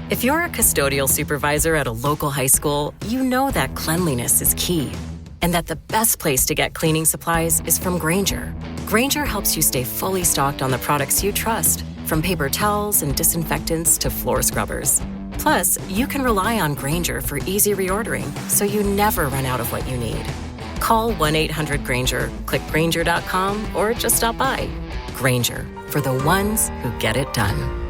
If you're a custodial supervisor at a local high school, you know that cleanliness is key, and that the best place to get cleaning supplies is from Grainger. Grainger helps you stay fully stocked on the products you trust, from paper towels and disinfectants to floor scrubbers. Plus, you can rely on Grainger for easy reordering, so you never run out of what you need. Call 1-800-GRAINGER, click Grainger.com, or just stop by. Grainger, for the ones who get it done.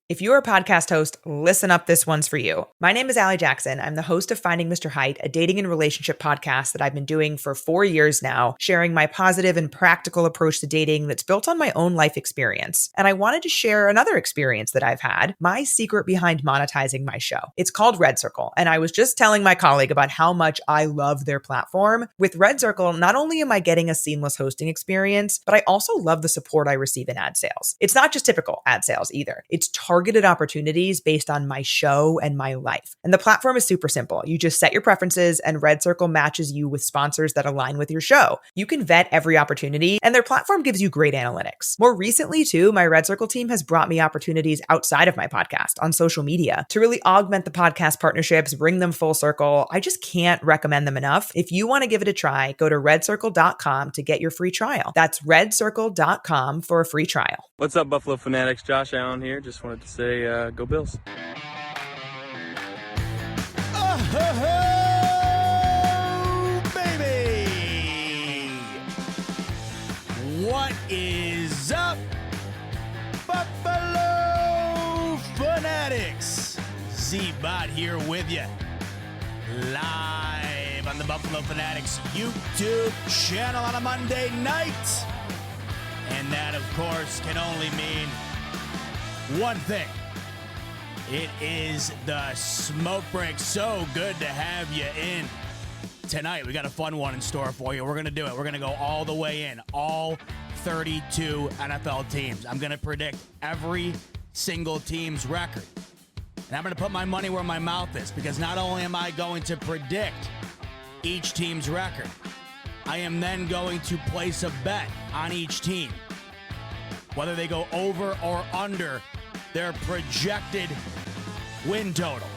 If you're a podcast host, listen up, this one's for you. My name is Allie Jackson. I'm the host of Finding Mr. Height, a dating and relationship podcast that I've been doing for 4 years now, sharing my positive and practical approach to dating that's built on my own life experience. And I wanted to share another experience that I've had, my secret behind monetizing my show. It's called Red Circle, and I was just telling my colleague about how much I love their platform. With Red Circle, not only am I getting a seamless hosting experience, but I also love the support I receive in ad sales. It's not just typical ad sales either. It's targeted opportunities based on my show and my life. And the platform is super simple. You just set your preferences and Red Circle matches you with sponsors that align with your show. You can vet every opportunity and their platform gives you great analytics. More recently too, my Red Circle team has brought me opportunities outside of my podcast on social media to really augment the podcast partnerships, bring them full circle. I just can't recommend them enough. If you want to give it a try, go to redcircle.com to get your free trial. That's redcircle.com for a free trial. What's up, Buffalo Fanatics? Josh Allen here. Just wanted to say, go Bills. Oh, baby! What is up, Buffalo Fanatics? Z-Bot here with you, live on the Buffalo Fanatics YouTube channel on a Monday night. And that, of course, can only mean one thing. It is the smoke break. So good to have you in tonight. We got a fun one in store for you. We're going to do it. We're going to go all the way in. All 32 NFL teams. I'm going to predict every single team's record. And I'm going to put my money where my mouth is, because not only am I going to predict each team's record, I am then going to place a bet on each team, whether they go over or under their projected win total.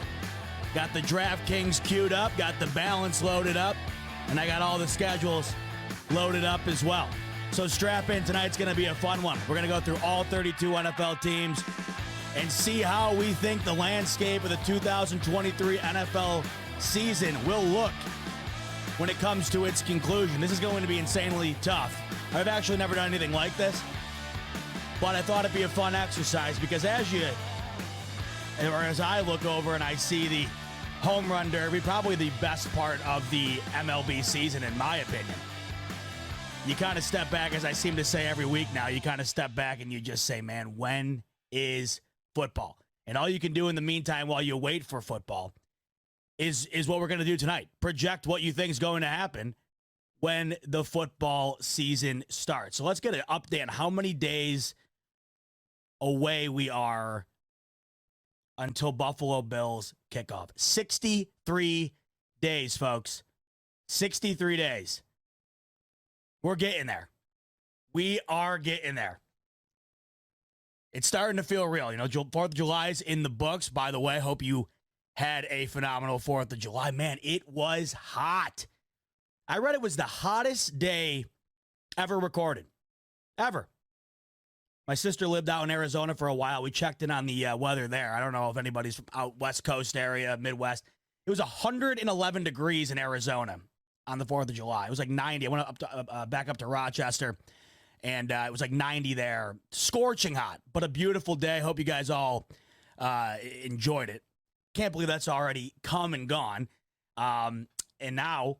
Got the DraftKings queued up, got the balance loaded up, and I got all the schedules loaded up as well. So strap in. Tonight's going to be a fun one. We're going to go through all 32 NFL teams and see how we think the landscape of the 2023 NFL season will look when it comes to its conclusion. This is going to be insanely tough. I've actually never done anything like this, but I thought it'd be a fun exercise, because as I look over and I see the home run derby, probably the best part of the MLB season, in my opinion. You kind of step back, as I seem to say every week now, you kind of step back and you just say, man, when is football? And all you can do in the meantime while you wait for football is what we're going to do tonight. Project what you think is going to happen when the football season starts. So let's get an update on how many days away we are until Buffalo Bills kickoff. 63 days, folks. 63 days. We're getting there. We are getting there. It's starting to feel real. You know, 4th of July is in the books. By the way, hope you had a phenomenal 4th of July. Man, it was hot. I read it was the hottest day ever recorded. Ever. My sister lived out in Arizona for a while. We checked in on the weather there. I don't know if anybody's from out West Coast area, Midwest. It was 111 degrees in Arizona on the 4th of July. It was like 90. I went up to, back up to Rochester, and it was like 90 there. Scorching hot, but a beautiful day. Hope you guys all enjoyed it. Can't believe that's already come and gone. And now,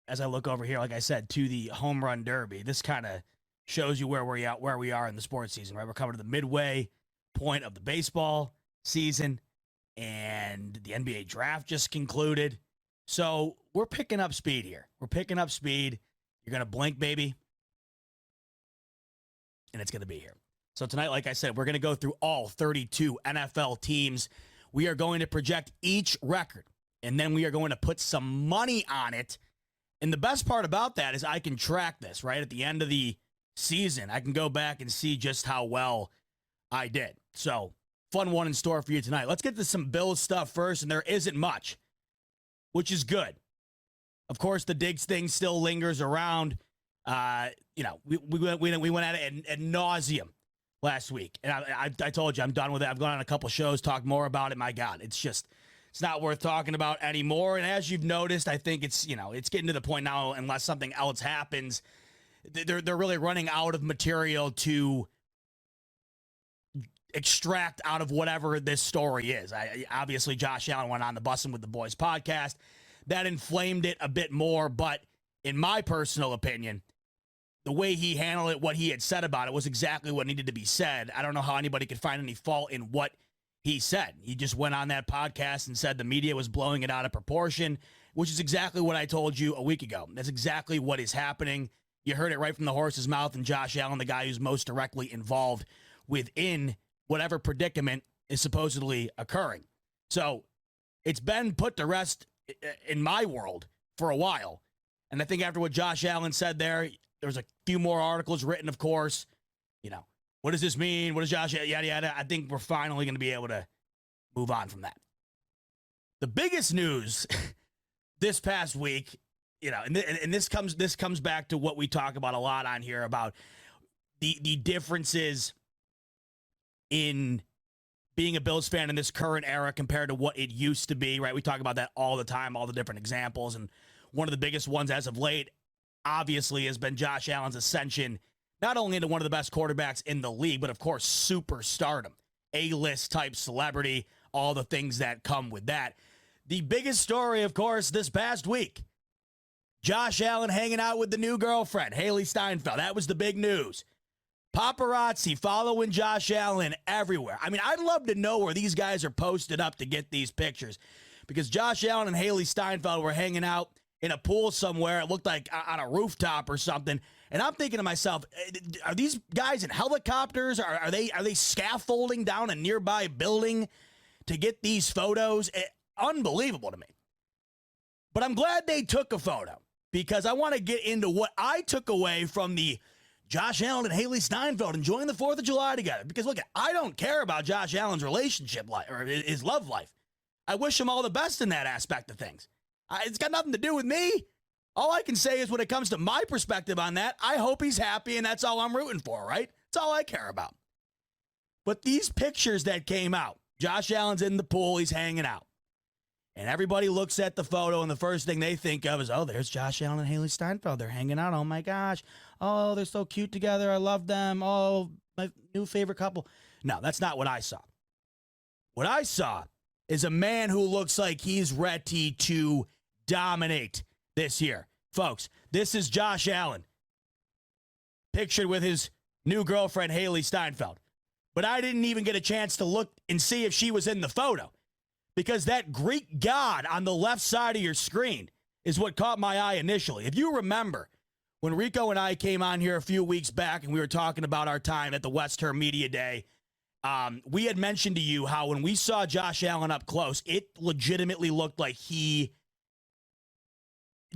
as I look over here, like I said, to the home run derby, this kind of shows you where we are in the sports season, right? We're coming to the midway point of the baseball season, and the NBA draft just concluded. So we're picking up speed here. We're picking up speed. You're going to blink, baby, and it's going to be here. So tonight, like I said, we're going to go through all 32 NFL teams. We are going to project each record, and then we are going to put some money on it. And the best part about that is I can track this, right? At the end of the season, I can go back and see just how well I did. So fun one in store for you tonight. Let's get to some Bills stuff first, and there isn't much, which is good. Of course, the Diggs thing still lingers around. We went at it ad nauseum last week, and I told you I'm done with it. I've gone on a couple shows, talked more about it. My God, it's not worth talking about anymore. And as you've noticed, I think it's getting to the point now, unless something else happens, they're really running out of material to extract out of whatever this story is. Obviously, Josh Allen went on the Bussin' with the Boys podcast. That inflamed it a bit more, but in my personal opinion, the way he handled it, what he had said about it, was exactly what needed to be said. I don't know how anybody could find any fault in what he said. He just went on that podcast and said the media was blowing it out of proportion, which is exactly what I told you a week ago. That's exactly what is happening. You heard it right from the horse's mouth, and Josh Allen, the guy who's most directly involved within whatever predicament is supposedly occurring. So it's been put to rest in my world for a while. And I think after what Josh Allen said there's a few more articles written, of course. What does this mean? What does Josh, yada, yada. I think we're finally going to be able to move on from that. The biggest news this past week, and this comes back to what we talk about a lot on here about the differences in being a Bills fan in this current era compared to what it used to be, right? We talk about that all the time, all the different examples. And one of the biggest ones as of late, obviously, has been Josh Allen's ascension, not only into one of the best quarterbacks in the league, but of course, superstardom, A-list type celebrity, all the things that come with that. The biggest story, of course, this past week, Josh Allen hanging out with the new girlfriend, Haley Steinfeld. That was the big news. Paparazzi following Josh Allen everywhere. I mean, I'd love to know where these guys are posted up to get these pictures, because Josh Allen and Haley Steinfeld were hanging out in a pool somewhere. It looked like on a rooftop or something. And I'm thinking to myself, are these guys in helicopters? Are they scaffolding down a nearby building to get these photos? Unbelievable to me. But I'm glad they took a photo, because I want to get into what I took away from the Josh Allen and Haley Steinfeld enjoying the 4th of July together. Because look, I don't care about Josh Allen's relationship life or his love life. I wish him all the best in that aspect of things. It's got nothing to do with me. All I can say is, when it comes to my perspective on that, I hope he's happy, and that's all I'm rooting for, right? That's all I care about. But these pictures that came out, Josh Allen's in the pool, he's hanging out. And everybody looks at the photo, and the first thing they think of is, oh, there's Josh Allen and Haley Steinfeld. They're hanging out. Oh, my gosh. Oh, they're so cute together. I love them. Oh, my new favorite couple. No, that's not what I saw. What I saw is a man who looks like he's ready to dominate this year. Folks, this is Josh Allen, pictured with his new girlfriend, Haley Steinfeld. But I didn't even get a chance to look and see if she was in the photo, because that Greek god on the left side of your screen is what caught my eye initially. If you remember, when Rico and I came on here a few weeks back and we were talking about our time at the Western Media Day, we had mentioned to you how when we saw Josh Allen up close, it legitimately looked like he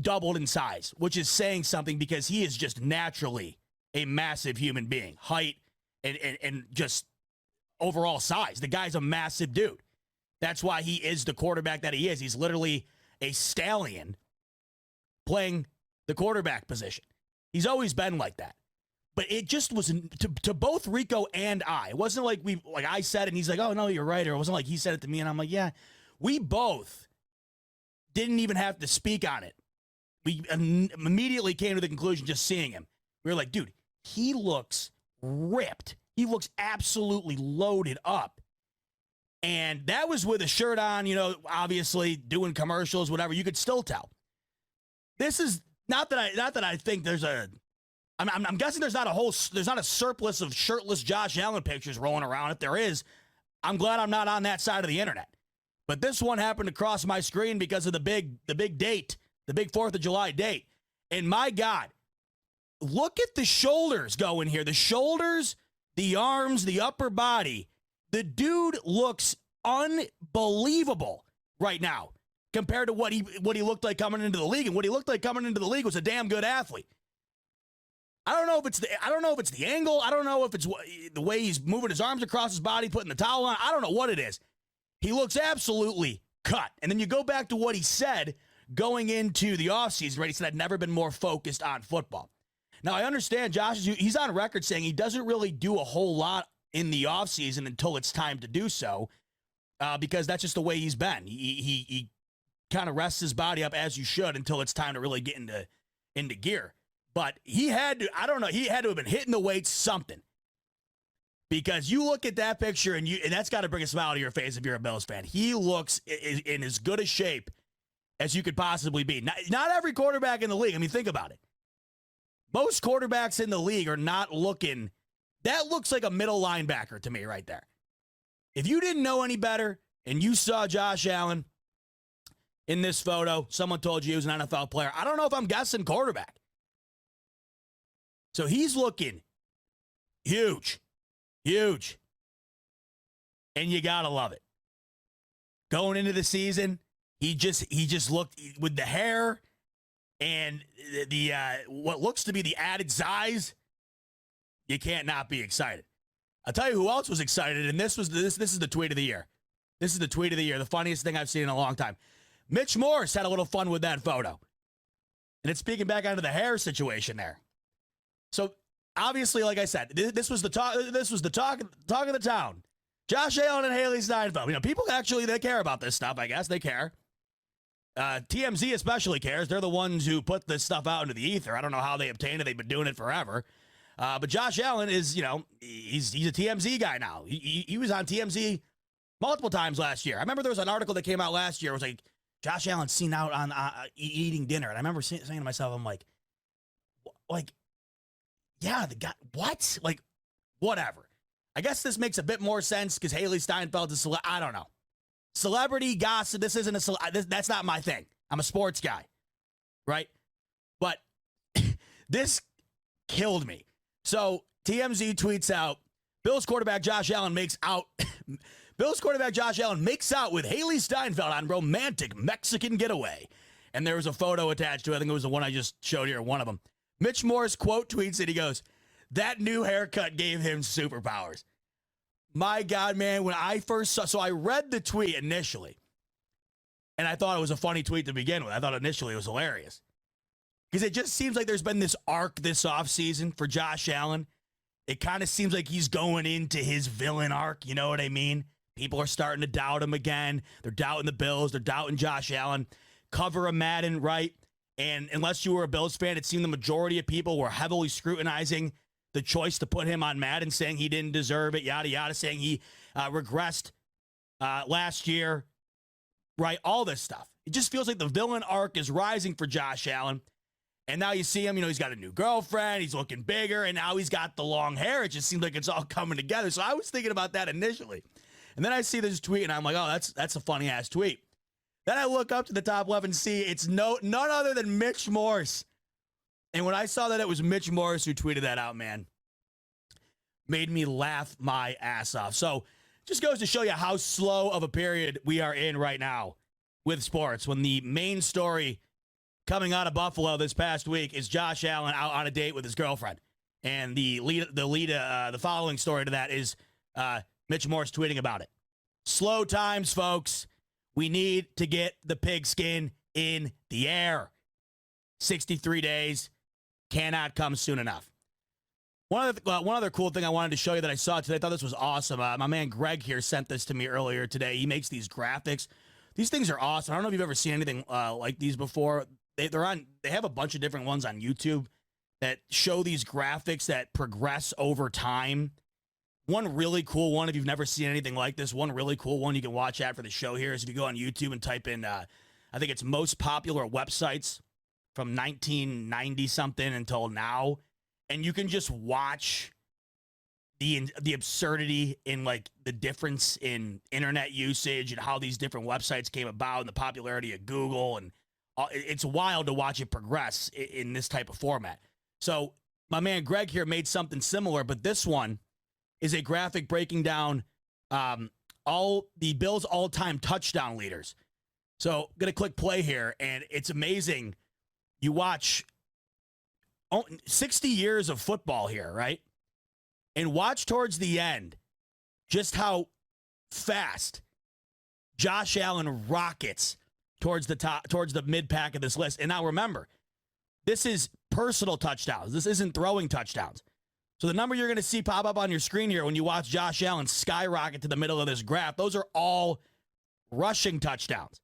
doubled in size, which is saying something, because he is just naturally a massive human being, height and just overall size. The guy's a massive dude. That's why he is the quarterback that he is. He's literally a stallion playing the quarterback position. He's always been like that. But it just was to both Rico and I. It wasn't like I said it and he's like, oh, no, you're right. Or it wasn't like he said it to me and I'm like, yeah. We both didn't even have to speak on it. We immediately came to the conclusion just seeing him. We were like, dude, he looks ripped. He looks absolutely loaded up. And that was with a shirt on, obviously doing commercials, whatever. You could still tell. This is not that I think there's I'm guessing there's not a surplus of shirtless Josh Allen pictures rolling around. If there is, I'm glad I'm not on that side of the internet. But this one happened to cross my screen because of the big date, the big 4th of July date. And my God, look at the shoulders going here. The shoulders, the arms, the upper body. The dude looks unbelievable right now compared to what he looked like coming into the league. And what he looked like coming into the league was a damn good athlete. I don't know if it's the angle. I don't know if it's the way he's moving his arms across his body, putting the towel on. I don't know what it is. He looks absolutely cut. And then you go back to what he said going into the offseason, right? He said, I'd never been more focused on football. Now, I understand Josh, he's on record saying he doesn't really do a whole lot in the offseason until it's time to do so, because that's just the way he's been. He kind of rests his body up as you should until it's time to really get into gear. But he had to, I don't know, he had to have been hitting the weights something. Because you look at that picture and that's got to bring a smile to your face if you're a Bills fan. He looks in as good a shape as you could possibly be. Not every quarterback in the league. I mean, think about it. Most quarterbacks in the league are not looking. That looks like a middle linebacker to me right there. If you didn't know any better and you saw Josh Allen in this photo, someone told you he was an NFL player. I don't know if I'm guessing quarterback. So he's looking huge. Huge. And you got to love it. Going into the season, he just looked with the hair and the what looks to be the added size. You can't not be excited. I'll tell you who else was excited, and this is the tweet of the year. This is the tweet of the year, the funniest thing I've seen in a long time. Mitch Morse had a little fun with that photo. And it's speaking back onto the hair situation there. So obviously, like I said, this was the talk of the town. Josh Allen and Haley Steinfeld. You know, people actually, they care about this stuff, I guess. They care. TMZ especially cares. They're the ones who put this stuff out into the ether. I don't know how they obtained it. They've been doing it forever. But Josh Allen is, you know, he's a TMZ guy now. He was on TMZ multiple times last year. I remember there was an article that came out last year. It was like, Josh Allen seen out on eating dinner. And I remember saying to myself, I'm like, yeah, the guy, what? Like, whatever. I guess this makes a bit more sense because Haley Steinfeld is I don't know. Celebrity gossip, this isn't that's not my thing. I'm a sports guy, right? But this killed me. So TMZ tweets out, Bills quarterback Josh Allen makes out with Haley Steinfeld on romantic Mexican getaway. And there was a photo attached to it. I think it was the one I just showed here, one of them. Mitch Morse quote tweets it. He goes, that new haircut gave him superpowers. My God, man, when I first saw, so I read the tweet initially, and I thought it was a funny tweet to begin with. I thought initially it was hilarious. Because it just seems like there's been this arc this offseason for Josh Allen. It kind of seems like he's going into his villain arc, you know what I mean? People are starting to doubt him again. They're doubting the Bills. They're doubting Josh Allen. Cover of Madden, right? And unless you were a Bills fan, it seemed the majority of people were heavily scrutinizing the choice to put him on Madden, saying he didn't deserve it, yada, yada, saying he regressed last year, right? All this stuff. It just feels like the villain arc is rising for Josh Allen. And now you see him, you know, he's got a new girlfriend, he's looking bigger, and now he's got the long hair. It just seems like it's all coming together. So I was thinking about that initially. And then I see this tweet, and I'm like, oh, that's a funny-ass tweet. Then I look up to the top left and see it's none other than Mitch Morse. And when I saw that it was Mitch Morse who tweeted that out, man, made me laugh my ass off. So just goes to show you how slow of a period we are in right now with sports, when the main story coming out of Buffalo this past week is Josh Allen out on a date with his girlfriend. And the following story to that is Mitch Morse tweeting about it. Slow times, folks. We need to get the pigskin in the air. 63 days cannot come soon enough. One other cool thing I wanted to show you that I saw today, I thought this was awesome. My man Greg here sent this to me earlier today. He makes these graphics. These things are awesome. I don't know if you've ever seen anything like these before. They have a bunch of different ones on YouTube that show these graphics that progress over time. One really cool one, if you've never seen anything like this, one really cool one you can watch after the show here is if you go on YouTube and type in, I think it's most popular websites from 1990 something until now, and you can just watch the absurdity in like the difference in internet usage and how these different websites came about and the popularity of Google, and it's wild to watch it progress in this type of format. So my man Greg here made something similar, but this one is a graphic breaking down all the Bills' all-time touchdown leaders. So I'm going to click play here, and it's amazing. You watch 60 years of football here, right? And watch towards the end just how fast Josh Allen rockets towards the top, towards the mid pack of this list. And now remember, this is personal touchdowns. This isn't throwing touchdowns. So the number you're going to see pop up on your screen here when you watch Josh Allen skyrocket to the middle of this graph, those are all rushing touchdowns.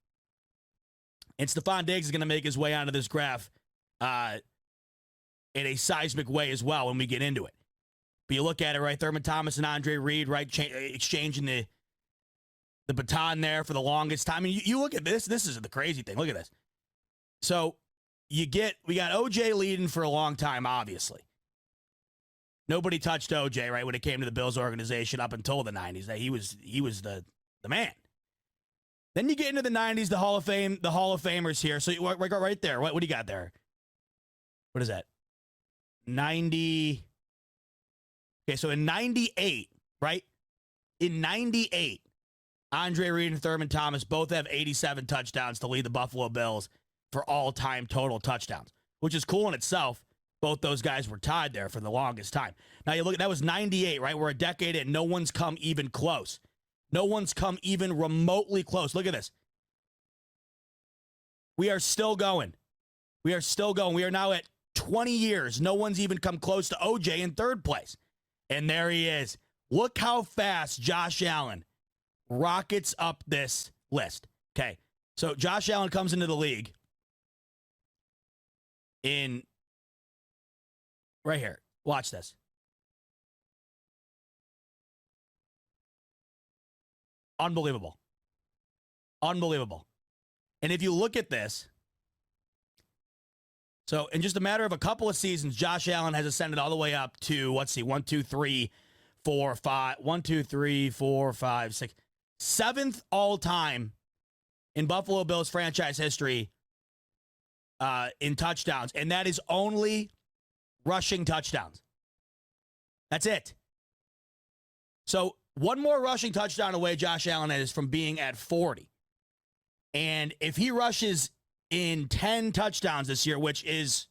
And Stephon Diggs is going to make his way onto this graph in a seismic way as well when we get into it. But you look at it, right? Thurman Thomas and Andre Reed, right? Exchanging the baton there for the longest time. And you look at this. This is the crazy thing. Look at this. So we got OJ leading for a long time, obviously. Nobody touched OJ, right, when it came to the Bills organization up until the 90s. He was the man. Then you get into the 90s, the Hall of Famers here. So we go right there. What do you got there? What is that? 90. Okay, so in 98, right? In 98, Andre Reed and Thurman Thomas both have 87 touchdowns to lead the Buffalo Bills for all-time total touchdowns, which is cool in itself. Both those guys were tied there for the longest time. Now, you look, that was 98, right? We're a decade in. No one's come even close. No one's come even remotely close. Look at this. We are still going. We are now at 20 years. No one's even come close to OJ in third place. And there he is. Look how fast Josh Allen rockets up this list. Okay, so Josh Allen comes into the league in right here. Watch this. Unbelievable. Unbelievable. And if you look at this, so in just a matter of a couple of seasons, Josh Allen has ascended all the way up to, let's see, 7th all-time in Buffalo Bills franchise history in touchdowns. And that is only rushing touchdowns. That's it. So one more rushing touchdown away Josh Allen is from being at 40. And if he rushes in 10 touchdowns this year, which is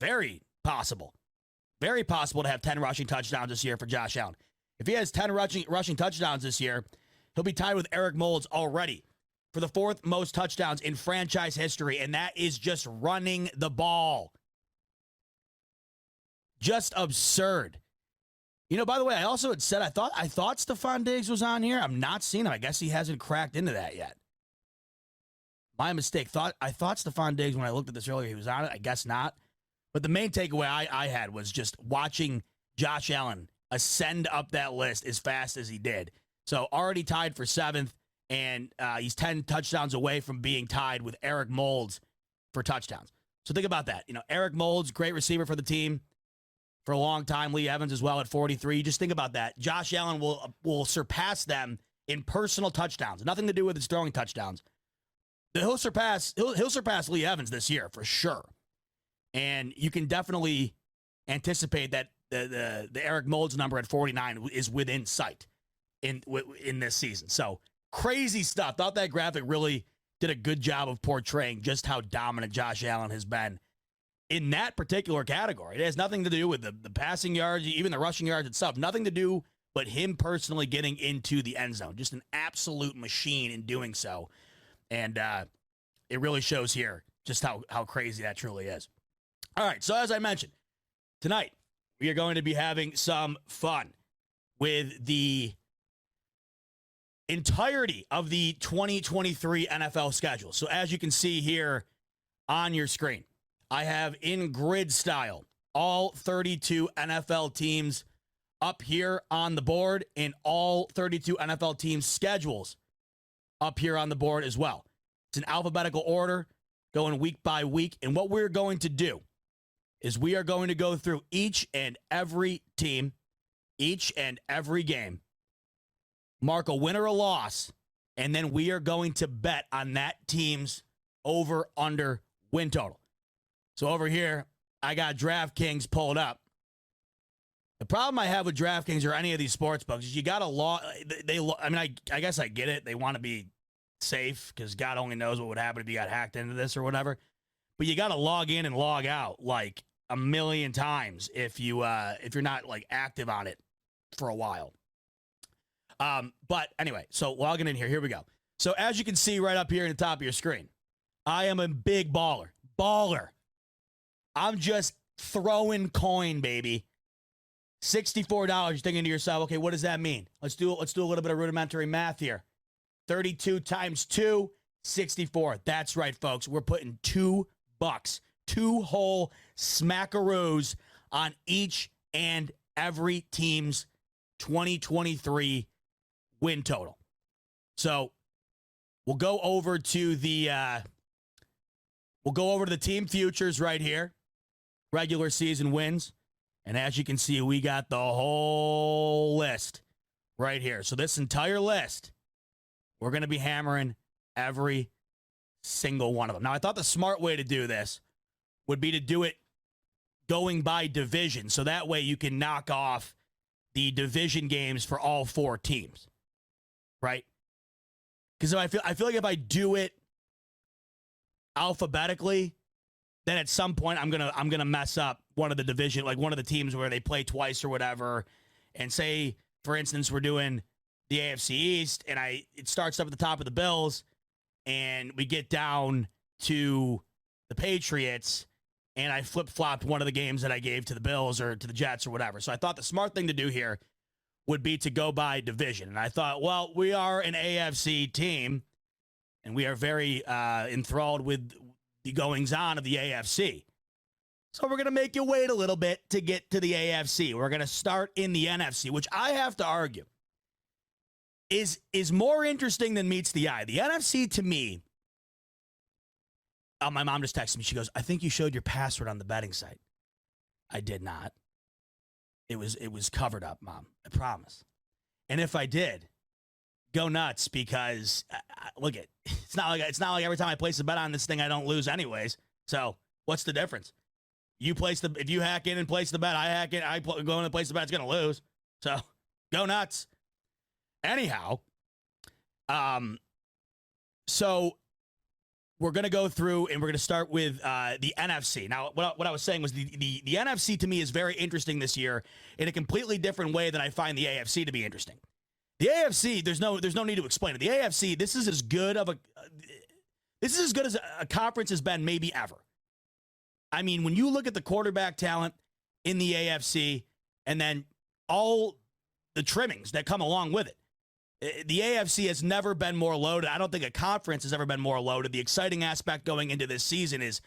very possible to have 10 rushing touchdowns this year for Josh Allen. If he has 10 rushing touchdowns this year, he'll be tied with Eric Moulds already for the 4th most touchdowns in franchise history, and that is just running the ball. Just absurd. You know, by the way, I also had said I thought Stephon Diggs was on here. I'm not seeing him. I guess he hasn't cracked into that yet. My mistake. I thought Stephon Diggs, when I looked at this earlier, he was on it. I guess not. But the main takeaway I had was just watching Josh Allen ascend up that list as fast as he did. So already tied for 7th, and he's 10 touchdowns away from being tied with Eric Moulds for touchdowns. So think about that. You know, Eric Moulds, great receiver for the team for a long time. Lee Evans as well at 43. Just think about that. Josh Allen will surpass them in personal touchdowns. Nothing to do with his throwing touchdowns. He'll surpass Lee Evans this year for sure. And you can definitely anticipate that the Eric Moulds number at 49 is within sight in this season. So crazy stuff. Thought that graphic really did a good job of portraying just how dominant Josh Allen has been in that particular category. It has nothing to do with the passing yards, even the rushing yards itself. Nothing to do but him personally getting into the end zone. Just an absolute machine in doing so. And it really shows here just how crazy that truly is. All right, so as I mentioned, tonight we are going to be having some fun with the entirety of the 2023 NFL schedule. So as you can see here on your screen, I have in grid style all 32 NFL teams up here on the board and all 32 NFL teams' schedules up here on the board as well. It's in alphabetical order, going week by week. And what we're going to do is we are going to go through each and every team, each and every game, mark a win or a loss, and then we are going to bet on that team's over-under win total. So over here, I got DraftKings pulled up. The problem I have with DraftKings or any of these sports books is you got to log. I guess I get it. They want to be safe because God only knows what would happen if you got hacked into this or whatever. But you got to log in and log out like a million times if you're not like active on it for a while. But anyway, so logging in here. Here we go. So as you can see right up here in the top of your screen, I am a big baller. Baller. I'm just throwing coin, baby. $64. You're thinking to yourself, okay, what does that mean? Let's do a little bit of rudimentary math here. 32 times 2, 64. That's right, folks. We're putting $2, 2 whole smackaroos on each and every team's 2023 win total. So we'll go over to the team futures right here. Regular season wins. And as you can see, we got the whole list right here. So this entire list, we're going to be hammering every single one of them. Now, I thought the smart way to do this would be to do it going by division. So that way you can knock off the division games for all 4 teams, right? Because I feel like if I do it alphabetically, then at some point I'm gonna mess up one of the division, like one of the teams where they play twice or whatever. And say, for instance, we're doing the AFC East, and it starts up at the top of the Bills, and we get down to the Patriots, and I flip-flopped one of the games that I gave to the Bills or to the Jets or whatever. So I thought the smart thing to do here would be to go by division. And I thought, well, we are an AFC team, and we are very enthralled with the goings-on of the AFC. So we're going to make you wait a little bit to get to the AFC. We're going to start in the NFC, which I have to argue is more interesting than meets the eye. The NFC, to me, my mom just texted me. She goes, I think you showed your password on the betting site. I did not. It was covered up, Mom. I promise. And if I did, go nuts, because look at it's not like every time I place a bet on this thing I don't lose anyways. So what's the difference? If you hack in and place the bet, I hack in, go in and place the bet, it's gonna lose. So go nuts. Anyhow, so we're gonna go through and we're gonna start with the NFC. Now, what I was saying was the NFC to me is very interesting this year in a completely different way than I find the AFC to be interesting. The AFC, there's no need to explain it. The AFC, this is as good as a conference has been maybe ever. I mean, when you look at the quarterback talent in the AFC and then all the trimmings that come along with it, the AFC has never been more loaded. I don't think a conference has ever been more loaded. The exciting aspect going into this season is,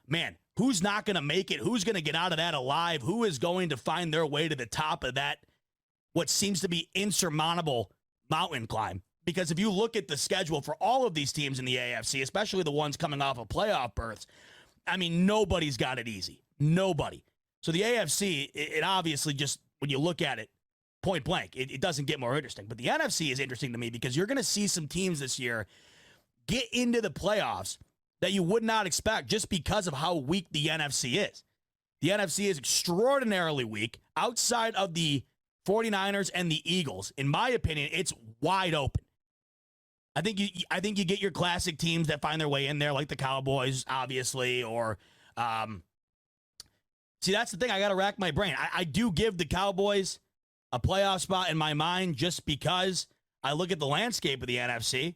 man, who's not going to make it? Who's going to get out of that alive? Who is going to find their way to the top of that, what seems to be insurmountable mountain climb? Because if you look at the schedule for all of these teams in the AFC, especially the ones coming off of playoff berths, I mean, nobody's got it easy. Nobody. So the AFC, it obviously just, when you look at it, point blank, it doesn't get more interesting. But the NFC is interesting to me because you're going to see some teams this year get into the playoffs that you would not expect just because of how weak the NFC is. The NFC is extraordinarily weak. Outside of the 49ers and the Eagles, in my opinion, it's wide open. I think you get your classic teams that find their way in there, like the Cowboys, obviously, or see, that's the thing. I got to rack my brain. I do give the Cowboys a playoff spot in my mind just because I look at the landscape of the NFC,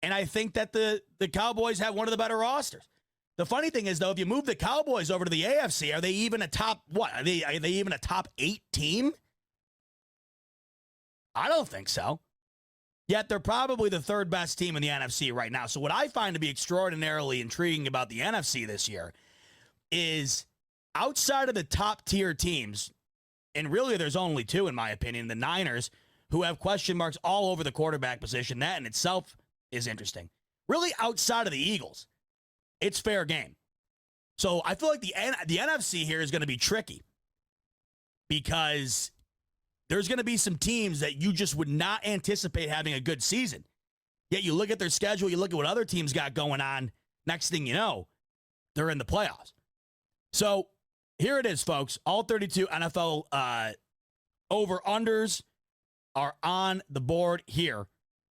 and I think that the Cowboys have one of the better rosters. The funny thing is, though, if you move the Cowboys over to the AFC, are they even a top, what? Are they even a top 8 team? I don't think so. Yet they're probably the 3rd best team in the NFC right now. So what I find to be extraordinarily intriguing about the NFC this year is outside of the top tier teams, and really there's only 2 in my opinion, the Niners, who have question marks all over the quarterback position. That in itself is interesting. Really outside of the Eagles, it's fair game. So I feel like the NFC here is going to be tricky because there's going to be some teams that you just would not anticipate having a good season. Yet you look at their schedule, you look at what other teams got going on, next thing you know, they're in the playoffs. So here it is, folks. All 32 NFL over-unders are on the board here.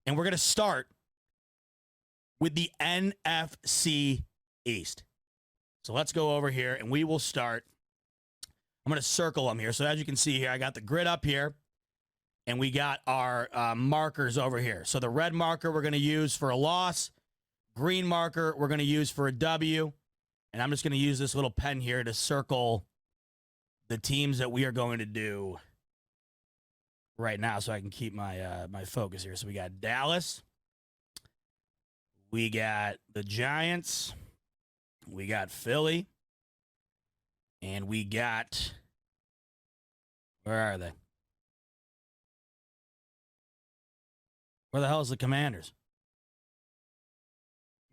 And we're going to start with the NFC East. So let's go over here, and we will start. I'm going to circle them here. So as you can see here, I got the grid up here, and we got our markers over here. So the red marker we're going to use for a loss. Green marker we're going to use for a W. And I'm just going to use this little pen here to circle the teams that we are going to do right now so I can keep my my focus here. So we got Dallas. We got the Giants. We got Philly. And we got, where are they? Where the hell is the Commanders?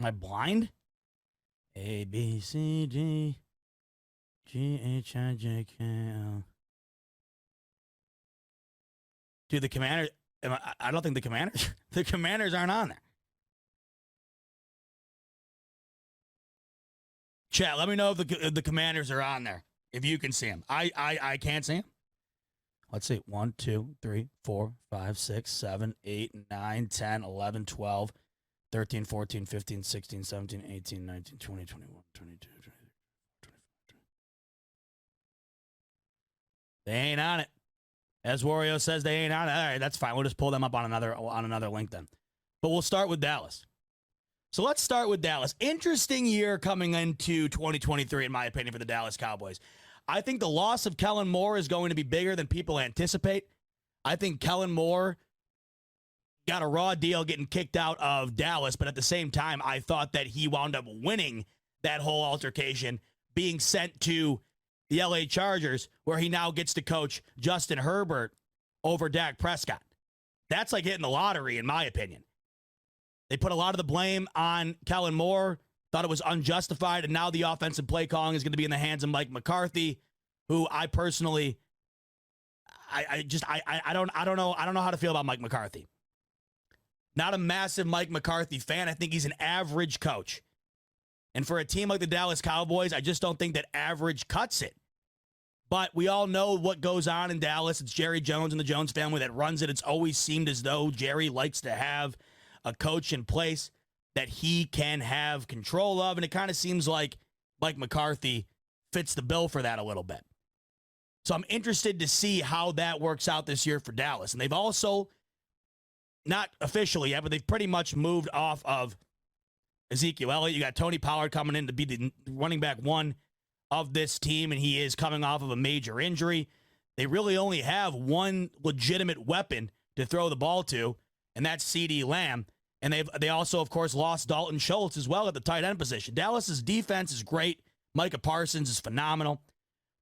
Am I blind? A, B, C, D, G, H, I, J, K, L. Dude, the Commanders, I don't think the Commanders aren't on there. Chat, let me know if the Commanders are on there. If you can see them. I can't see them. Let's see. 1, 2, 3, 4, 5, 6, 7, 8, 9, 10, 11, 12, 13, 14, 15, 16, 17, 18, 19, 20, 21, 22, 23, 24. They ain't on it. As Wario says, they ain't on it. All right, that's fine. We'll just pull them up on another link then. But we'll start with Dallas. So let's start with Dallas. Interesting year coming into 2023, in my opinion, for the Dallas Cowboys. I think the loss of Kellen Moore is going to be bigger than people anticipate. I think Kellen Moore got a raw deal getting kicked out of Dallas, but at the same time, I thought that he wound up winning that whole altercation, being sent to the LA Chargers, where he now gets to coach Justin Herbert over Dak Prescott. That's like hitting the lottery, in my opinion. They put a lot of the blame on Kellen Moore, thought it was unjustified, and now the offensive play calling is going to be in the hands of Mike McCarthy, who I personally, I don't know how to feel about Mike McCarthy. Not a massive Mike McCarthy fan. I think he's an average coach. And for a team like the Dallas Cowboys, I just don't think that average cuts it. But we all know what goes on in Dallas. It's Jerry Jones and the Jones family that runs it. It's always seemed as though Jerry likes to have a coach in place that he can have control of, and it kind of seems like Mike McCarthy fits the bill for that a little bit. So I'm interested to see how that works out this year for Dallas. And they've also, not officially yet, but they've pretty much moved off of Ezekiel Elliott. You got Tony Pollard coming in to be the running back one of this team, and he is coming off of a major injury. They really only have one legitimate weapon to throw the ball to, and that's CeeDee Lamb. And they also, of course, lost Dalton Schultz as well at the tight end position. Dallas's defense is great. Micah Parsons is phenomenal.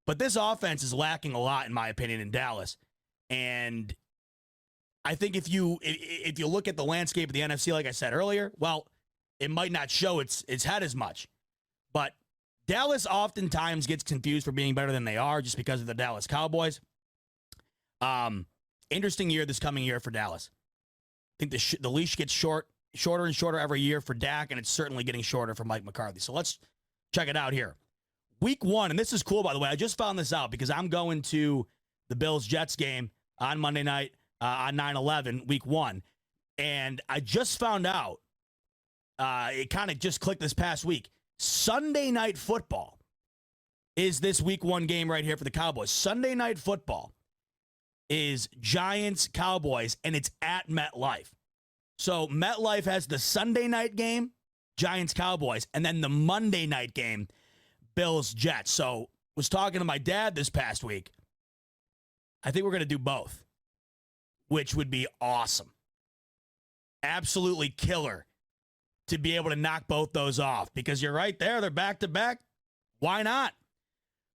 But this offense is lacking a lot, in my opinion, in Dallas. And I think if you look at the landscape of the NFC, like I said earlier, well, it might not show its head as much. But Dallas oftentimes gets confused for being better than they are just because of the Dallas Cowboys. Interesting year this coming year for Dallas. I think the leash gets shorter and shorter every year for Dak, and it's certainly getting shorter for Mike McCarthy. So let's check it out here. Week 1, and this is cool, by the way. I just found this out because I'm going to the Bills-Jets game on Monday night on 9/11, Week 1. And I just found out, it kind of just clicked this past week, Sunday Night Football is this Week 1 game right here for the Cowboys. Sunday Night Football is Giants-Cowboys, and it's at MetLife. So MetLife has the Sunday night game, Giants-Cowboys, and then the Monday night game, Bills-Jets. So was talking to my dad this past week. I think we're going to do both, which would be awesome. Absolutely killer to be able to knock both those off, because you're right there. They're back-to-back. Why not?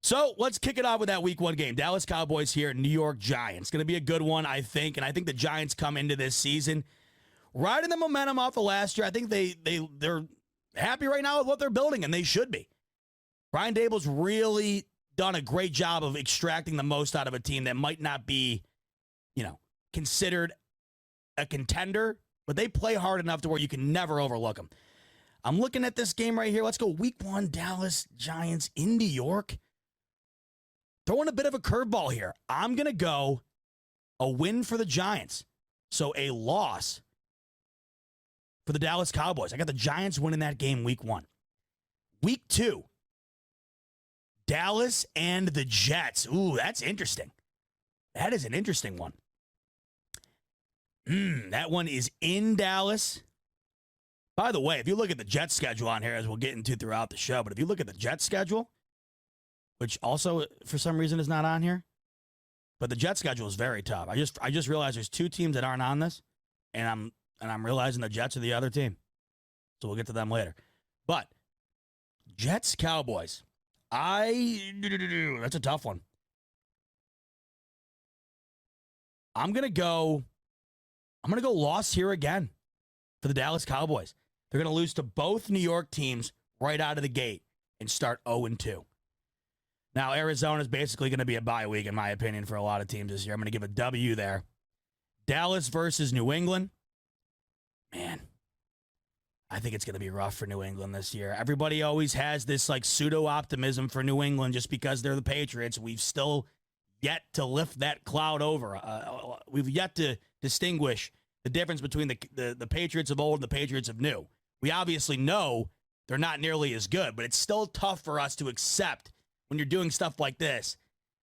So let's kick it off with that Week 1 game. Dallas Cowboys here, New York Giants. Going to be a good one, I think. And I think the Giants come into this season riding the momentum off of last year. I think they're happy right now with what they're building, and they should be. Brian Dable's really done a great job of extracting the most out of a team that might not be, considered a contender, but they play hard enough to where you can never overlook them. I'm looking at this game right here. Let's go Week 1, Dallas Giants in New York. Throwing a bit of a curveball here. I'm going to go a win for the Giants. So a loss for the Dallas Cowboys. I got the Giants winning that game Week 1. Week 2, Dallas and the Jets. Ooh, that's interesting. That is an interesting one. That one is in Dallas. By the way, if you look at the Jets schedule on here, as we'll get into throughout the show, but if you look at the Jets schedule, which also for some reason is not on here, but the Jets schedule is very tough. I just realized there's two teams that aren't on this, and I'm realizing the Jets are the other team. So we'll get to them later. But Jets Cowboys. That's a tough one. I'm gonna go loss here again for the Dallas Cowboys. They're gonna lose to both New York teams right out of the gate and start 0-2. Now Arizona is basically gonna be a bye week in my opinion for a lot of teams this year. I'm gonna give a W there. Dallas versus New England. Man, I think it's going to be rough for New England this year. Everybody always has this like pseudo optimism for New England just because they're the Patriots. We've still yet to lift that cloud over. We've yet to distinguish the difference between the Patriots of old and the Patriots of new. We obviously know they're not nearly as good, but it's still tough for us to accept when you're doing stuff like this.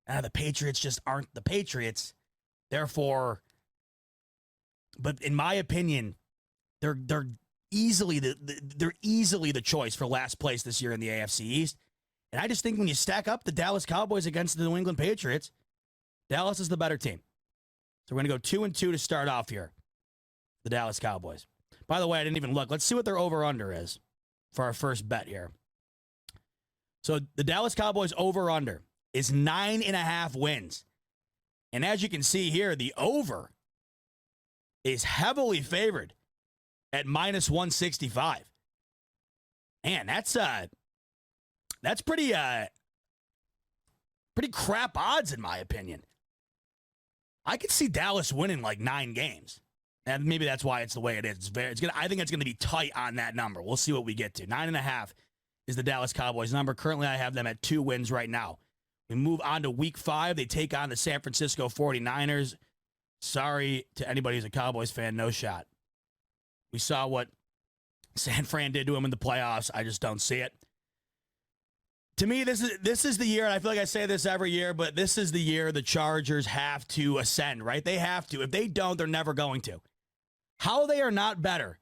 The Patriots just aren't the Patriots. Therefore, but in my opinion, they're easily the choice for last place this year in the AFC East. And I just think when you stack up the Dallas Cowboys against the New England Patriots, Dallas is the better team. So we're going to go 2-2 to start off here. The Dallas Cowboys. By the way, I didn't even look. Let's see what their over-under is for our first bet here. So the Dallas Cowboys over-under is 9.5 wins. And as you can see here, the over is heavily favored at -165. Man, that's pretty crap odds in my opinion. I could see Dallas winning like 9 games. And maybe that's why it's the way it is. I think it's going to be tight on that number. We'll see what we get to. 9.5 is the Dallas Cowboys number. Currently, I have them at 2 wins right now. We move on to week 5. They take on the San Francisco 49ers. Sorry to anybody who's a Cowboys fan, no shot. We saw what San Fran did to him in the playoffs. I just don't see it. To me, this is the year, and I feel like I say this every year, but this is the year the Chargers have to ascend, right? They have to. If they don't, they're never going to. How they are not better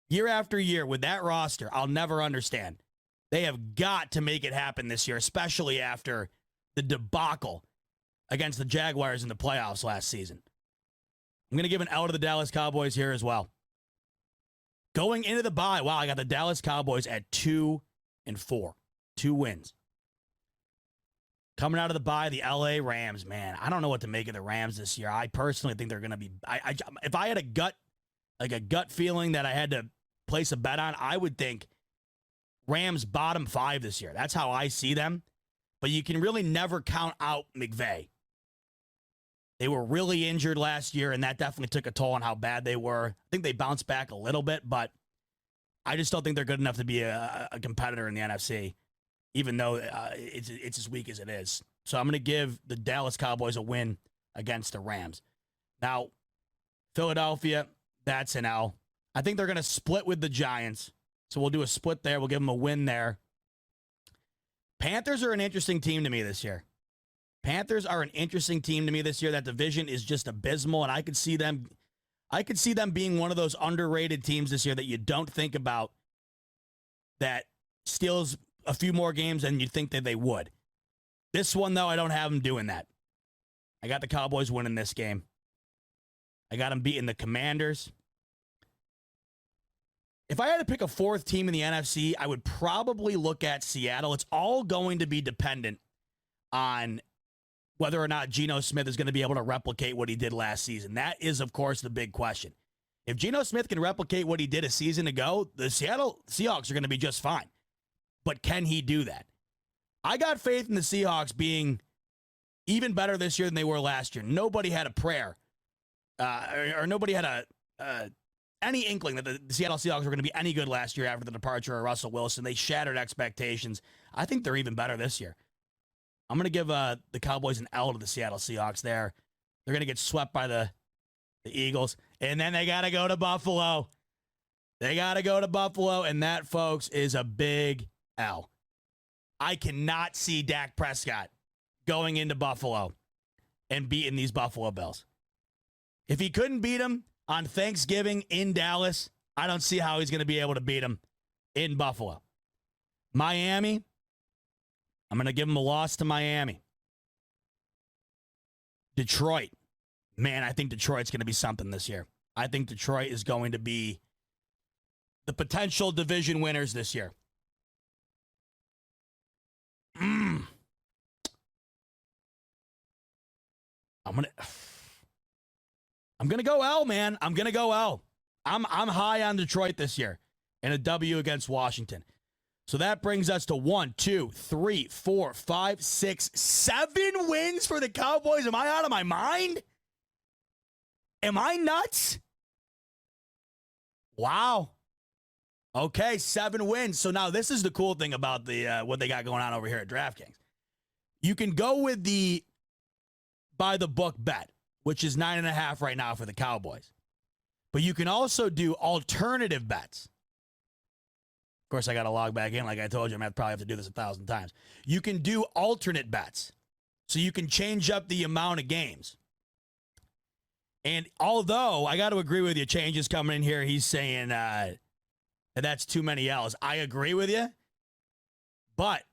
year after year with that roster, I'll never understand. They have got to make it happen this year, especially after the debacle against the Jaguars in the playoffs last season. I'm going to give an L to the Dallas Cowboys here as well. Going into the bye, wow, I got the Dallas Cowboys at 2-4. 2 wins. Coming out of the bye, the LA Rams, man, I don't know what to make of the Rams this year. I personally think they're going to be, if I had a gut feeling that I had to place a bet on, I would think Rams bottom 5 this year. That's how I see them. But you can really never count out McVay. They were really injured last year, and that definitely took a toll on how bad they were. I think they bounced back a little bit, but I just don't think they're good enough to be a competitor in the NFC, even though it's as weak as it is. So I'm going to give the Dallas Cowboys a win against the Rams. Now, Philadelphia, that's an L. I think they're going to split with the Giants, so we'll do a split there. We'll give them a win there. Panthers are an interesting team to me this year. Panthers are an interesting team to me this year. That division is just abysmal, and I could see them being one of those underrated teams this year that you don't think about that steals a few more games than you think that they would. This one, though, I don't have them doing that. I got the Cowboys winning this game. I got them beating the Commanders. If I had to pick a 4th team in the NFC, I would probably look at Seattle. It's all going to be dependent on whether or not Geno Smith is going to be able to replicate what he did last season. That is, of course, the big question. If Geno Smith can replicate what he did a season ago, the Seattle Seahawks are going to be just fine. But can he do that? I got faith in the Seahawks being even better this year than they were last year. Nobody had a prayer, or nobody had any inkling that the Seattle Seahawks were going to be any good last year after the departure of Russell Wilson. They shattered expectations. I think they're even better this year. I'm going to give the Cowboys an L to the Seattle Seahawks there. They're going to get swept by the Eagles, and then they got to go to Buffalo. They got to go to Buffalo, and that, folks, is a big L. I cannot see Dak Prescott going into Buffalo and beating these Buffalo Bills. If he couldn't beat them on Thanksgiving in Dallas, I don't see how he's going to be able to beat them in Buffalo. Miami, I'm going to give them a loss to Miami. Detroit, man, I think Detroit's going to be something this year. I think Detroit is going to be the potential division winners this year. I'm gonna go L, man. I'm gonna go L. I'm high on Detroit this year and a W against Washington. So that brings us to 1, 2, 3, 4, 5, 6, 7 wins for the Cowboys. Am I out of my mind? Am I nuts? Wow. Okay, 7 wins. So now this is the cool thing about the what they got going on over here at DraftKings. You can go with the by the book bet, which is 9.5 right now for the Cowboys. But you can also do alternative bets. Of course, I got to log back in. Like I told you, I'm going to probably have to do this 1,000 times. You can do alternate bets. So you can change up the amount of games. And although I got to agree with you, Change is coming in here. He's saying that's too many L's. I agree with you. But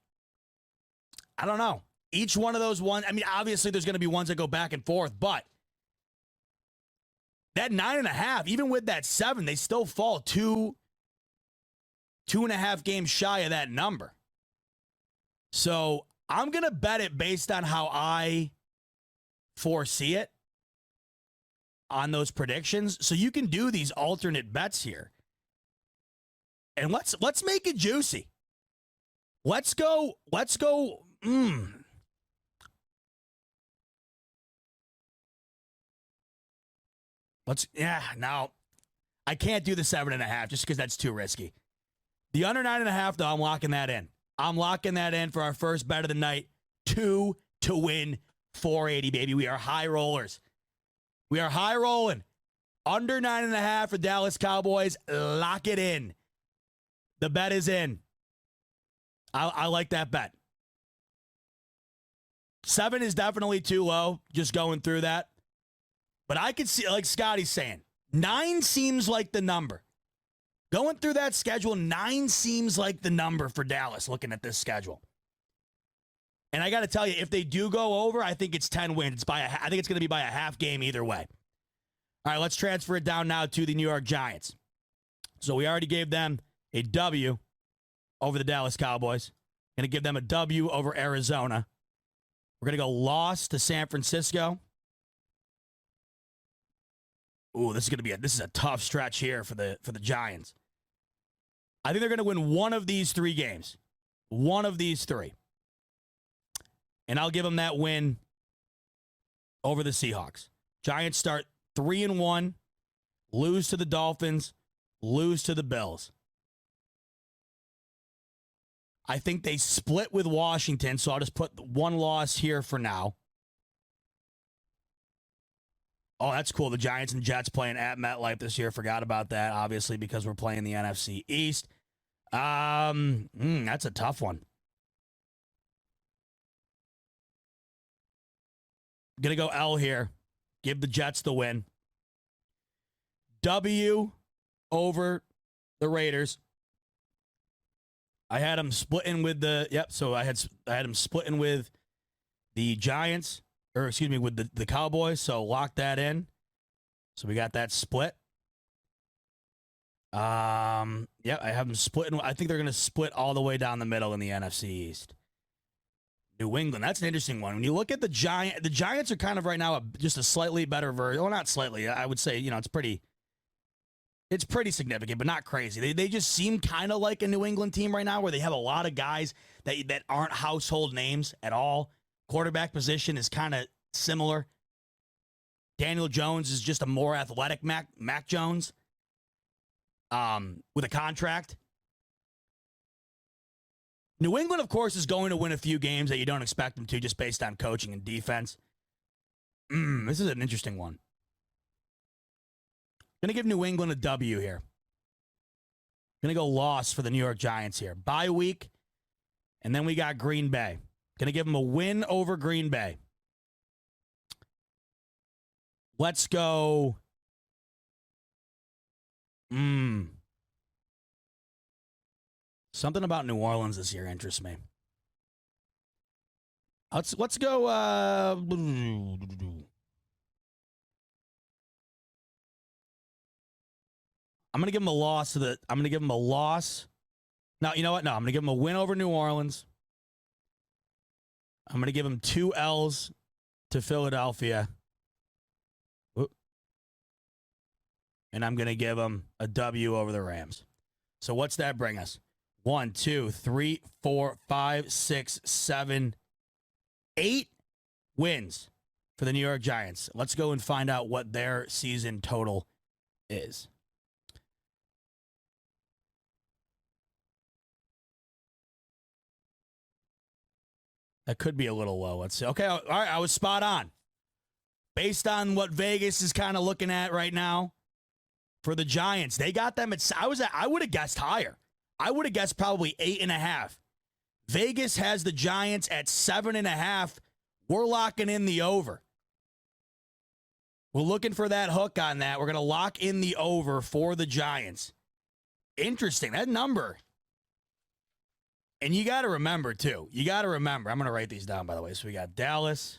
I don't know. Each one of those ones, I mean, obviously there's going to be ones that go back and forth, but that 9.5, even with that 7, they still fall 2.5 games shy of that number. So I'm going to bet it based on how I foresee it on those predictions. So you can do these alternate bets here. And let's make it juicy. Let's go. Now I can't do the 7.5 just because that's too risky. The under 9.5, though, I'm locking that in. I'm locking that in for our first bet of the night. 2 to win 480, baby. We are high rollers. We are high rolling. Under 9.5 for Dallas Cowboys. Lock it in. The bet is in. I like that bet. 7 is definitely too low, just going through that. But I could see, like Scotty's saying, 9 seems like the number. Going through that schedule, 9 seems like the number for Dallas looking at this schedule. And I got to tell you, if they do go over, I think it's 10 wins. I think it's going to be by a half game either way. All right, let's transfer it down now to the New York Giants. So we already gave them a W over the Dallas Cowboys. Going to give them a W over Arizona. We're going to go loss to San Francisco. Ooh, this is a tough stretch here for the Giants. I think they're going to win one of these 3 games. One of these 3. And I'll give them that win over the Seahawks. Giants start 3-1, lose to the Dolphins, lose to the Bills. I think they split with Washington, so I'll just put 1 loss here for now. Oh, that's cool. The Giants and Jets playing at MetLife this year. Forgot about that, obviously, because we're playing the NFC East. That's a tough one. Gonna go L here. Give the Jets the win. W over the Raiders. I had them splitting with I had them splitting with the Giants, with the Cowboys, so lock that in. So we got that split. I have them splitting. I think they're going to split all the way down the middle in the NFC East. New England, that's an interesting one. When you look at the Giants are kind of right now just a slightly better version. Well, not slightly. I would say, it's pretty significant, but not crazy. They just seem kind of like a New England team right now where they have a lot of guys that aren't household names at all. Quarterback position is kind of similar. Daniel Jones is just a more athletic Mac Jones with a contract. New England, of course, is going to win a few games that you don't expect them to just based on coaching and defense. This is an interesting one. Going to give New England a W here. Going to go loss for the New York Giants here. Bye week. And then we got Green Bay. Going to give them a win over Green Bay. Let's go. Something about New Orleans this year interests me. Let's go. I'm going to give them a loss I'm going to give them a loss. No, you know what? No, I'm going to give them a win over New Orleans. I'm going to give them 2 L's to Philadelphia. And I'm going to give them a W over the Rams. So what's that bring us? 1, 2, 3, 4, 5, 6, 7, 8 wins for the New York Giants. Let's go and find out what their season total is. That could be a little low. Let's see. Okay, all right, I was spot on. Based on what Vegas is kind of looking at right now for the Giants, they got them at. I would have guessed higher. I would have guessed probably 8.5. Vegas has the Giants at 7.5. We're locking in the over. We're looking for that hook on that. We're going to lock in the over for the Giants. Interesting. That number. And you got to remember, too. I'm going to write these down, by the way. So we got Dallas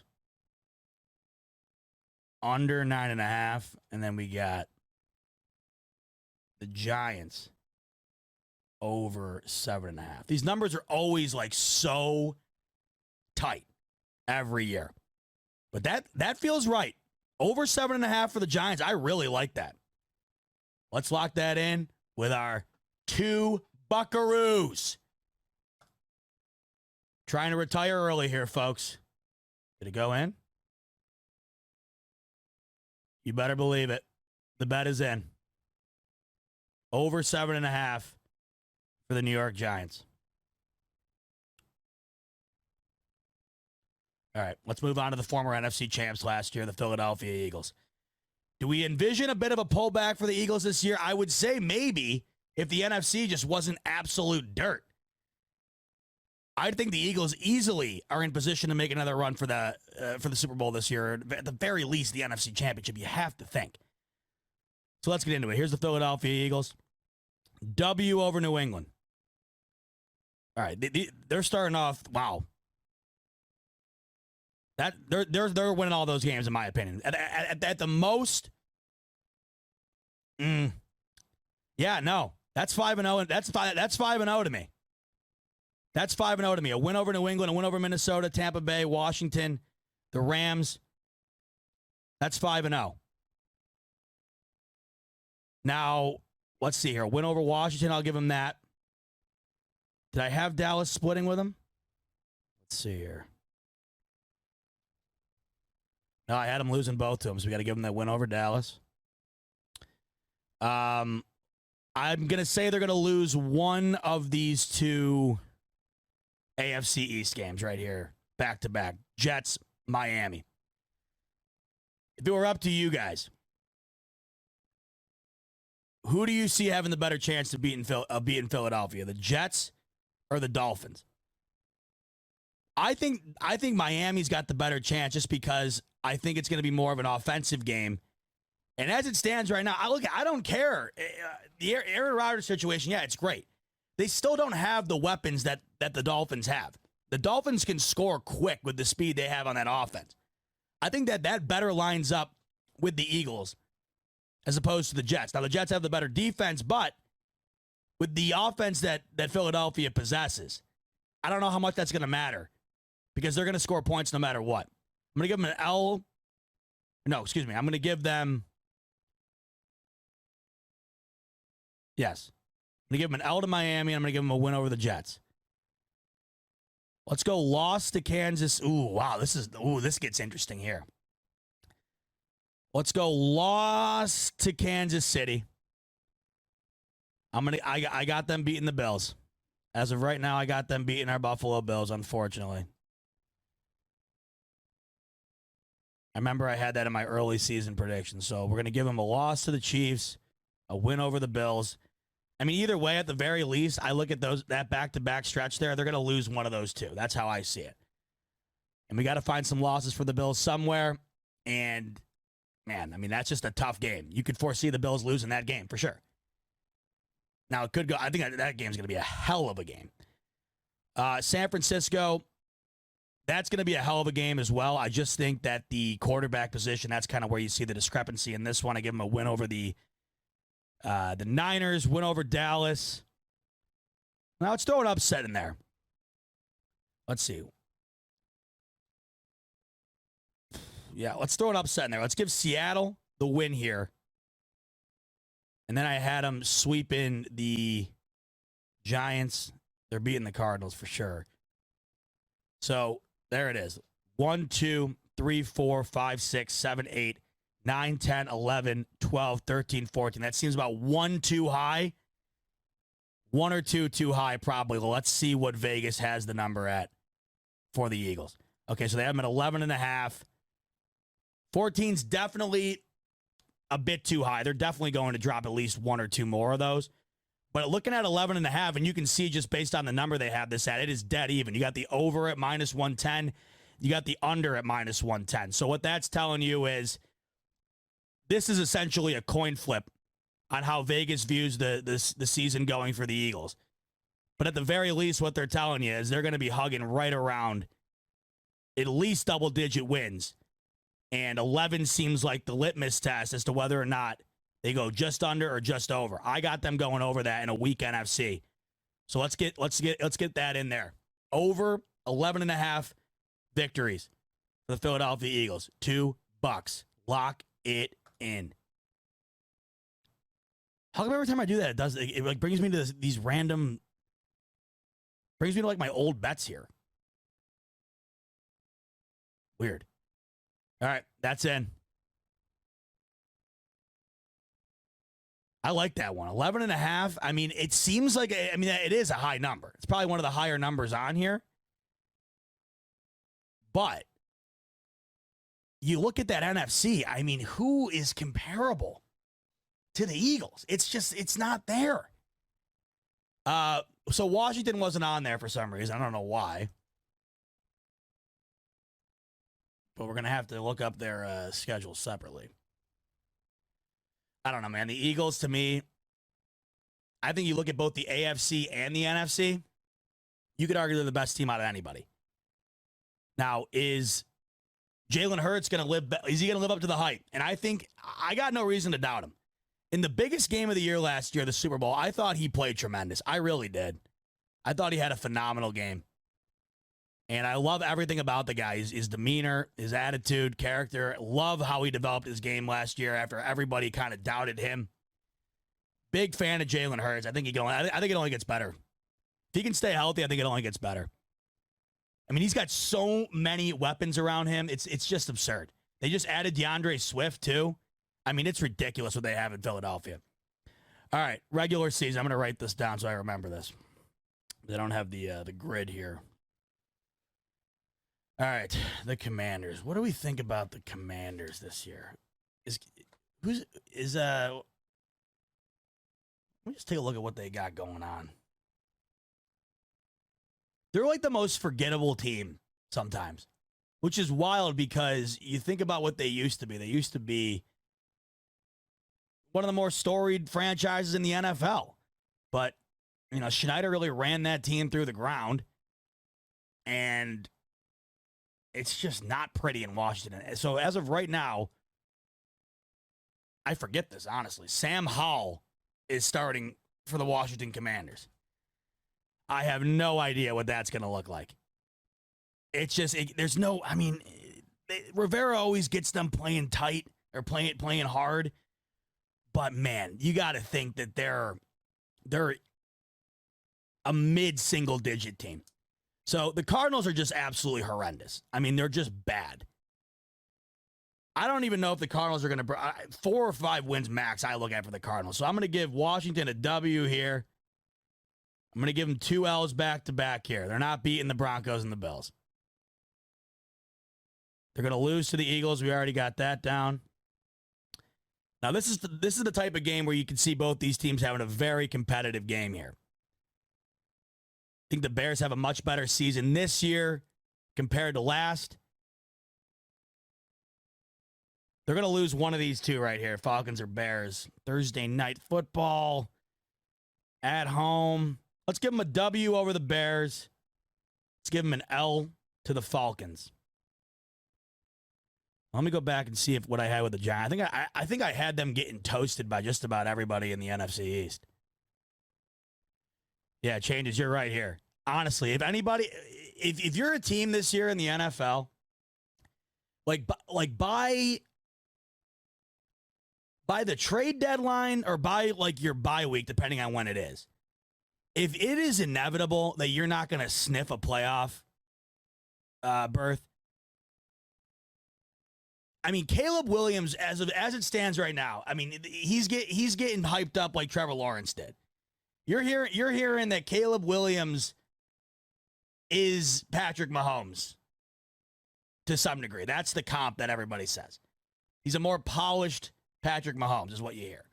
under 9.5. And then we got the Giants over 7.5. These numbers are always like so tight every year. But that feels right. Over 7.5 for the Giants. I really like that. Let's lock that in with our 2 Buckaroos. Trying to retire early here, folks. Did it go in? You better believe it. The bet is in. Over 7.5 for the New York Giants. All right, let's move on to the former NFC champs last year, the Philadelphia Eagles. Do we envision a bit of a pullback for the Eagles this year? I would say maybe if the NFC just wasn't absolute dirt. I think the Eagles easily are in position to make another run for the Super Bowl this year. At the very least, the NFC Championship, you have to think. So let's get into it. Here's the Philadelphia Eagles. W over New England. All right, they're starting off. Wow, that they're winning all those games in my opinion. At the most, yeah, no, that's 5-0, and that's 5-0 to me. That's 5-0 to me. A win over New England, a win over Minnesota, Tampa Bay, Washington, the Rams. That's 5-0. Now, let's see here. A win over Washington, I'll give them that. Did I have Dallas splitting with them? Let's see here. No, I had them losing both to them, so we got to give them that win over Dallas. I'm going to say they're going to lose one of these 2 AFC East games right here, back to back. Jets, Miami. If it were up to you guys, who do you see having the better chance of beating Philadelphia, the Jets or the Dolphins? I think Miami's got the better chance just because I think it's going to be more of an offensive game. And as it stands right now, I don't care. The Aaron Rodgers situation, yeah, it's great. They still don't have the weapons that the Dolphins have. The Dolphins can score quick with the speed they have on that offense. I think that better lines up with the Eagles as opposed to the Jets. Now, the Jets have the better defense, but with the offense that Philadelphia possesses, I don't know how much that's going to matter because they're going to score points no matter what. I'm going to give them an L. No, excuse me. I'm going to give them. Yes. I'm going to give them an L to Miami, and I'm going to give them a win over the Jets. Let's go loss to Kansas. Ooh, wow. This gets interesting here. Let's go loss to Kansas City. I got them beating the Bills. As of right now, I got them beating our Buffalo Bills, unfortunately. I remember I had that in my early season prediction. So we're going to give them a loss to the Chiefs, a win over the Bills. I mean, either way, at the very least, I look at that back-to-back stretch there. They're going to lose one of those two. That's how I see it. And we got to find some losses for the Bills somewhere. And, man, I mean, that's just a tough game. You could foresee the Bills losing that game for sure. Now, it could go. I think that game's going to be a hell of a game. San Francisco, that's going to be a hell of a game as well. I just think that the quarterback position, that's kind of where you see the discrepancy in this one. I give them a win over the Niners, win over Dallas. Now, let's throw an upset in there. Let's see. Yeah, let's throw an upset in there. Let's give Seattle the win here. And then I had them sweeping the Giants. They're beating the Cardinals for sure. So there it is. 1, 2, 3, 4, 5, 6, 7, 8, 9, 10, 11, 12, 13, 14. That seems about 1 too high. 1 or 2 too high, probably. Well, let's see what Vegas has the number at for the Eagles. Okay, so they have them at 11.5. 14's definitely a bit too high. They're definitely going to drop at least 1 or 2 more of those. But looking at 11.5, and you can see just based on the number they have this at, it is dead even. You got the over at minus 110. You got the under at minus 110. So what that's telling you is this is essentially a coin flip on how Vegas views the season going for the Eagles. But at the very least, what they're telling you is they're going to be hugging right around at least double-digit wins. And 11 seems like the litmus test as to whether or not they go just under or just over. I got them going over that in a week NFC. So let's get that in there. Over 11.5 victories for the Philadelphia Eagles. $2. Lock it in. How come every time I do that, it like brings me to these random, brings me to like my old bets here. Weird. All right, that's in. I like that one. 11.5. I mean, it seems like, it is a high number. It's probably one of the higher numbers on here. But you look at that NFC, I mean, who is comparable to the Eagles? It's not there. So Washington wasn't on there for some reason. I don't know why. But we're going to have to look up their schedule separately. I don't know, man. The Eagles, to me, I think you look at both the AFC and the NFC, you could argue they're the best team out of anybody. Now, is Jalen Hurts going to live up to the hype? And I think I got no reason to doubt him. In the biggest game of the year last year, the Super Bowl, I thought he played tremendous. I really did. I thought he had a phenomenal game. And I love everything about the guy, his demeanor, his attitude, character. Love how he developed his game last year after everybody kind of doubted him. Big fan of Jalen Hurts. I think it only gets better. If he can stay healthy, I think it only gets better. I mean, he's got so many weapons around him. It's just absurd. They just added DeAndre Swift, too. I mean, it's ridiculous what they have in Philadelphia. All right, regular season. I'm going to write this down so I remember this. They don't have the grid here. All right, the Commanders. What do we think about the Commanders this year? Let me just take a look at what they got going on. They're like the most forgettable team sometimes, which is wild because you think about what they used to be. They used to be one of the more storied franchises in the NFL. But, Schneider really ran that team through the ground. And it's just not pretty in Washington. So as of right now, I forget this, honestly. Sam Howell is starting for the Washington Commanders. I have no idea what that's going to look like. It's just, Rivera always gets them playing tight or playing hard. But, man, you got to think that they're a mid-single-digit team. So the Cardinals are just absolutely horrendous. I mean, they're just bad. I don't even know if the Cardinals are going to 4 or 5 wins max. I look at for the Cardinals. So I'm going to give Washington a W here. I'm going to give them 2 L's back to back here. They're not beating the Broncos and the Bills. They're going to lose to the Eagles. We already got that down. Now, this is the type of game where you can see both these teams having a very competitive game here. I think the Bears have a much better season this year compared to last. They're going to lose one of these two right here, Falcons or Bears. Thursday night football at home. Let's give them a W over the Bears. Let's give them an L to the Falcons. Let me go back and see what I had with the Giants. I think I had them getting toasted by just about everybody in the NFC East. Yeah, it changes. You're right here. Honestly, if you're a team this year in the NFL, like by the trade deadline or by like your bye week, depending on when it is, if it is inevitable that you're not going to sniff a playoff berth, I mean, Caleb Williams, as it stands right now, I mean, he's getting hyped up like Trevor Lawrence did. You're hearing that Caleb Williams is Patrick Mahomes to some degree. That's the comp that everybody says. He's a more polished Patrick Mahomes, is what you hear.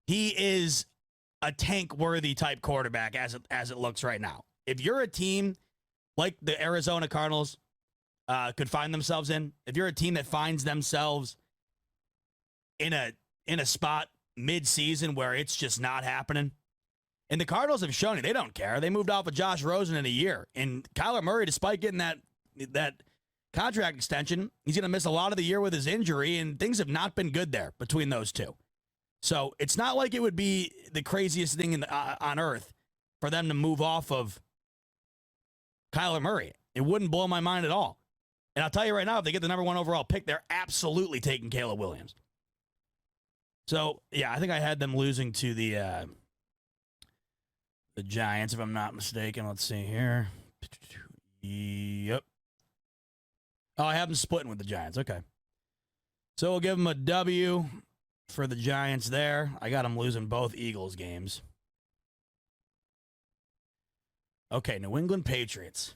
He is a tank-worthy type quarterback as it looks right now. If you're a team like the Arizona Cardinals could find themselves in, if you're a team that finds themselves in a spot mid-season where it's just not happening, and the Cardinals have shown you they don't care. They moved off of Josh Rosen in a year, and Kyler Murray, despite getting that contract extension, he's going to miss a lot of the year with his injury, and things have not been good there between those two. So it's not like it would be the craziest thing on earth for them to move off of Kyler Murray. It wouldn't blow my mind at all. And I'll tell you right now, if they get the number 1 overall pick, they're absolutely taking Caleb Williams. So, yeah, I think I had them losing to the Giants, if I'm not mistaken. Let's see here. Yep. Oh, I have them splitting with the Giants. Okay. So we'll give them a W for the Giants there. I got them losing both Eagles games. Okay, New England Patriots.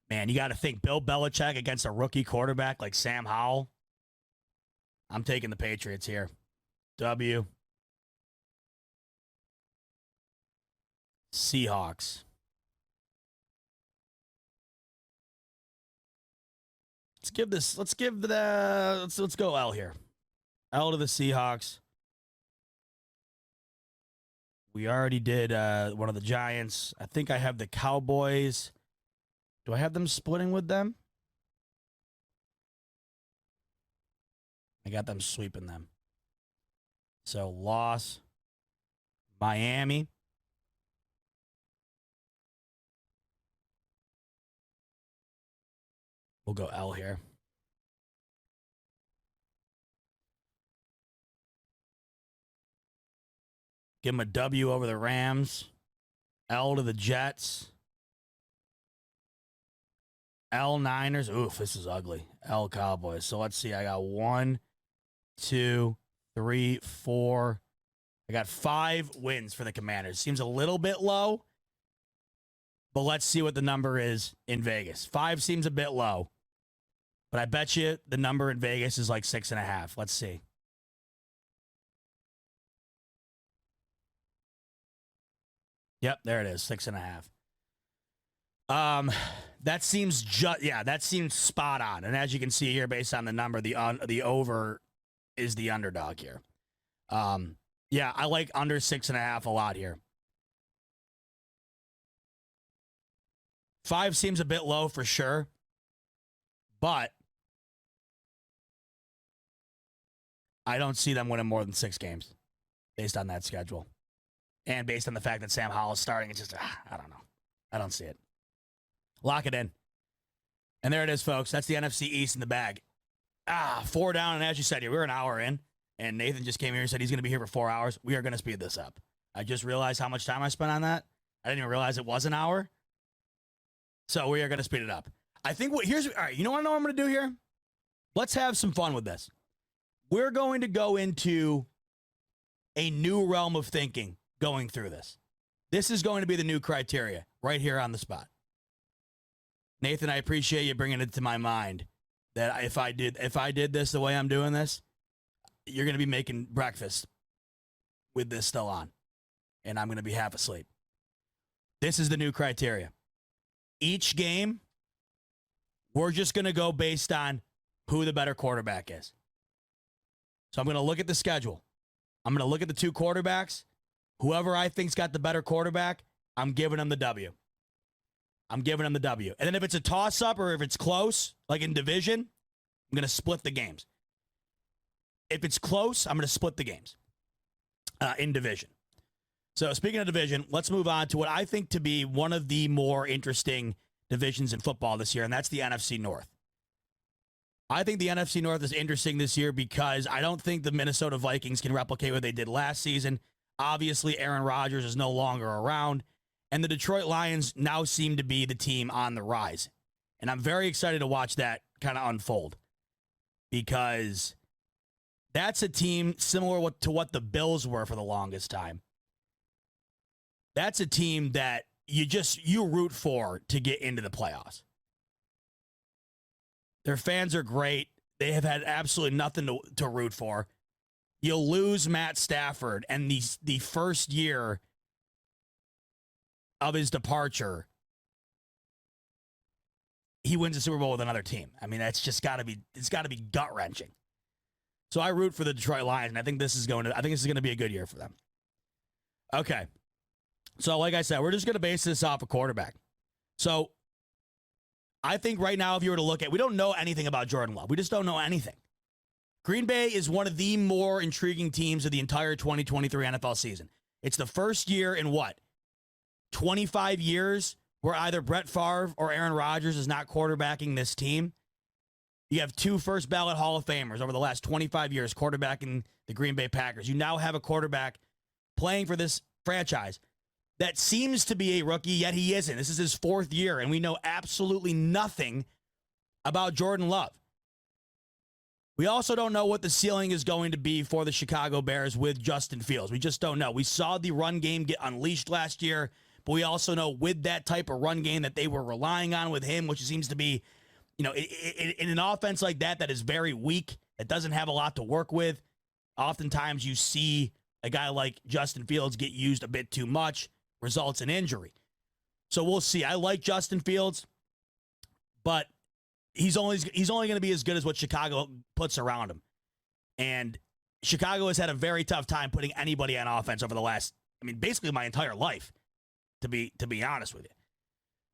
Man, you got to think Bill Belichick against a rookie quarterback like Sam Howell. I'm taking the Patriots here. W. Seahawks. Let's go L here. L to the Seahawks. We already did one of the Giants. I think I have the Cowboys. Do I have them splitting with them? I got them sweeping them. So, loss. Miami. We'll go L here. Give them a W over the Rams. L to the Jets. L Niners. Oof, this is ugly. L Cowboys. So let's see. I got 1, 2, 3, 4. I got 5 wins for the Commanders. Seems a little bit low, but let's see what the number is in Vegas. 5 seems a bit low, but I bet you the number in Vegas is like 6.5. Let's see. Yep, there it is, 6.5. That seems that seems spot on. And as you can see here, based on the number, the over is the underdog here. Yeah, I like under 6.5 a lot here. 5 seems a bit low for sure, but I don't see them winning more than 6 games based on that schedule. And based on the fact that Sam Howell is starting, it's just, I don't know. I don't see it. Lock it in. And there it is, folks. That's the NFC East in the bag. 4 down, and as you said, we're an hour in, and Nathan just came here and said he's going to be here for 4 hours. We are going to speed this up. I just realized how much time I spent on that. I didn't even realize it was an hour. So we are going to speed it up. I think all right, you know what I'm going to do here? Let's have some fun with this. We're going to go into a new realm of thinking going through this. This is going to be the new criteria right here on the spot. Nathan, I appreciate you bringing it to my mind that if I did this the way I'm doing this, you're going to be making breakfast with this still on, and I'm going to be half asleep. This is the new criteria. Each game, we're just going to go based on who the better quarterback is. So I'm going to look at the schedule. I'm going to look at the two quarterbacks. Whoever I think's got the better quarterback, I'm giving them the W. I'm giving them the W. And then if it's a toss-up or if it's close, like in division, I'm going to split the games. If it's close, I'm going to split the games in division. So speaking of division, let's move on to what I think to be one of the more interesting divisions in football this year, and that's the NFC North. I think the NFC North is interesting this year because I don't think the Minnesota Vikings can replicate what they did last season. Obviously, Aaron Rodgers is no longer around, and the Detroit Lions now seem to be the team on the rise. And I'm very excited to watch that kind of unfold because that's a team similar to what the Bills were for the longest time. That's a team that you root for to get into the playoffs. Their fans are great. They have had absolutely nothing to root for. You'll lose Matt Stafford, and the first year of his departure, he wins the Super Bowl with another team. I mean, it's got to be gut-wrenching. So I root for the Detroit Lions, and I think this is going to be a good year for them. Okay. So like I said, we're just going to base this off a quarterback. So I think right now, if you were to look at, we don't know anything about Jordan Love. We just don't know anything. Green Bay is one of the more intriguing teams of the entire 2023 NFL season. It's the first year in 25 years where either Brett Favre or Aaron Rodgers is not quarterbacking this team. You have two first ballot Hall of Famers over the last 25 years quarterbacking the Green Bay Packers. You now have a quarterback playing for this franchise that seems to be a rookie, yet he isn't. This is his fourth year, and we know absolutely nothing about Jordan Love. We also don't know what the ceiling is going to be for the Chicago Bears with Justin Fields. We just don't know. We saw the run game get unleashed last year, but we also know with that type of run game that they were relying on with him, which seems to be, in an offense like that is very weak, that doesn't have a lot to work with, oftentimes you see a guy like Justin Fields get used a bit too much, results in injury. So we'll see. I like Justin Fields, but he's only going to be as good as what Chicago puts around him. And Chicago has had a very tough time putting anybody on offense over the last, basically my entire life, to be honest with you.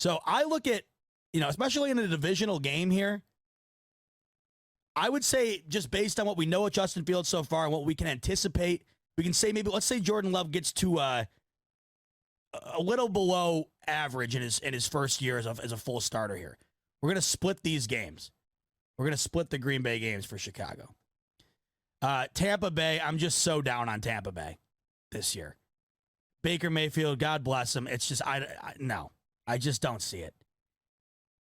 So I look at, especially in a divisional game here, I would say just based on what we know of Justin Fields so far and what we can anticipate, we can say let's say Jordan Love gets to a little below average in his first year as a full starter here. We're going to split these games. We're going to split the Green Bay games for Chicago. Tampa Bay, I'm just so down on Tampa Bay this year. Baker Mayfield, God bless him. It's just, no, I just don't see it.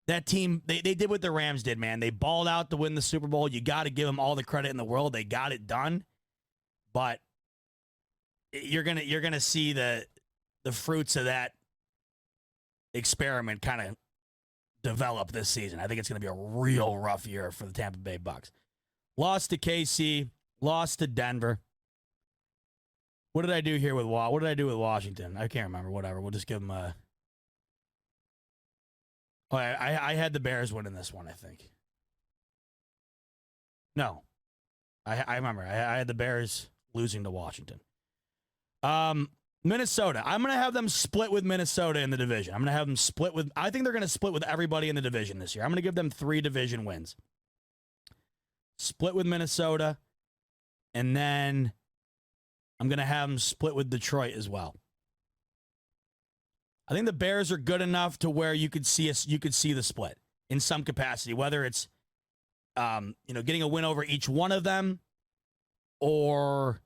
That team, they did what the Rams did, man. They balled out to win the Super Bowl. You got to give them all the credit in the world. They got it done. But you're gonna see the fruits of that experiment kind of develop this season. I think it's going to be a real rough year for the Tampa Bay Bucks. Lost to KC, lost to Denver. What did I do here with What did I do with Washington? I can't remember. Whatever. We'll just give them a. Oh, I had the Bears winning this one, I think. No. I remember. I had the Bears losing to Washington. Minnesota. I'm going to have them split with Minnesota in the division. I'm going to have them split with, I think they're going to split with everybody in the division this year. I'm going to give them 3 division wins. Split with Minnesota, and then I'm going to have them split with Detroit as well. I think the Bears are good enough to where you could see the split in some capacity, whether it's getting a win over each one of them or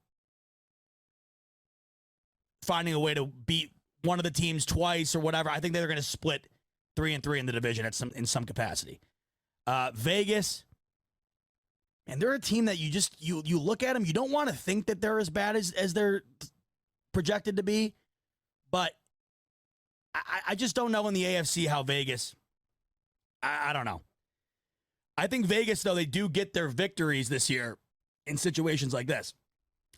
finding a way to beat one of the teams twice or whatever. I think they're going to split 3-3 in the division in some capacity. Vegas, and they're a team that you look at them, you don't want to think that they're as bad as they're projected to be, but I just don't know in the AFC how Vegas. I don't know. I think Vegas, though, they do get their victories this year in situations like this.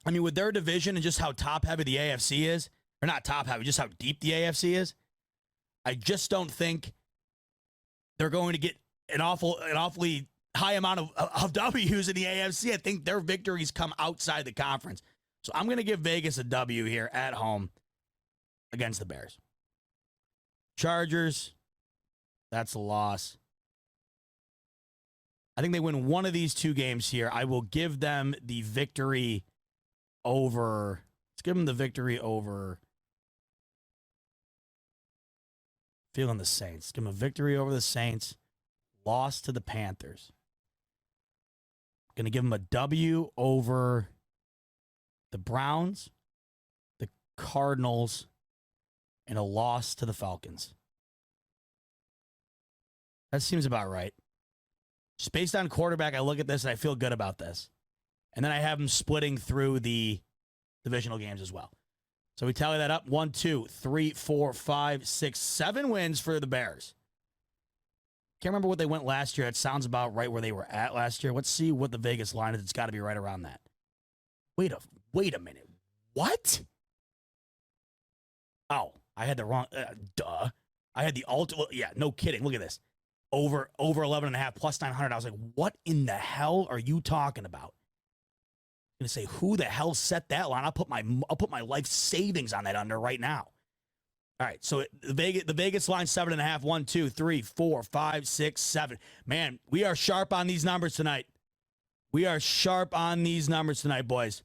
I mean, with their division and just how top-heavy the AFC is, or not top-heavy, just how deep the AFC is, I just don't think they're going to get an awfully high amount of W's in the AFC. I think their victories come outside the conference. So I'm going to give Vegas a W here at home against the Bears. Chargers, that's a loss. I think they win one of these two games here. I will give them the victory over. Let's give them the victory over. Feeling the Saints. Give them a victory over the Saints. Loss to the Panthers. Going to give them a W over the Browns, the Cardinals, and a loss to the Falcons. That seems about right. Just based on quarterback, I look at this and I feel good about this. And then I have them splitting through the divisional games as well. So we tally that up. 1, 2, 3, 4, 5, 6, 7 wins for the Bears. Can't remember what they went last year. It sounds about right where they were at last year. Let's see what the Vegas line is. It's got to be right around that. Wait a minute. What? Oh, I had the wrong. Duh. I had the ultimate. Yeah, no kidding. Look at this. Over 11.5 plus 900. I was like, what in the hell are you talking about? I'm gonna say, who the hell set that line? I'll put my life savings on that under right now. All right, so the Vegas line 7.5. 1, 2, 3, 4, 5, 6, 7. Man, we are sharp on these numbers tonight. We are sharp on these numbers tonight, boys.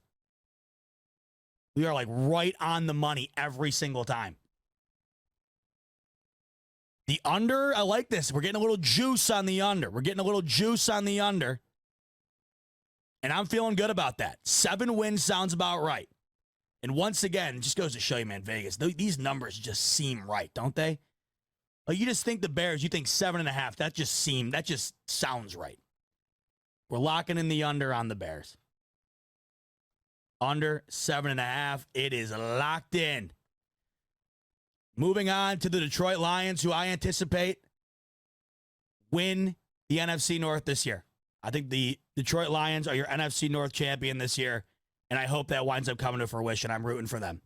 We are like right on the money every single time. The under, I like this. We're getting a little juice on the under. And I'm feeling good about that. 7 wins sounds about right. And once again, just goes to show you, man, Vegas, these numbers just seem right, don't they? Like, you just think the Bears, you think 7.5. That just sounds right. We're locking in the under on the Bears. Under 7.5. It is locked in. Moving on to the Detroit Lions, who I anticipate win the NFC North this year. I think the Detroit Lions are your NFC North champion this year, and I hope that winds up coming to fruition. I'm rooting for them.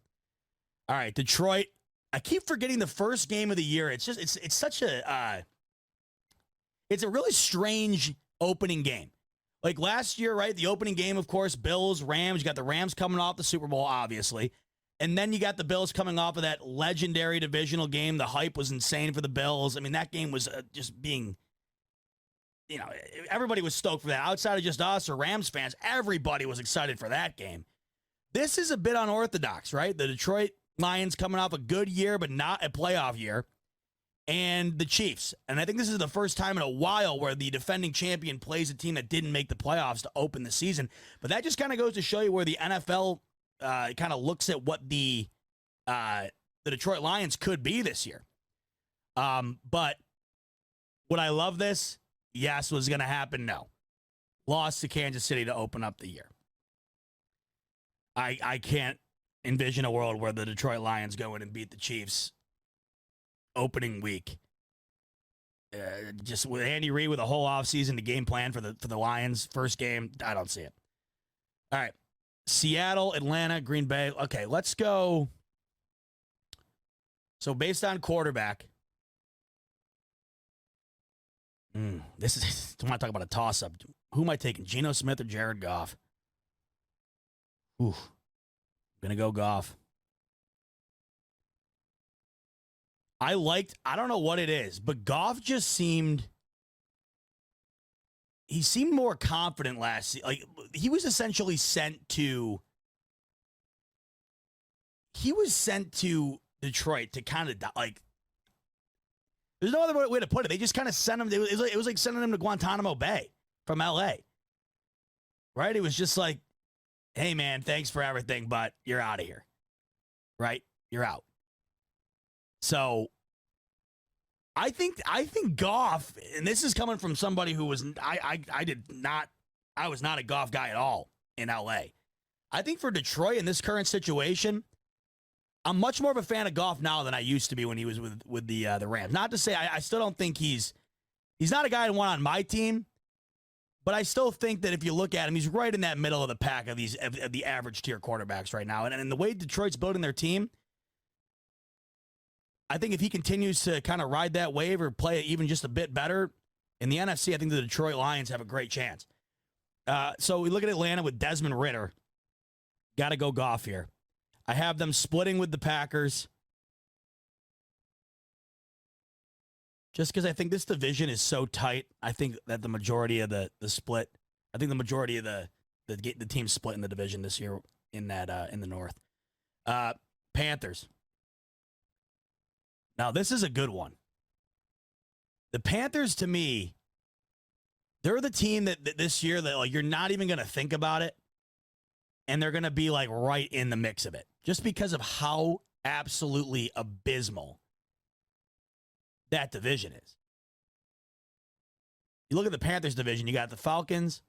All right, Detroit. I keep forgetting the first game of the year. It's such a it's a really strange opening game. Like last year, right? The opening game, of course, Bills, Rams. You got the Rams coming off the Super Bowl, obviously. And then you got the Bills coming off of that legendary divisional game. The hype was insane for the Bills. I mean, that game was just being, everybody was stoked for that. Outside of just us or Rams fans, everybody was excited for that game. This is a bit unorthodox, right? The Detroit Lions coming off a good year, but not a playoff year. And the Chiefs. And I think this is the first time in a while where the defending champion plays a team that didn't make the playoffs to open the season. But that just kind of goes to show you where the NFL kind of looks at what the Detroit Lions could be this year. But would I love this? Yes. Was going to happen? No. Lost to Kansas City to open up the year. I can't envision a world where the Detroit Lions go in and beat the Chiefs opening week. Just with Andy Reid with a whole offseason to game plan for the Lions first game, I don't see it. All right. Seattle, Atlanta, Green Bay. Okay, let's go. So based on quarterback, this is, I want to talk about a toss-up. Who am I taking, Geno Smith or Jared Goff? I'm going to go Goff. I don't know what it is, but Goff just seemed more confident last season. Like, he was essentially sent to Detroit to kind of, like, there's no other way to put it. They just kind of sent him. It was like sending him to Guantanamo Bay from L.A. Right? It was just like, hey, man, thanks for everything, but you're out of here. Right? You're out. So I think Goff, and this is coming from somebody who was I was not a Goff guy at all in LA. I think for Detroit in this current situation, I'm much more of a fan of Goff now than I used to be when he was with the Rams. Not to say I still don't think he's not a guy I want on my team, but I still think that if you look at him, he's right in that middle of the pack of the average tier quarterbacks right now. And the way Detroit's building their team, I think if he continues to kind of ride that wave or play even just a bit better in the NFC, I think the Detroit Lions have a great chance. So we look at Atlanta with Desmond Ridder. Got to go Goff here. I have them splitting with the Packers. Just because I think this division is so tight, I think that the majority of the split, I think the majority of the teams split in the division this year in the North. Panthers. Now this is a good one. The Panthers, to me, they're the team that this year that like you're not even going to think about it, and they're going to be like right in the mix of it, just because of how absolutely abysmal that division is. You look at the Panthers division, you got the Falcons,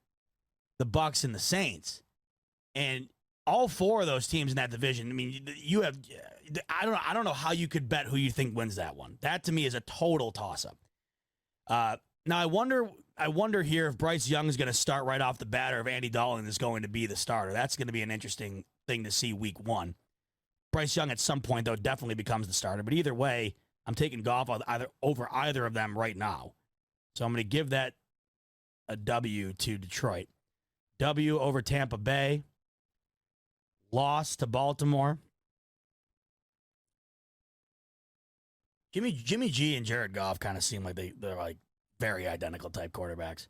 the Bucks, and the Saints. And all four of those teams in that division, I mean, you have I don't know how you could bet who you think wins that one. That to me is a total toss-up. Now I wonder here if Bryce Young is going to start right off the bat or if Andy Dalton is going to be the starter. That's going to be an interesting thing to see week one. Bryce Young at some point, though, definitely becomes the starter. But either way, I'm taking Goff over either of them right now. So I'm going to give that a W to Detroit. W over Tampa Bay. Loss to Baltimore. Jimmy G and Jared Goff kind of seem like they're like very identical type quarterbacks.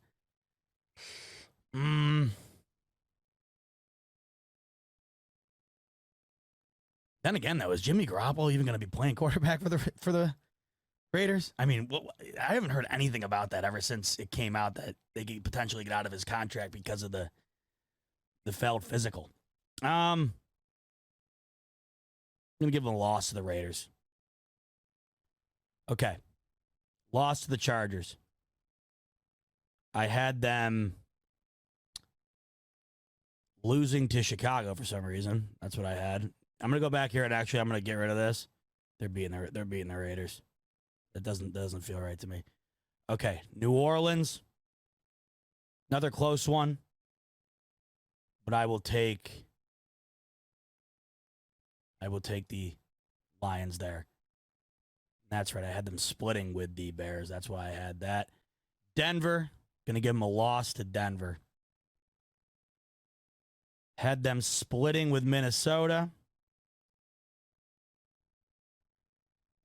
Then again, though, is Jimmy Garoppolo even going to be playing quarterback for the Raiders? I mean, I haven't heard anything about that ever since it came out that they could potentially get out of his contract because of the failed physical. I'm going to give them a loss to the Raiders. Okay. Loss to the Chargers. I had them losing to Chicago for some reason. That's what I had. I'm going to go back here and actually I'm going to get rid of this. They're beating the Raiders. That doesn't feel right to me. Okay, New Orleans. Another close one. But I will take the Lions there. That's right. I had them splitting with the Bears. That's why I had that. Denver. Going to give them a loss to Denver. Had them splitting with Minnesota.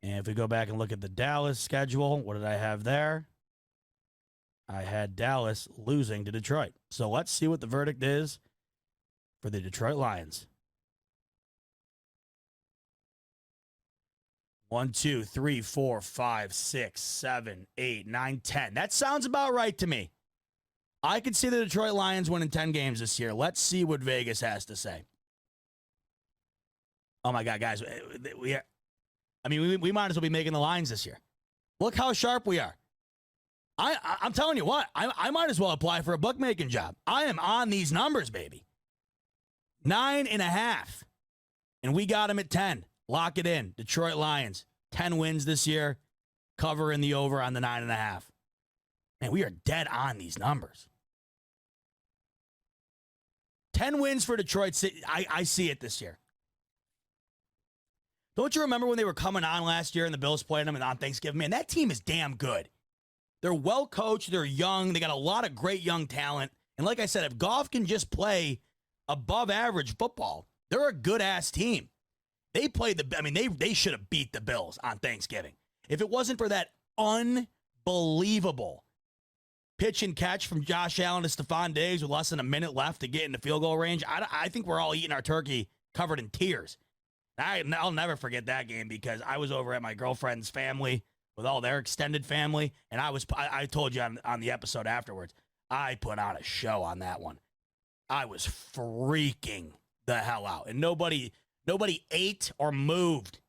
And if we go back and look at the Dallas schedule, what did I have there? I had Dallas losing to Detroit. So let's see what the verdict is for the Detroit Lions. 1, 2, 3, 4, 5, 6, 7, 8, 9, 10. That sounds about right to me. I could see the Detroit Lions winning 10 games this year. Let's see what Vegas has to say. Oh, my God, guys. We might as well be making the lines this year. Look how sharp we are. I'm telling you what, I might as well apply for a bookmaking job. I am on these numbers, baby. 9.5. And we got them at 10. Lock it in. Detroit Lions, 10 wins this year. Cover in the over on the 9.5. Man, we are dead on these numbers. 10 wins for Detroit. I see it this year. Don't you remember when they were coming on last year and the Bills played them on Thanksgiving? Man, that team is damn good. They're well coached. They're young. They got a lot of great young talent. And like I said, if Goff can just play above average football, they're a good-ass team. They played they should have beat the Bills on Thanksgiving. If it wasn't for that unbelievable pitch and catch from Josh Allen to Stephon Diggs with less than a minute left to get into field goal range, I think we're all eating our turkey covered in tears. I'll never forget that game because I was over at my girlfriend's family with all their extended family, and I told you on the episode afterwards, I put on a show on that one. I was freaking the hell out, and nobody ate or moved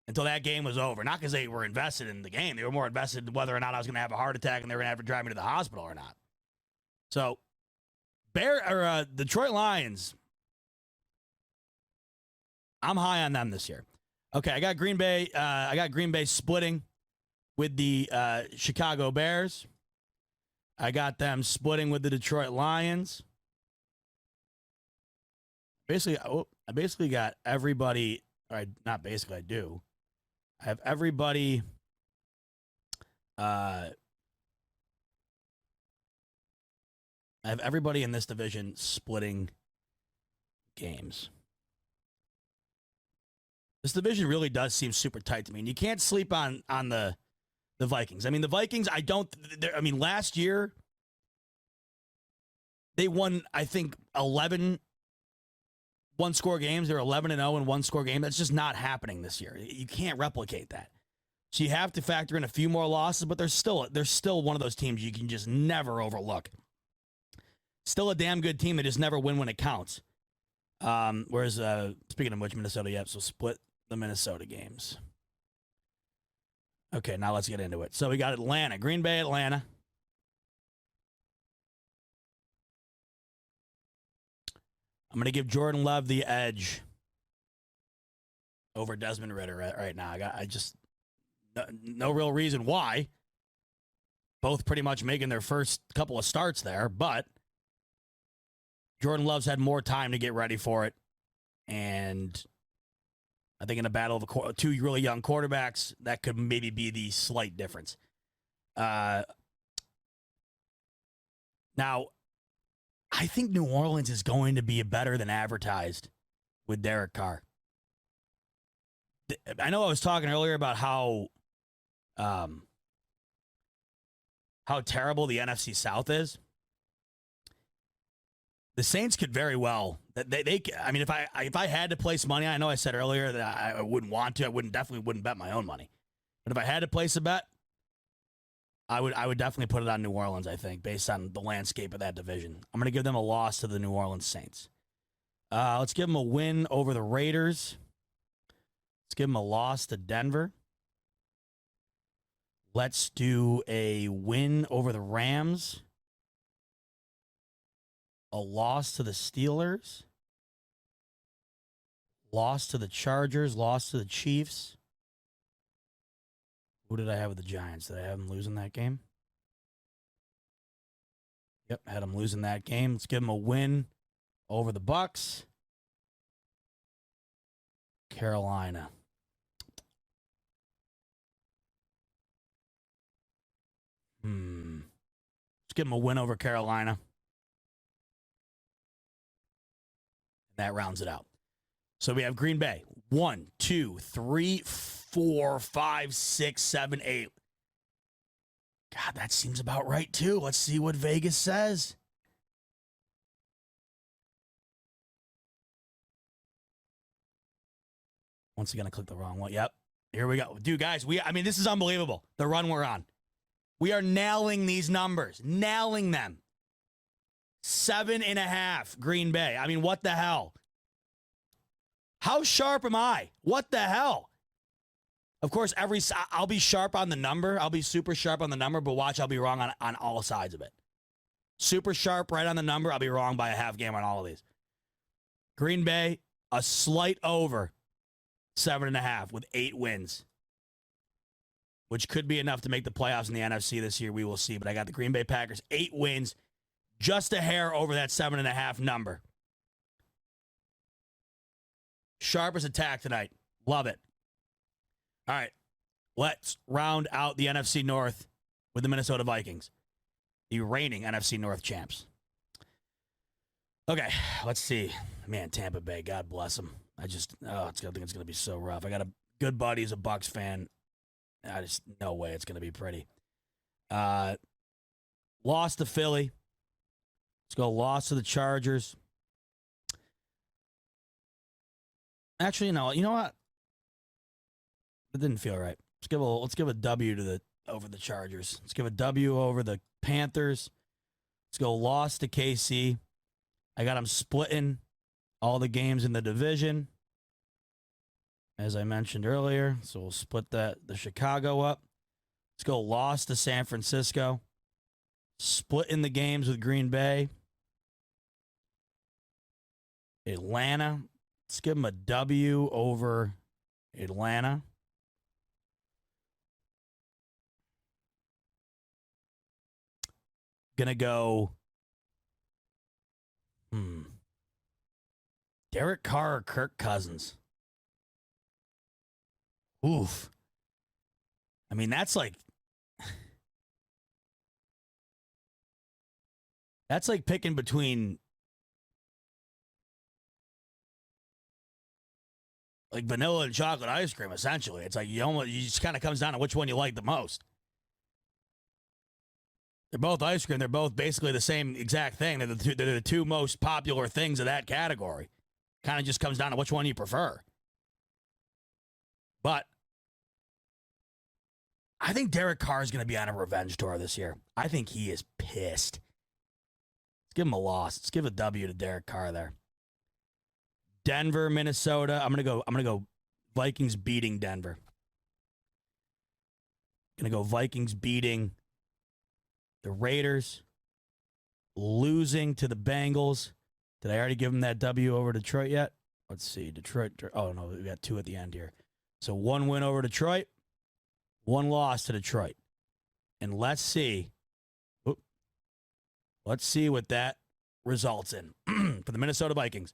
until that game was over. Not because they were invested in the game. They were more invested in whether or not I was going to have a heart attack and they were going to have to drive me to the hospital or not. So, Detroit Lions, I'm high on them this year. Okay, I got Green Bay. I got Green Bay splitting with the Chicago Bears. I got them splitting with the Detroit Lions. I basically got everybody. Or not basically, I do. I have everybody. I have everybody in this division splitting games. This division really does seem super tight to me, and you can't sleep on the Vikings. I mean, the Vikings. Last year they won, I think, 11 one-score games. They're 11-0 in one-score game. That's just not happening this year. You can't replicate that. So you have to factor in a few more losses, but they're still one of those teams you can just never overlook. Still a damn good team. They just never win when it counts. Whereas, speaking of which, Minnesota, so split the Minnesota games. Okay, now let's get into it. So we got Atlanta, Green Bay, Atlanta. I'm going to give Jordan Love the edge over Desmond Ridder right now. I just no real reason why. Both pretty much making their first couple of starts there, but Jordan Love's had more time to get ready for it. And I think in a battle of two really young quarterbacks, that could maybe be the slight difference. Now, I think New Orleans is going to be better than advertised with Derek Carr. I know I was talking earlier about how terrible the NFC South is. The Saints could very well. I mean, if I had to place money, I know I said earlier that I wouldn't want to. I definitely wouldn't bet my own money. But if I had to place a bet, I would definitely put it on New Orleans, I think, based on the landscape of that division. I'm going to give them a loss to the New Orleans Saints. Let's give them a win over the Raiders. Let's give them a loss to Denver. Let's do a win over the Rams. A loss to the Steelers. Loss to the Chargers. Loss to the Chiefs. Who did I have with the Giants? Did I have them losing that game? Yep, had them losing that game. Let's give them a win over the Bucks. Carolina. Let's give them a win over Carolina. That rounds it out. So we have Green Bay. 1, 2, 3, 4, 5, 6, 7, 8. God, that seems about right, too. Let's see what Vegas says. Once again, I clicked the wrong one. Yep. Here we go. Dude, guys, this is unbelievable. The run we're on. We are nailing these numbers. Nailing them. 7.5, Green Bay. I mean, what the hell? How sharp am I? What the hell? Of course, I'll be sharp on the number. I'll be super sharp on the number, but watch, I'll be wrong on all sides of it. Super sharp right on the number. I'll be wrong by a half game on all of these. Green Bay, a slight over 7.5 with 8 wins, which could be enough to make the playoffs in the NFC this year. We will see. But I got the Green Bay Packers, 8 wins, just a hair over that 7.5 number. Sharpest attack tonight. Love it. All right. Let's round out the NFC North with the Minnesota Vikings, the reigning NFC North champs. Okay, let's see. Man, Tampa Bay, God bless them. I think it's going to be so rough. I got a good buddy who's a Bucs fan. No way it's going to be pretty. Lost to Philly. Let's go loss to the Chargers. Actually, no. You know what? It didn't feel right. Let's give a W over the Chargers. Let's give a W over the Panthers. Let's go loss to KC. I got them splitting all the games in the division, as I mentioned earlier. So we'll split the Chicago up. Let's go loss to San Francisco. Splitting the games with Green Bay. Atlanta. Let's give them a W over Atlanta. Gonna go. Derek Carr or Kirk Cousins? Oof. I mean, that's like picking between like vanilla and chocolate ice cream, essentially. It's like you just kind of comes down to which one you like the most. They're both ice cream. They're both basically the same exact thing. They're the two most popular things of that category. Kind of just comes down to which one you prefer. But I think Derek Carr is going to be on a revenge tour this year. I think he is pissed. Let's give him a loss. Let's give a W to Derek Carr there. Denver, Minnesota. I'm gonna go Vikings beating Denver. Gonna go Vikings beating the Raiders, losing to the Bengals. Did I already give them that W over Detroit yet? Let's see. Detroit. Oh, no, we got 2 at the end here. So 1 win over Detroit, 1 loss to Detroit. And let's see. Let's see what that results in for the Minnesota Vikings.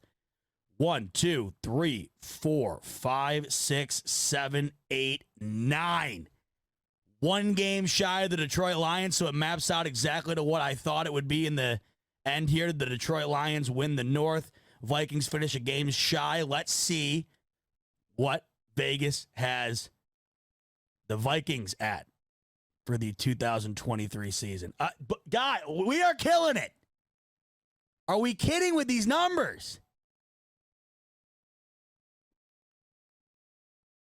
1, 2, 3, 4, 5, 6, 7, 8, 9. 1 game shy of the Detroit Lions, so it maps out exactly to what I thought it would be in the end here. The Detroit Lions win the North. Vikings finish a game shy. Let's see what Vegas has the Vikings at for the 2023 season. But God, we are killing it. Are we kidding with these numbers?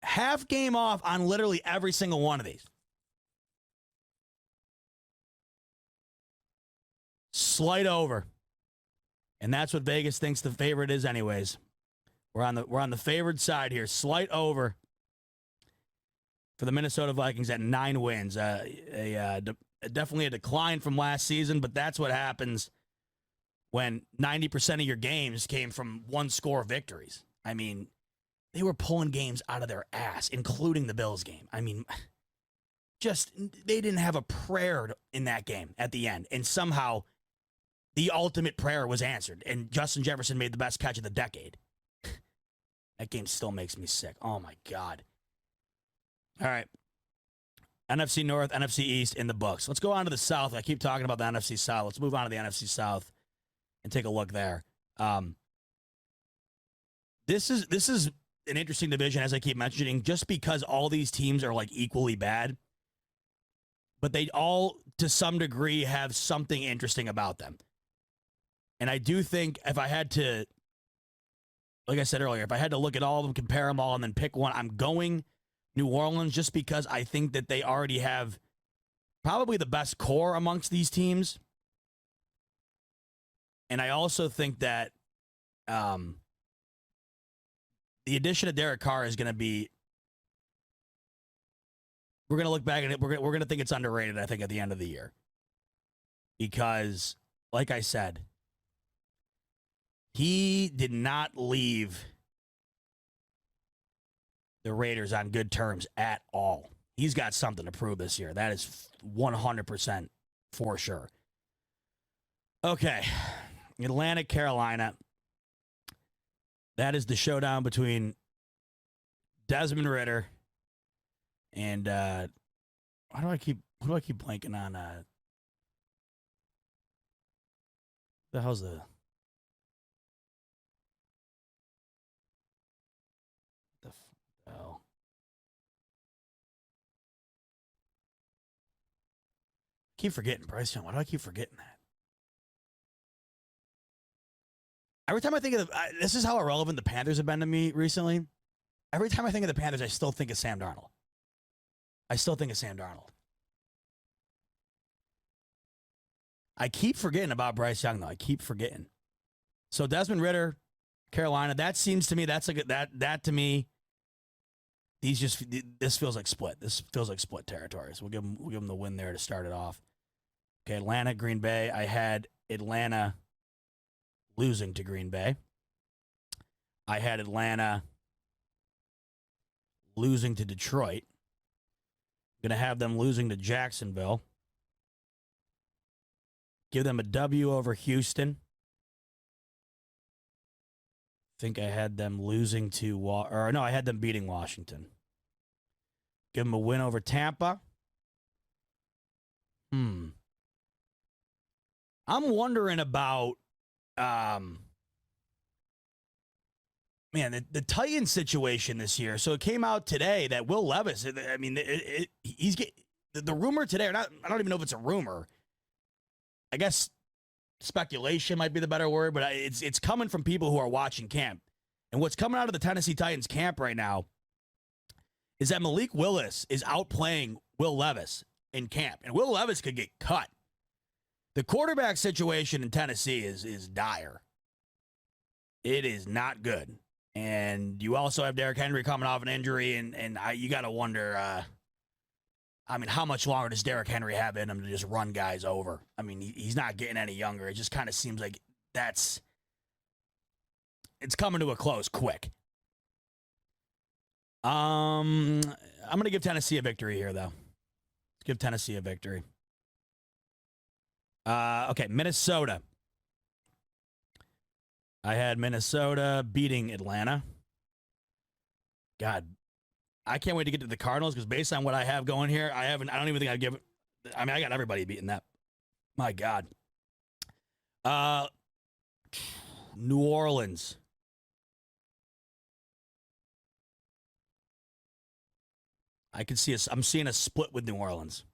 Half game off on literally every single one of these. Slight over. And that's what Vegas thinks the favorite is anyways. We're on the favored side here. Slight over for the Minnesota Vikings at 9 wins. Definitely a decline from last season, but that's what happens when 90% of your games came from 1-score victories. I mean, they were pulling games out of their ass, including the Bills game. I mean, just they didn't have a prayer in that game at the end. And somehow the ultimate prayer was answered. And Justin Jefferson made the best catch of the decade. That game still makes me sick. Oh, my God. All right. NFC North, NFC East in the books. Let's go on to the South. I keep talking about the NFC South. Let's move on to the NFC South and take a look there. This is an interesting division, as I keep mentioning, just because all these teams are like equally bad, but they all, to some degree, have something interesting about them. And I do think if I had to, like I said earlier, if I had to look at all of them, compare them all, and then pick one, I'm going New Orleans just because I think that they already have probably the best core amongst these teams. And I also think that the addition of Derek Carr is going to be, we're going to look back at it. We're going to think it's underrated, I think, at the end of the year. Because, like I said, he did not leave the Raiders on good terms at all. He's got something to prove this year. That is 100% for sure. Okay. Atlanta, Carolina. That is the showdown between Desmond Ridder and who do I keep blanking on the hell's the hell? Keep forgetting Bryce Young. Why do I keep forgetting that? Every time I think of this is how irrelevant the Panthers have been to me recently. Every time I think of the Panthers, I still think of Sam Darnold. I keep forgetting about Bryce Young, though. I keep forgetting. So Desmond Ridder, Carolina. That seems to me that to me. This feels like split. This feels like split territories. We'll give them the win there to start it off. Okay, Atlanta, Green Bay. I had Atlanta losing to Green Bay. I had Atlanta losing to Detroit. Going to have them losing to Jacksonville. Give them a W over Houston. I think I had them losing to, I had them beating Washington. Give them a win over Tampa. I'm wondering about, the Titans situation this year. So it came out today that Will Levis, I mean, he's the rumor today, or not, I don't even know if it's a rumor. I guess speculation might be the better word, but it's coming from people who are watching camp. And what's coming out of the Tennessee Titans camp right now is that Malik Willis is outplaying Will Levis in camp, and Will Levis could get cut. The quarterback situation in Tennessee is dire. It is not good. And you also have Derrick Henry coming off an injury, and you got to wonder, how much longer does Derrick Henry have in him to just run guys over? I mean, he's not getting any younger. It just kind of seems like it's coming to a close quick. I'm going to give Tennessee a victory here, though. Let's give Tennessee a victory. Okay, Minnesota. I had Minnesota beating Atlanta. God, I can't wait to get to the Cardinals because based on what I have going here, I don't even think I'd give it. I mean, I got everybody beating that. My God. New Orleans. I'm seeing a split with New Orleans.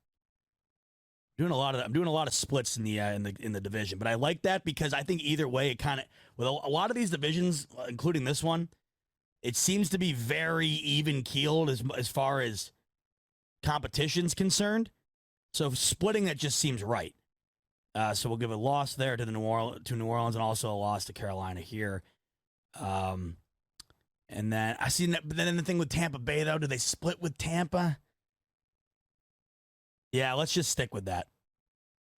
I'm doing a lot of splits in the division, but I like that because I think either way, it kind of with a lot of these divisions, including this one, it seems to be very even keeled as far as competition's concerned. So splitting that just seems right. So we'll give a loss there to New Orleans, and also a loss to Carolina here. And then I see that. But then the thing with Tampa Bay, though, do they split with Tampa? Yeah, let's just stick with that.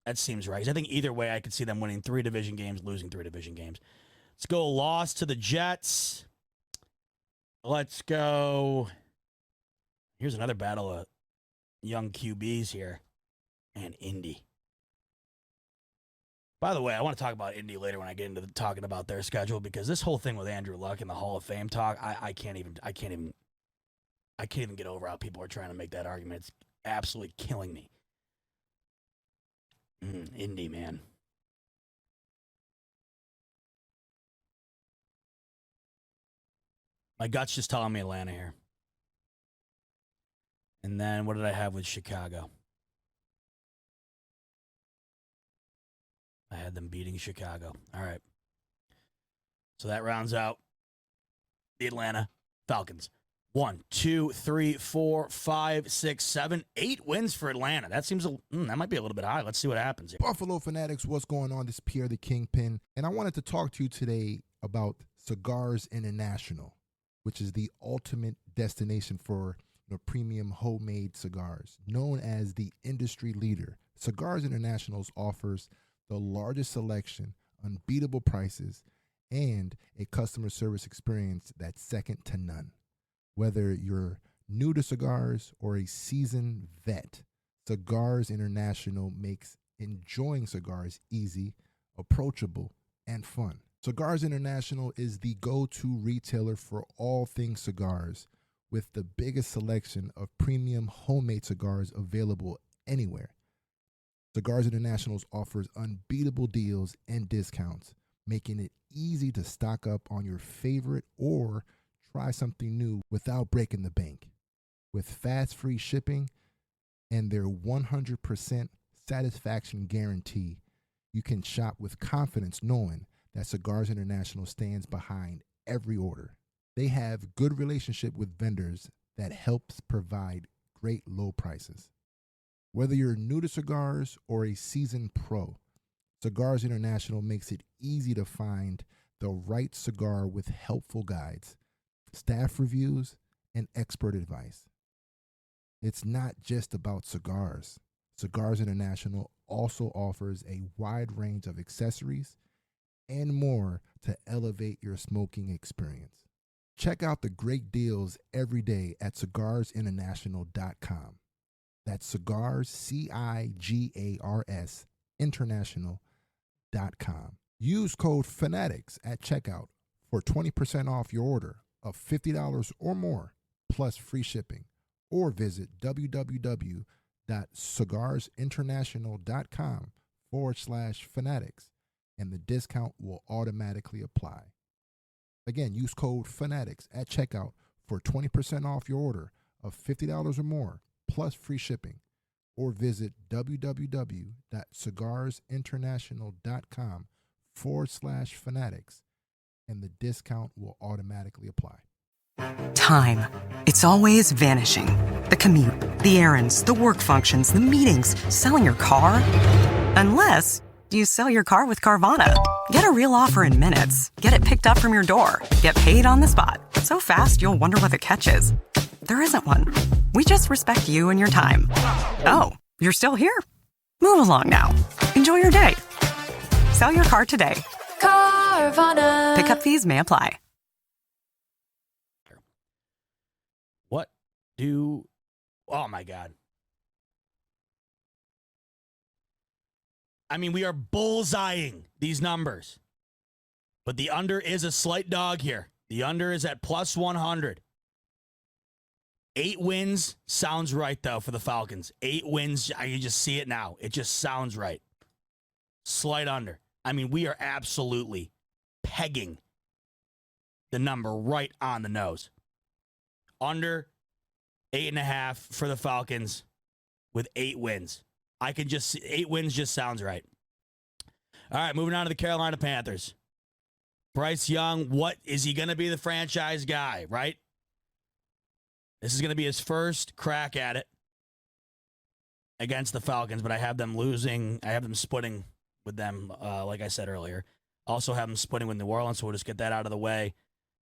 That seems right. 'Cause I think either way, I could see them winning 3 division games, losing 3 division games. Let's go loss to the Jets. Let's go. Here's another battle of young QBs here. And Indy. By the way, I want to talk about Indy later when I get into talking about their schedule, because this whole thing with Andrew Luck and the Hall of Fame talk, I can't even get over how people are trying to make that argument. It's absolutely killing me. Indy, man. My gut's just telling me Atlanta here. And then what did I have with Chicago? I had them beating Chicago. All right. So that rounds out the Atlanta Falcons. 1, 2, 3, 4, 5, 6, 7, 8 wins for Atlanta. That seems that might be a little bit high. Let's see what happens here. Buffalo Fanatics, what's going on? This is Pierre the Kingpin, and I wanted to talk to you today about Cigars International, which is the ultimate destination for premium homemade cigars. Known as the industry leader, Cigars International offers the largest selection, unbeatable prices, and a customer service experience that's second to none. Whether you're new to cigars or a seasoned vet, Cigars International makes enjoying cigars easy, approachable, and fun. Cigars International is the go-to retailer for all things cigars, with the biggest selection of premium homemade cigars available anywhere. Cigars International offers unbeatable deals and discounts, making it easy to stock up on your favorite or try something new without breaking the bank. With fast free shipping and their 100% satisfaction guarantee, you can shop with confidence knowing that Cigars International stands behind every order. They have good relationship with vendors that helps provide great low prices. Whether you're new to cigars or a seasoned pro, Cigars International makes it easy to find the right cigar with helpful guides, staff reviews, and expert advice. It's not just about cigars. Cigars International also offers a wide range of accessories and more to elevate your smoking experience. Check out the great deals every day at cigarsinternational.com. That's cigars, CIGARS, international.com. Use code FANATICS at checkout for 20% off your order of $50 or more, plus free shipping. Or visit www.cigarsinternational.com/fanatics, and the discount will automatically apply. Again, use code FANATICS at checkout for 20% off your order of $50 or more, plus free shipping. Or visit www.cigarsinternational.com/fanatics, and the discount will automatically apply. Time. It's always vanishing. The commute, the errands, the work functions, the meetings, selling your car. Unless you sell your car with Carvana. Get a real offer in minutes. Get it picked up from your door. Get paid on the spot. So fast, you'll wonder what the catch is. There isn't one. We just respect you and your time. Oh, you're still here? Move along now. Enjoy your day. Sell your car today. Carvana. Pickup fees may apply. Oh my God. I mean, we are bullseyeing these numbers, but the under is a slight dog here. The under is at plus 100. 8 wins sounds right, though, for the Falcons. 8 wins, you just see it now. It just sounds right. Slight under. I mean, we are absolutely pegging the number right on the nose. Under 8.5 for the Falcons with 8 wins. I can just see 8 wins just sounds right. All right, moving on to the Carolina Panthers. Bryce Young, what is he going to be the franchise guy, right? This is going to be his first crack at it against the Falcons, but I have them losing. I have them splitting with them, like I said earlier. Also have them splitting with New Orleans, so we'll just get that out of the way.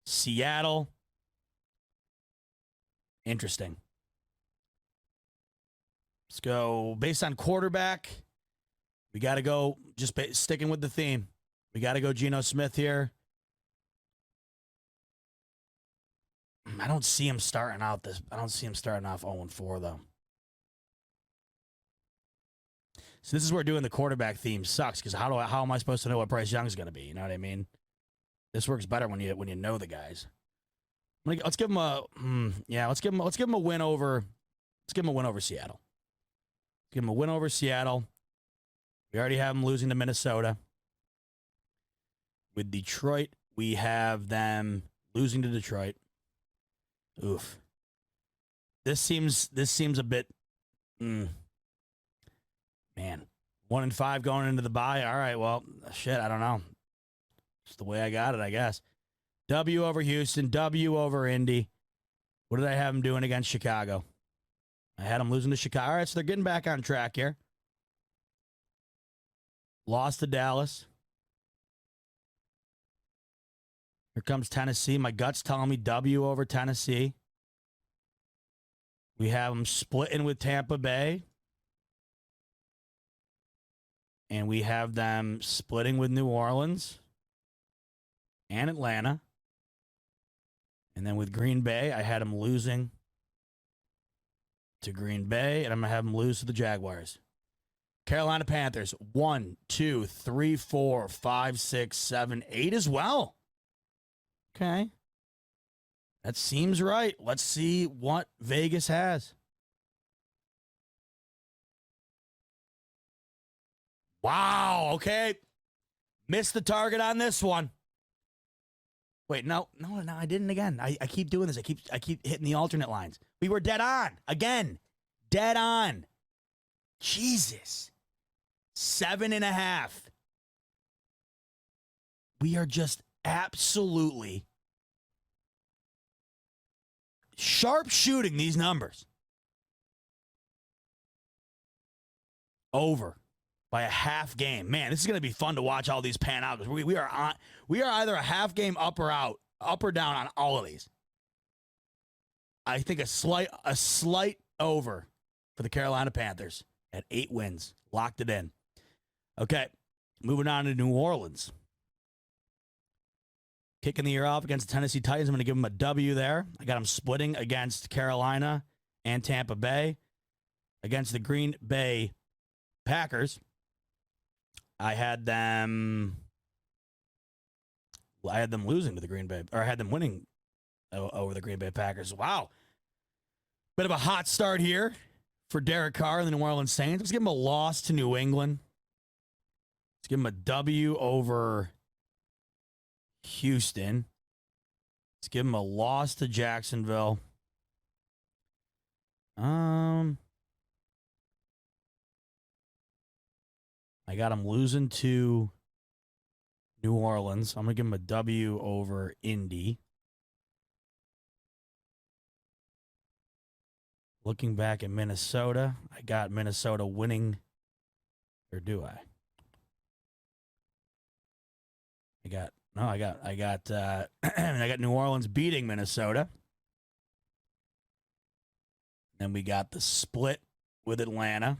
Seattle. Interesting. Let's go based on quarterback. We got to go just sticking with the theme. We got to go Geno Smith here. I don't see him starting out this. I don't see him starting off 0-4 though. So this is where doing the quarterback theme sucks because how am I supposed to know what Bryce Young's going to be? You know what I mean? This works better when you know the guys. Let's give him a Let's give him a win over. Let's give him a win over Seattle. Give him a win over Seattle. We already have them losing to Minnesota. With Detroit, we have them losing to Detroit. Oof. This seems a bit. Man, 1-5 going into the bye. All right, well, shit, I don't know. Just the way I got it, I guess. W over Houston, W over Indy. What did I have them doing against Chicago? I had them losing to Chicago. All right, so they're getting back on track here. Lost to Dallas. Here comes Tennessee. My gut's telling me W over Tennessee. We have them splitting with Tampa Bay. And we have them splitting with New Orleans and Atlanta. And then with Green Bay, I had them losing to Green Bay, and I'm going to have them lose to the Jaguars. Carolina Panthers, 1, 2, 3, 4, 5, 6, 7, 8 as well. Okay. That seems right. Let's see what Vegas has. Wow, okay. Missed the target on this one. Wait, no, I didn't again. I keep doing this. I keep hitting the alternate lines. We were dead on. Again. Dead on. Jesus. 7.5. We are just absolutely sharp shooting these numbers. Over by a half game. Man, this is going to be fun to watch all these pan out because we are either a half game up or down on all of these. I think a slight over for the Carolina Panthers at 8 wins. Locked it in. Okay, moving on to New Orleans. Kicking the year off against the Tennessee Titans. I'm going to give them a W there. I got them splitting against Carolina and Tampa Bay. Against the Green Bay Packers, I had them losing to the Green Bay, or I had them winning over the Green Bay Packers. Wow. Bit of a hot start here for Derek Carr and the New Orleans Saints. Let's give him a loss to New England. Let's give him a W over Houston. Let's give him a loss to Jacksonville. I got him losing to New Orleans. I'm going to give him a W over Indy. Looking back at Minnesota, I got Minnesota winning, or do I? I got New Orleans beating Minnesota. Then we got the split with Atlanta.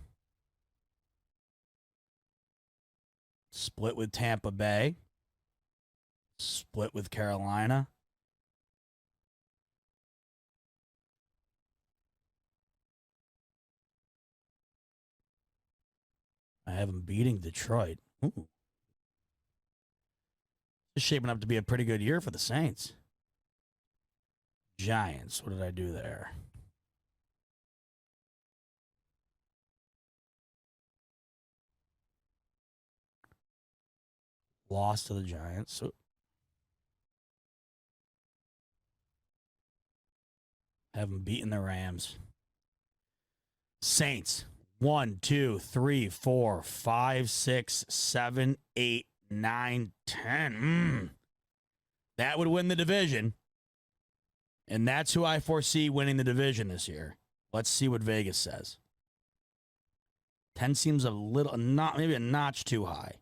Split with Tampa Bay. Split with Carolina. I have them beating Detroit. Ooh. It's shaping up to be a pretty good year for the Saints. Giants. What did I do there? Lost to the Giants. Have them beating the Rams. Saints. 1, 2, 3, 4, 5, 6, 7, 8, 9, 10. That would win the division. And that's who I foresee winning the division this year. Let's see what Vegas says. 10 seems a little, maybe a notch too high.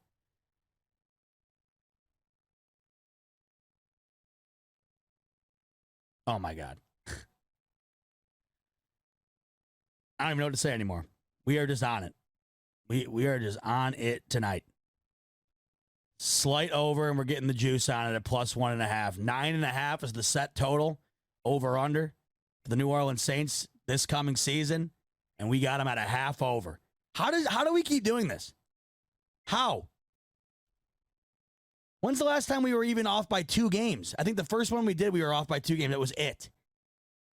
Oh, my God. I don't even know what to say anymore. We are just on it. We are just on it tonight. Slight over, and we're getting the juice on it at plus 1.5. 9.5 is the set total, over under, for the New Orleans Saints this coming season, and we got them at a half over. How do we keep doing this? How? When's the last time we were even off by 2 games? I think the first one we did, we were off by 2 games. That was it.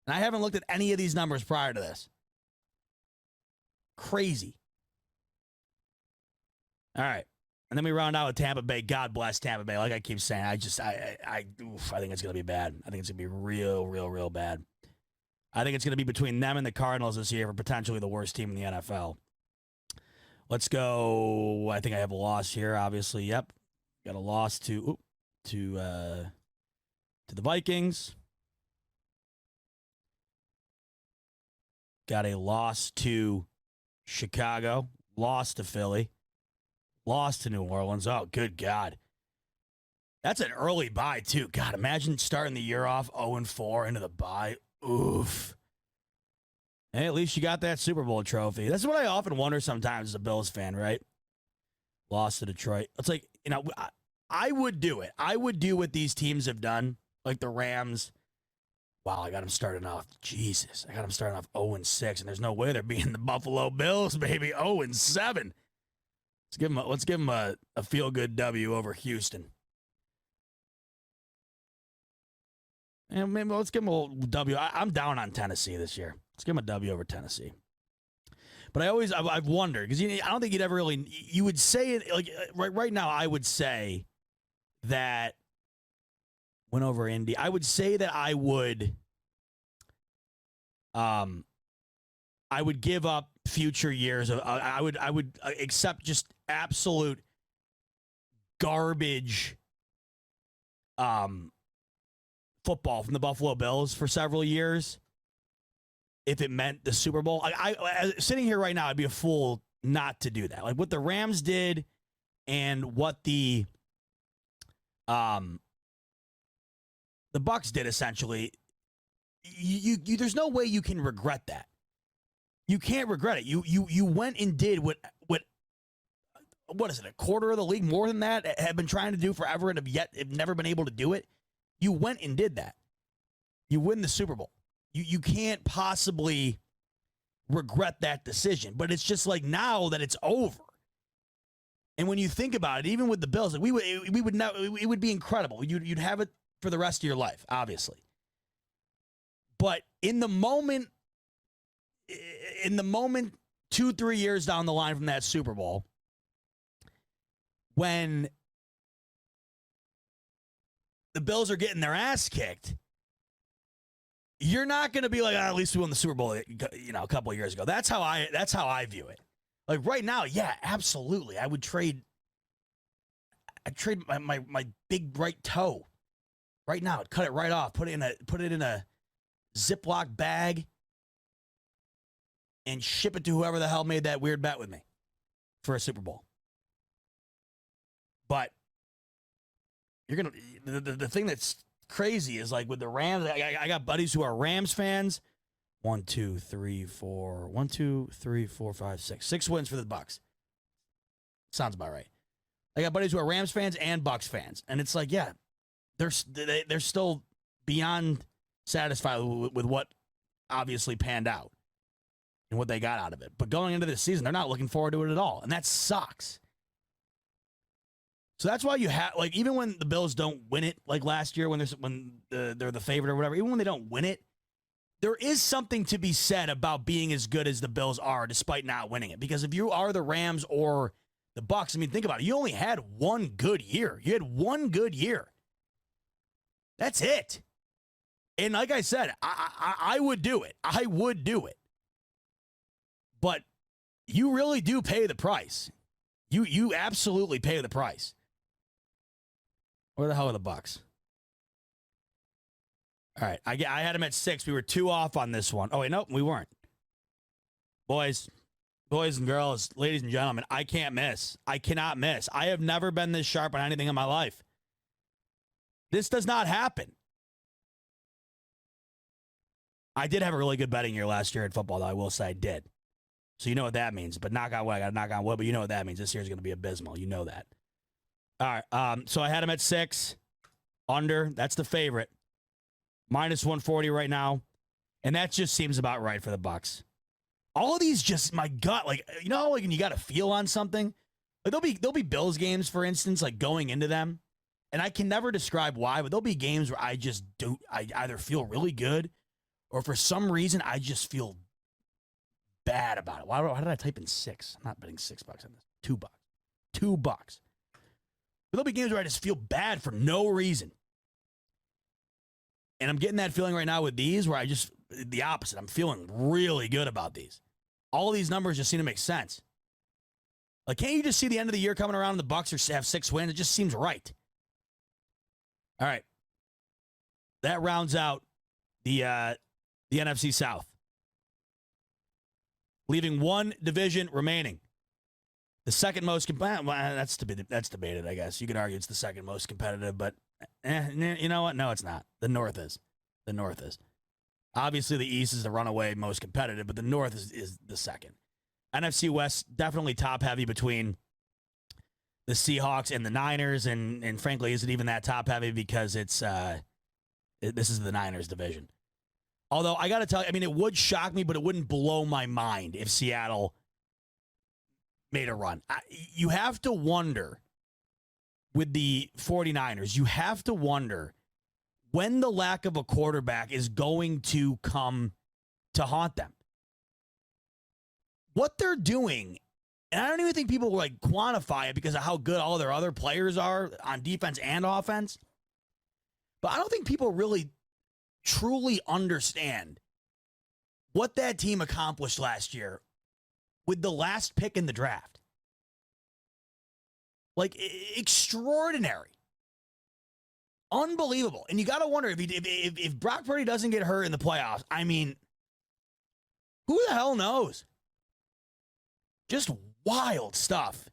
And I haven't looked at any of these numbers prior to this. Crazy. All right. And then we round out with Tampa Bay. God bless Tampa Bay. Like I keep saying, I think it's going to be bad. I think it's going to be real bad. I think it's going to be between them and the Cardinals this year for potentially the worst team in the NFL. Let's go. I think I have a loss here, obviously. Yep. Got a loss to the Vikings. Got a loss to Chicago. Lost to Philly. Lost to New Orleans. Oh, good God. That's an early bye, too. God, imagine starting the year off 0-4 into the bye. Oof. Hey, at least you got that Super Bowl trophy. That's what I often wonder sometimes as a Bills fan, right? Lost to Detroit. It's like, I would do it. I would do what these teams have done, like the Rams. Wow, I got them starting off. Jesus, I got them starting off 0-6, and there's no way they're beating the Buffalo Bills, baby. 0-7. Let's give them a feel-good W over Houston. And maybe let's give them a W. I'm down on Tennessee this year. Let's give them a W over Tennessee. But I've wondered, because I don't think you'd ever really, you would say it, like right now I would say that went over Indy. I would say that I would give up future years of I would accept just absolute garbage football from the Buffalo Bills for several years if it meant the Super Bowl. I sitting here right now, I'd be a fool not to do that. Like what the Rams did and what the Bucs did essentially. You there's no way you can regret that. You can't regret it. You went and did what is it, a quarter of the league, more than that, have been trying to do forever and have never been able to do it. You went and did that. You win the Super Bowl. You can't possibly regret that decision. But it's just like now that it's over. And when you think about it, even with the Bills, like it would be incredible. You'd have it for the rest of your life, obviously. But in the moment 2-3 years down the line from that Super Bowl, when the Bills are getting their ass kicked, you're not going to be like, at least we won the Super Bowl, a couple of years ago. That's how I view it. Like right now, yeah, absolutely. I'd trade my big right toe right now. I'd cut it right off, put it in a Ziploc bag, and ship it to whoever the hell made that weird bet with me for a Super Bowl. But you're gonna the thing that's crazy is like with the Rams. I got buddies who are Rams fans. 1, 2, 3, 4. 1, 2, 3, 4, 5, 6. 6 wins for the Bucs. Sounds about right. I got buddies who are Rams fans and Bucs fans, and it's like, yeah, they're still beyond satisfied with what obviously panned out and what they got out of it. But going into this season, they're not looking forward to it at all, and that sucks. So that's why you have, like, even when the Bills don't win it, like last year when they're the favorite or whatever, even when they don't win it, there is something to be said about being as good as the Bills are despite not winning it. Because if you are the Rams or the Bucs, I mean, think about it. You only had one good year. You had one good year. That's it. And like I said, I would do it. I would do it. But you really do pay the price. You absolutely pay the price. Where the hell are the Bucs? All right, I had them at 6. We were 2 off on this one. Oh, wait, nope, we weren't. Boys and girls, ladies and gentlemen, I can't miss. I cannot miss. I have never been this sharp on anything in my life. This does not happen. I did have a really good betting year last year in football, though. I will say I did. So you know what that means. But knock on wood, I got to knock on wood, but you know what that means. This year's going to be abysmal. You know that. All right, so I had him at 6. Under, that's the favorite. Minus 140 right now. And that just seems about right for the Bucs. All of these just, my gut, like, you know, like when you got a feel on something? Like there'll be Bills games, for instance, like going into them. And I can never describe why, but there'll be games where I either feel really good or for some reason I just feel bad about it. Why did I type in 6? I'm not betting $6 on this. $2. $2. But there'll be games where I just feel bad for no reason. And I'm getting that feeling right now with these where the opposite. I'm feeling really good about these. All of these numbers just seem to make sense. Like, can't you just see the end of the year coming around and the Bucs have 6 wins? It just seems right. All right. That rounds out the NFC South. Leaving one division remaining. The second most competitive. Well, that's debated, I guess. You could argue it's the second most competitive, but you know what? No, it's not. The North is. The North is. Obviously, the East is the runaway most competitive, but the North is the second. NFC West, definitely top-heavy between the Seahawks and the Niners, and frankly, is it even that top-heavy because this is the Niners division. Although, I got to tell you, I mean, it would shock me, but it wouldn't blow my mind if Seattle made a run. You have to wonder, with the 49ers, you have to wonder when the lack of a quarterback is going to come to haunt them. What they're doing, and I don't even think people will like quantify it because of how good all their other players are on defense and offense, but I don't think people really truly understand what that team accomplished last year with the last pick in the draft. Like, extraordinary. Unbelievable. And you got to wonder if Brock Purdy doesn't get hurt in the playoffs, I mean, who the hell knows? Just wild stuff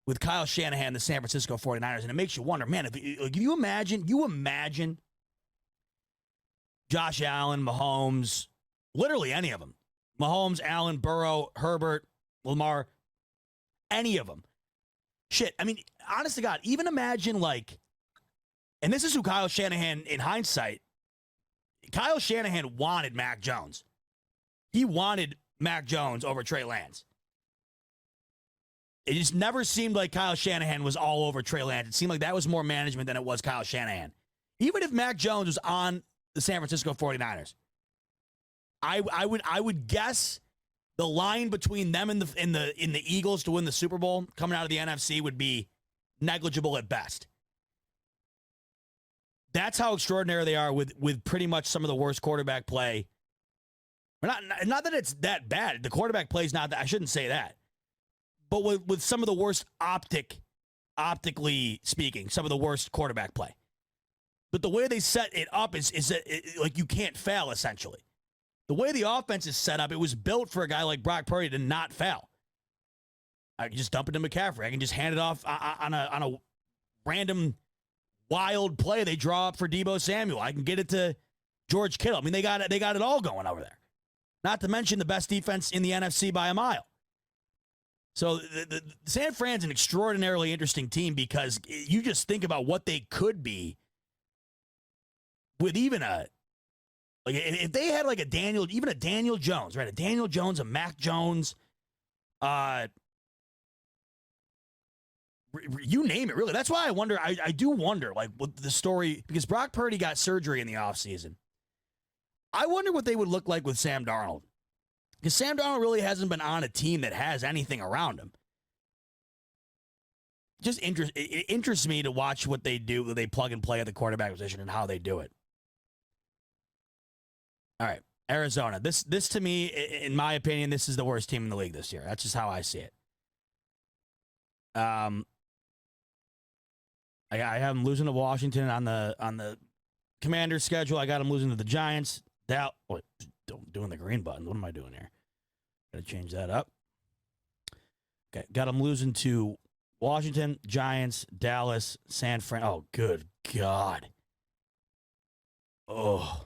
with Kyle Shanahan, the San Francisco 49ers. And it makes you wonder, man, if you imagine Josh Allen, Mahomes, literally any of them. Mahomes, Allen, Burrow, Herbert, Lamar, any of them. Shit, I mean, honest to God, even imagine like And this is who Kyle Shanahan, in hindsight, Kyle Shanahan wanted Mac Jones. He wanted Mac Jones over Trey Lance. It just never seemed like Kyle Shanahan was all over Trey Lance. It seemed like that was more management than it was Kyle Shanahan. Even if Mac Jones was on the San Francisco 49ers, I would guess the line between them and the Eagles to win the Super Bowl coming out of the NFC would be negligible at best. That's how extraordinary they are with pretty much some of the worst quarterback play. Not that it's that bad. The quarterback play is not that. I shouldn't say that. But with some of the worst optically speaking, some of the worst quarterback play. But the way they set it up is that like you can't fail, essentially. The way the offense is set up, it was built for a guy like Brock Purdy to not fail. I can just dump it to McCaffrey. I can just hand it off on a random wild play they draw up for Deebo Samuel. I can get it to George Kittle. I mean, they got it all going over there. Not to mention the best defense in the NFC by a mile. So the San Fran's an extraordinarily interesting team because you just think about what they could be with even if they had like a Daniel Jones, right? A Daniel Jones, a Mac Jones, you name it, really. That's why I wonder, I do wonder, like, with the story, because Brock Purdy got surgery in the offseason. I wonder what they would look like with Sam Darnold. Because Sam Darnold really hasn't been on a team that has anything around him. It interests me to watch what they do, when they plug and play at the quarterback position and how they do it. All right, Arizona. This to me, in my opinion, this is the worst team in the league this year. That's just how I see it. I have them losing to Washington on the Commanders schedule. I got them losing to the Giants. Doing the green button. What am I doing here? Got to change that up. Okay, got them losing to Washington, Giants, Dallas, San Fran. Oh, good God. Oh.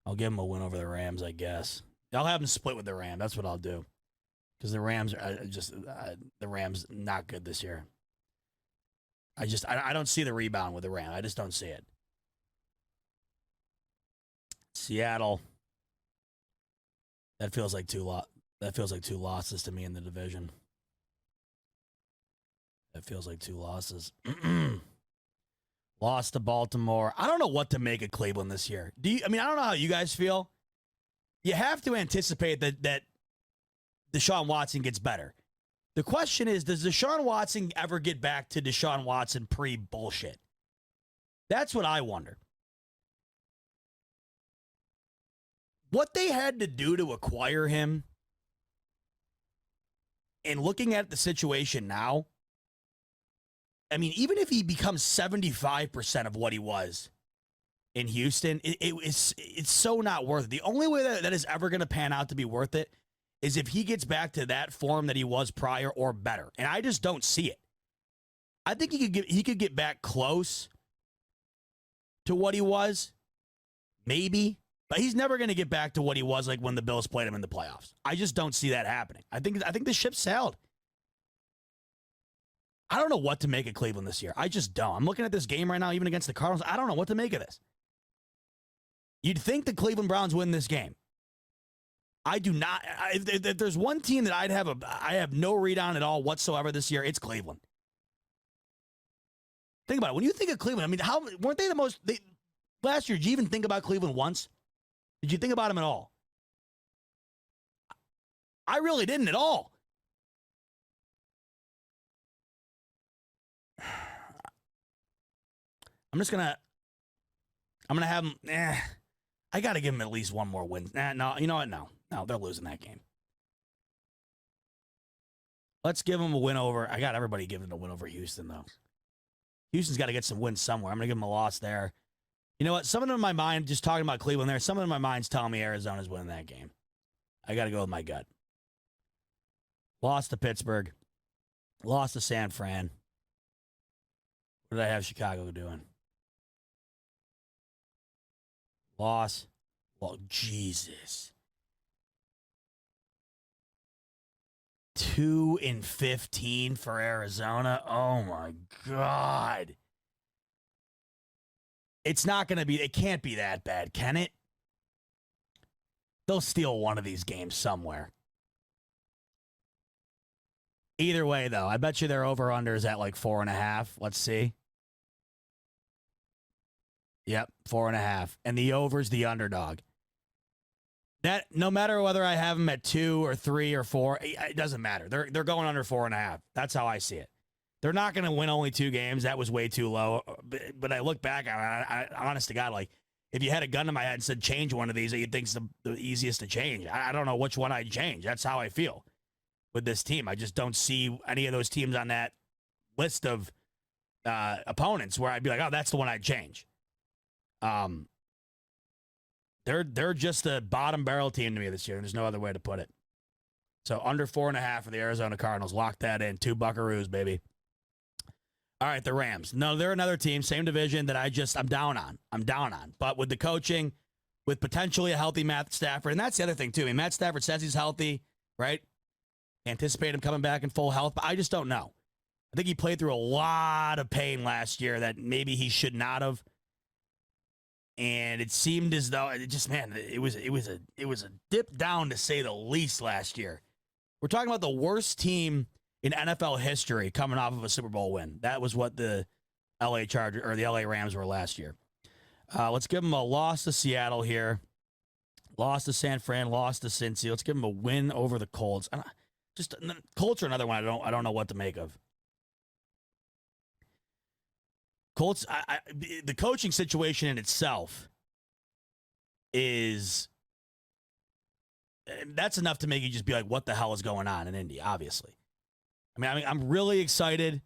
I'll give them a win over the Rams, I guess. I'll have them split with the Rams. That's what I'll do. Because the Rams are the Rams not good this year. I don't see the rebound with the Rams. I just don't see it. Seattle. That feels like two losses to me in the division. That feels like two losses. Lost to Baltimore. I don't know what to make of Cleveland this year. I don't know how you guys feel. You have to anticipate that Deshaun Watson gets better. The question is, does Deshaun Watson ever get back to Deshaun Watson pre-bullshit? That's what I wonder. What they had to do to acquire him, and looking at the situation now, I mean, even if he becomes 75% of what he was in Houston, it's so not worth it. The only way that is ever going to pan out to be worth it is if he gets back to that form that he was prior or better. And I just don't see it. I think he could get back close to what he was, maybe, but he's never going to get back to what he was like when the Bills played him in the playoffs. I just don't see that happening. I think the ship sailed. I don't know what to make of Cleveland this year. I just don't. I'm looking at this game right now, even against the Cardinals. I don't know what to make of this. You'd think the Cleveland Browns win this game. I do not. If there's one team that I have no read on at all whatsoever this year, it's Cleveland. Think about it. When you think of Cleveland, I mean, weren't they the most last year? Did you even think about Cleveland once? Did you think about them at all? I really didn't at all. I'm gonna have them. I got to give them at least one more win. No, you know what? No, they're losing that game. Let's give them a win over. I got everybody giving them a win over Houston, though. Houston's got to get some wins somewhere. I'm going to give them a loss there. You know what? Some of them in my mind, just talking about Cleveland there, some of them in my mind's telling me Arizona's winning that game. I got to go with my gut. Lost to Pittsburgh. Lost to San Fran. What did I have Chicago doing? Loss. Well, Jesus. 2-15 for Arizona. Oh my God. It's not going to be, it can't be that bad, can it? They'll steal one of these games somewhere. Either way, though, I bet you their over-under is at like 4.5. Let's see. Yep, 4.5. And the over's the underdog. That no matter whether I have them at 2 or 3 or 4, it doesn't matter. They're going under 4.5. That's how I see it. They're not going to win only 2 games. That was way too low. But I look back, I honest to God, like, if you had a gun to my head and said change one of these that you think's the easiest to change, I don't know which one I'd change. That's how I feel with this team. I just don't see any of those teams on that list of opponents where I'd be like, oh, that's the one I'd change. They're just a bottom barrel team to me this year. There's no other way to put it. So under 4.5 for the Arizona Cardinals. Lock that in. 2 Buckaroos, baby. All right, the Rams. No, they're another team, same division that I'm down on. But with the coaching, with potentially a healthy Matt Stafford, and that's the other thing too. I mean, Matt Stafford says he's healthy, right? Anticipate him coming back in full health, but I just don't know. I think he played through a lot of pain last year that maybe he should not have. And it seemed as though it was a dip down to say the least last year. We're talking about the worst team in NFL history coming off of a Super Bowl win. That was what the LA Chargers or the LA Rams were last year. Let's give them a loss to Seattle here. Loss to San Fran, loss to Cincy. Let's give them a win over the Colts. Colts are another one I don't know what to make of. Colts, the coaching situation in itself that's enough to make you just be like, what the hell is going on in Indy, obviously. I mean, I'm really excited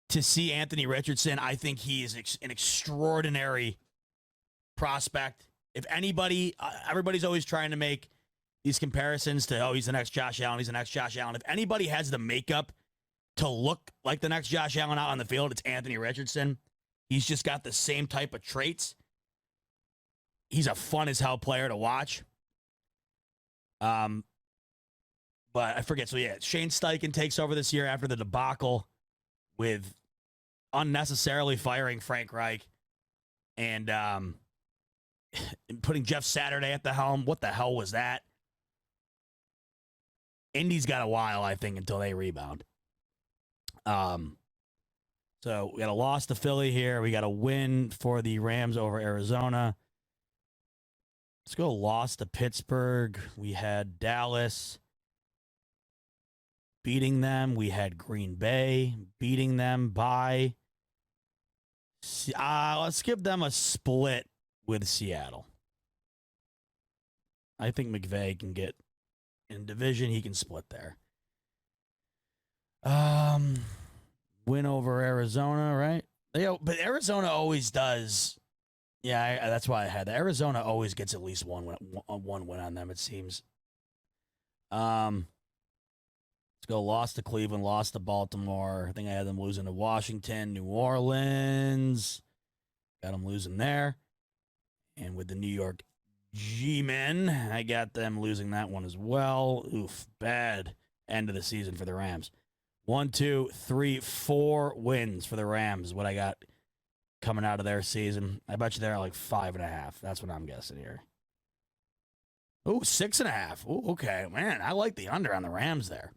to see Anthony Richardson. I think he is an extraordinary prospect. If anybody, everybody's always trying to make these comparisons to, oh, he's the next Josh Allen, he's the next Josh Allen. If anybody has the makeup to look like the next Josh Allen out on the field, it's Anthony Richardson. He's just got the same type of traits. He's a fun as hell player to watch. But I forget. So, yeah, Shane Steichen takes over this year after the debacle with unnecessarily firing Frank Reich and putting Jeff Saturday at the helm. What the hell was that? Indy's got a while, I think, until they rebound. So we got a loss to Philly here. We got a win for the Rams over Arizona. Let's go loss to Pittsburgh. We had Dallas beating them. We had Green Bay beating them by. Let's give them a split with Seattle. I think McVay can get in division. He can split there. Win over Arizona, right? But Arizona always does. Yeah, that's why I had that. Arizona always gets at least one win on them, it seems. Let's go loss to Cleveland, loss to Baltimore. I think I had them losing to Washington, New Orleans. Got them losing there. And with the New York G-Men, I got them losing that one as well. Oof, bad end of the season for the Rams. 1, 2, 3, 4 wins for the Rams. What I got coming out of their season. I bet you they're like 5.5. That's what I'm guessing here. Ooh, 6.5. Ooh, okay. Man, I like the under on the Rams there.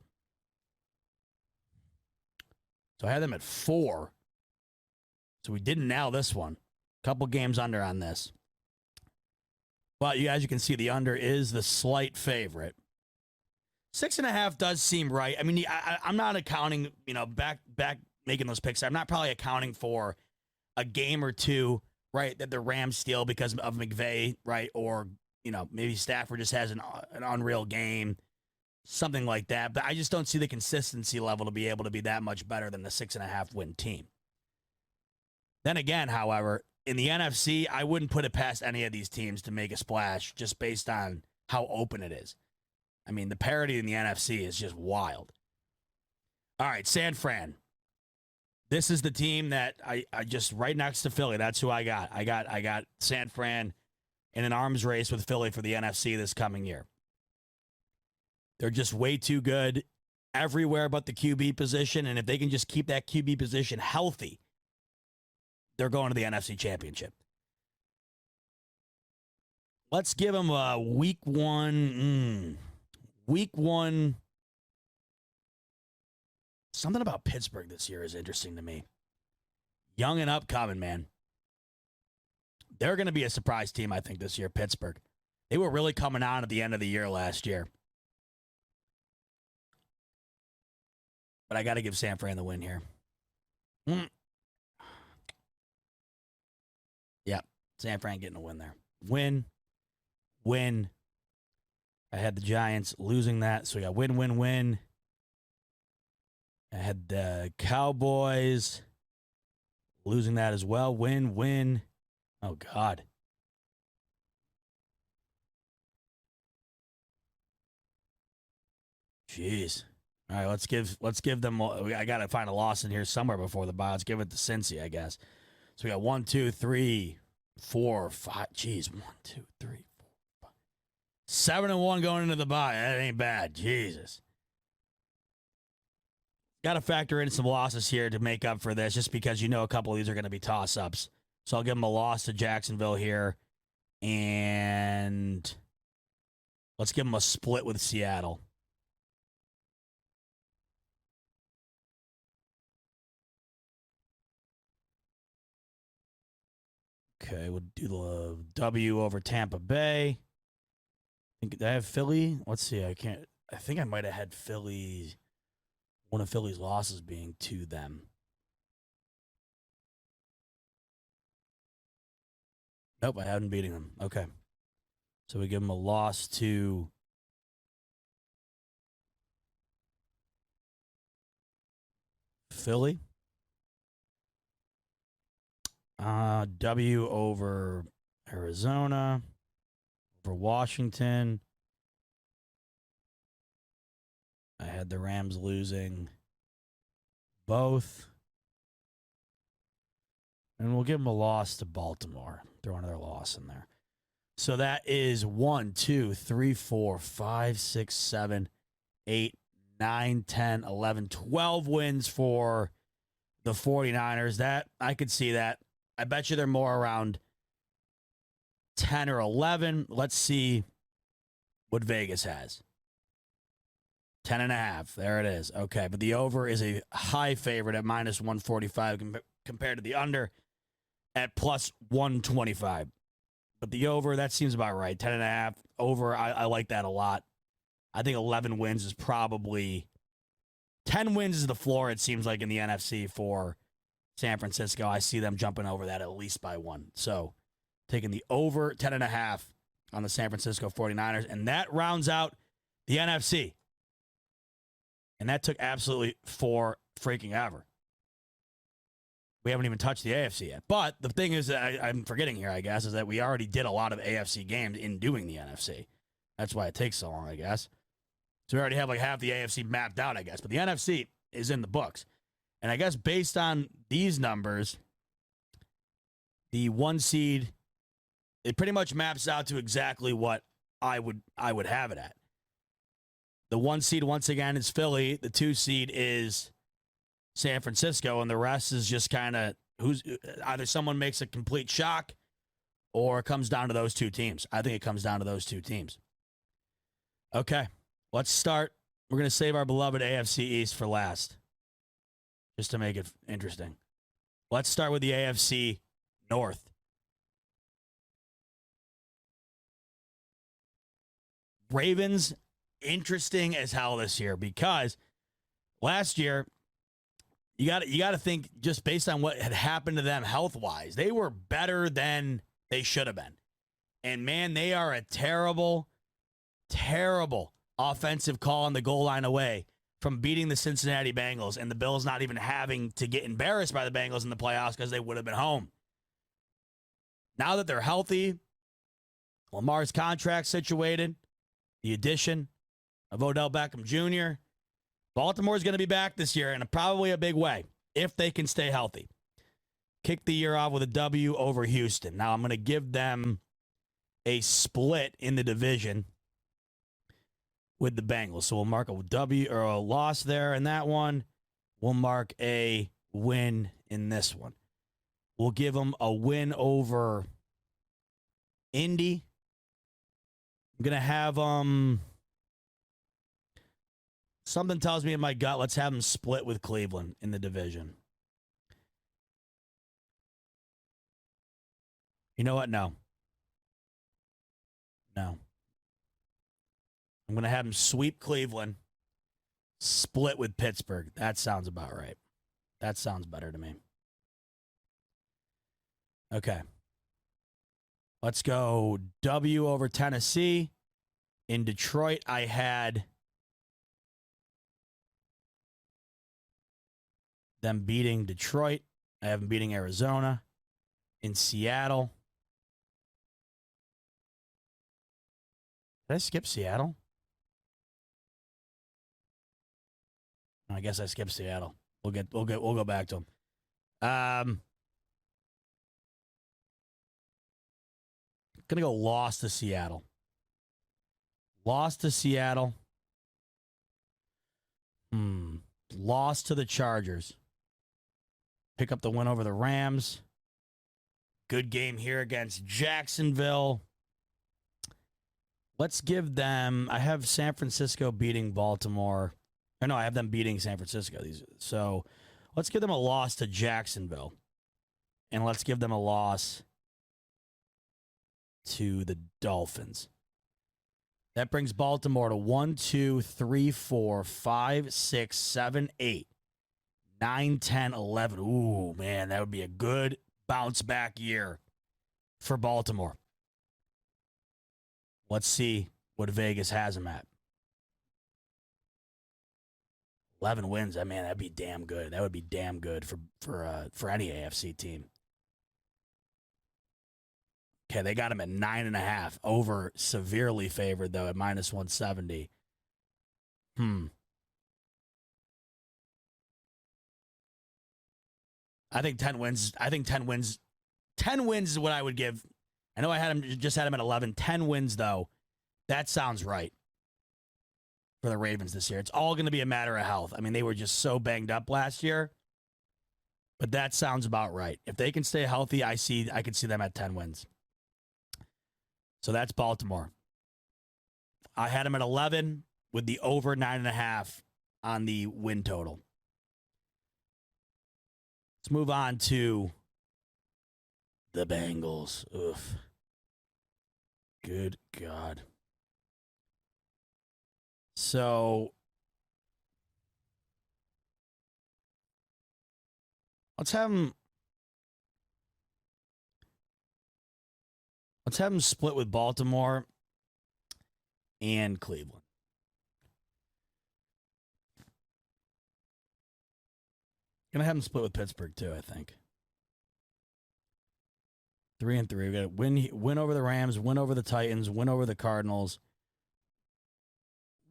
So I had them at 4. So we didn't nail this one. Couple games under on this. But as you can see, the under is the slight favorite. 6.5 does seem right. I mean, I'm not accounting, back making those picks. I'm not probably accounting for a game or two, right, that the Rams steal because of McVay, right, or maybe Stafford just has an unreal game, something like that. But I just don't see the consistency level to be able to be that much better than the 6.5 win team. Then again, however, in the NFC, I wouldn't put it past any of these teams to make a splash just based on how open it is. I mean, the parity in the NFC is just wild. All right, San Fran. This is the team that I just right next to Philly. That's who I got. I got San Fran in an arms race with Philly for the NFC this coming year. They're just way too good. everywhere but the QB position. And if they can just keep that QB position healthy, they're going to the NFC Championship. Let's give them a week one. Week one. Something about Pittsburgh this year is interesting to me. Young and upcoming, man. They're going to be a surprise team, I think, this year, Pittsburgh. They were really coming on at the end of the year last year. But I got to give San Fran the win here. Yeah, San Fran getting a win there. Win. I had the Giants losing that, so we got win. I had the Cowboys losing that as well. Win. Oh, God. Jeez. All right, let's give them. I got to find a loss in here somewhere before the bye. Let's give it to Cincy, I guess. So we got 1, 2, 3, 4, 5. Jeez, 1, 2, 3, 4, 5. 7-1 going into the bye. That ain't bad. Jesus. Got to factor in some losses here to make up for this, just because you know a couple of these are going to be toss-ups. So I'll give them a loss to Jacksonville here, and let's give them a split with Seattle. Okay, we'll do the W over Tampa Bay. Did I have Philly? Let's see. I think I might have had Philly. One of Philly's losses being to them. Nope, I haven't beaten them. Okay. So we give them a loss to Philly. W over Arizona, over Washington. I had the Rams losing both. And we'll give them a loss to Baltimore. Throw another loss in there. So that is 1, 2, 3, 4, 5, 6, 7, 8, 9, 10, 11, 12 wins for the 49ers. That I could see that. I bet you they're more around 10 or 11. Let's see what Vegas has. 10.5. There it is. Okay, but the over is a high favorite at minus 145 compared to the under at plus 125. But the over, that seems about right. 10.5. Over, I like that a lot. I think 11 wins is probably 10 wins is the floor, it seems like, in the NFC for San Francisco. I see them jumping over that at least by one. So taking the over 10.5 on the San Francisco 49ers. And that rounds out the NFC. And that took absolutely for freaking ever. We haven't even touched the AFC yet. But the thing is that I'm forgetting here, I guess, is that we already did a lot of AFC games in doing the NFC. That's why it takes so long, I guess. So we already have like half the AFC mapped out, I guess. But the NFC is in the books. And I guess based on these numbers, the 1 seed, it pretty much maps out to exactly what I would have it at. The 1 seed, once again, is Philly. The 2 seed is San Francisco. And the rest is just kind of who's either someone makes a complete shock or it comes down to those two teams. I think it comes down to those two teams. Okay, let's start. We're going to save our beloved AFC East for last, just to make it interesting. Let's start with the AFC North. Ravens, interesting as hell this year, because last year, you got to think, just based on what had happened to them health-wise, they were better than they should have been. And, man, they are a terrible, terrible offensive call on the goal line away from beating the Cincinnati Bengals, and the Bills not even having to get embarrassed by the Bengals in the playoffs because they would have been home. Now that they're healthy, Lamar's contract situated, the addition of Odell Beckham Jr., Baltimore's going to be back this year in probably a big way if they can stay healthy. Kick the year off with a W over Houston. Now I'm going to give them a split in the division. with the Bengals. So we'll mark a W or a loss there in that one. We'll mark a win in this one. We'll give them a win over Indy. I'm going to have something tells me in my gut, let's have them split with Cleveland in the division. You know what? No. I'm going to have them sweep Cleveland, split with Pittsburgh. That sounds about right. That sounds better to me. Okay. Let's go W over Tennessee. In Detroit, I had them beating Detroit. I have them beating Arizona. In Seattle. Did I skip Seattle? I guess I skipped Seattle. We'll go back to them. Gonna go loss to Seattle. Loss to Seattle. Loss to the Chargers. Pick up the win over the Rams. Good game here against Jacksonville. Let's give them... I have San Francisco beating Baltimore. Or no, I have them beating San Francisco. So let's give them a loss to Jacksonville. And let's give them a loss to the Dolphins. That brings Baltimore to 1, 2, 3, 4, 5, 6, 7, 8, 9, 10, 11. Ooh, man, that would be a good bounce back year for Baltimore. Let's see what Vegas has them at. 11 wins. Man, that'd be damn good. That would be damn good for any AFC team. Okay, they got him at 9.5. Over severely favored, though, at minus 170. I think 10 wins. 10 wins is what I would give. I know I had him at 11. 10 wins, though. That sounds right for the Ravens this year. It's all going to be a matter of health. I mean, they were just so banged up last year. But that sounds about right. If they can stay healthy, I could see them at 10 wins. So that's Baltimore. I had them at 11 with the over 9.5 on the win total. Let's move on to the Bengals. Oof. Good God. So let's have them split with Baltimore and Cleveland. Gonna have them split with Pittsburgh too, I think. 3-3. We got to win over the Rams, win over the Titans, win over the Cardinals,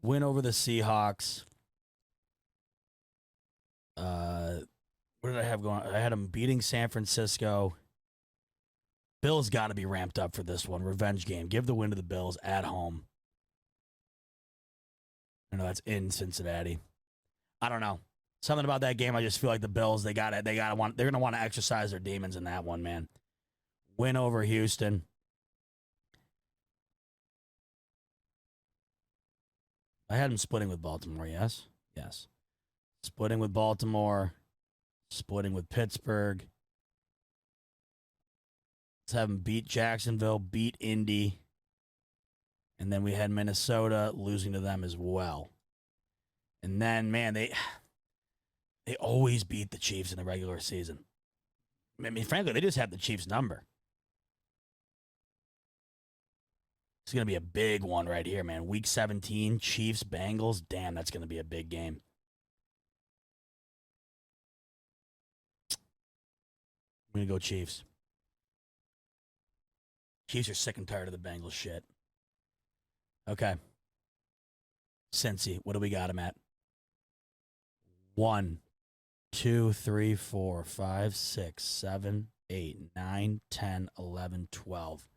win over the Seahawks. What did I have going? I had them beating San Francisco. Bills got to be ramped up for this one. Revenge game. Give the win to the Bills at home. I know that's in Cincinnati. I don't know. Something about that game. I just feel like the Bills. They're gonna want to exercise their demons in that one, man. Win over Houston. I had them splitting with Baltimore. Yes. Splitting with Baltimore. Splitting with Pittsburgh. Let's have them beat Jacksonville, beat Indy. And then we had Minnesota losing to them as well. And then, man, they always beat the Chiefs in the regular season. I mean, frankly, they just have the Chiefs' number. It's going to be a big one right here, man. Week 17, Chiefs, Bengals. Damn, that's going to be a big game. I'm going to go Chiefs. Chiefs are sick and tired of the Bengals shit. Okay. Cincy, what do we got him at? 1, 2, 3, 4, 5, 6, 7, 8, 9, 10, 11, 12.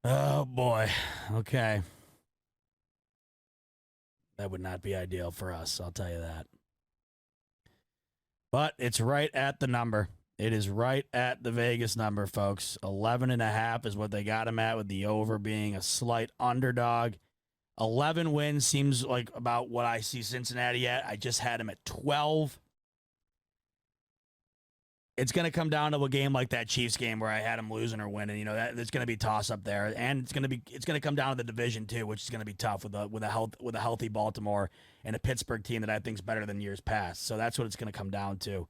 Oh, boy. Okay. That would not be ideal for us, I'll tell you that. But it's right at the number. It is right at the Vegas number, folks. 11.5 is what they got him at, with the over being a slight underdog. 11 wins seems like about what I see Cincinnati at. I just had him at 12. It's going to come down to a game like that Chiefs game where I had him losing or winning. You know, it's going to be toss up there, and it's going to come down to the division too, which is going to be tough with a healthy Baltimore and a Pittsburgh team that I think is better than years past. So that's what it's going to come down to.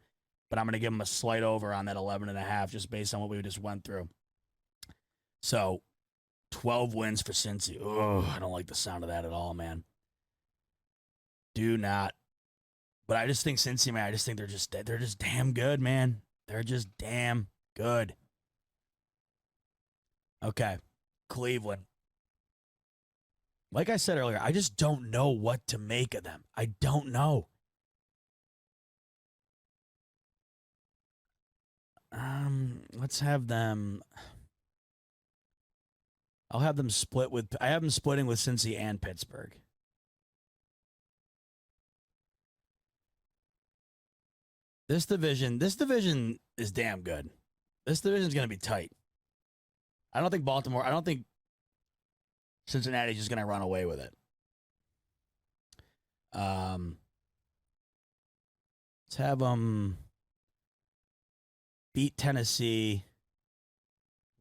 But I'm going to give him a slight over on that 11.5 just based on what we just went through. So 12 wins for Cincy. Oh, I don't like the sound of that at all, man. Do not. But I just think Cincy, man, I just think they're just damn good, man. They're just damn good. Okay, Cleveland. Like I said earlier, I just don't know what to make of them. I don't know. Let's have them. I'll have them split with. I have them splitting with Cincy and Pittsburgh. This division is damn good. This division is going to be tight. I don't think Cincinnati's just going to run away with it. Let's have them beat Tennessee.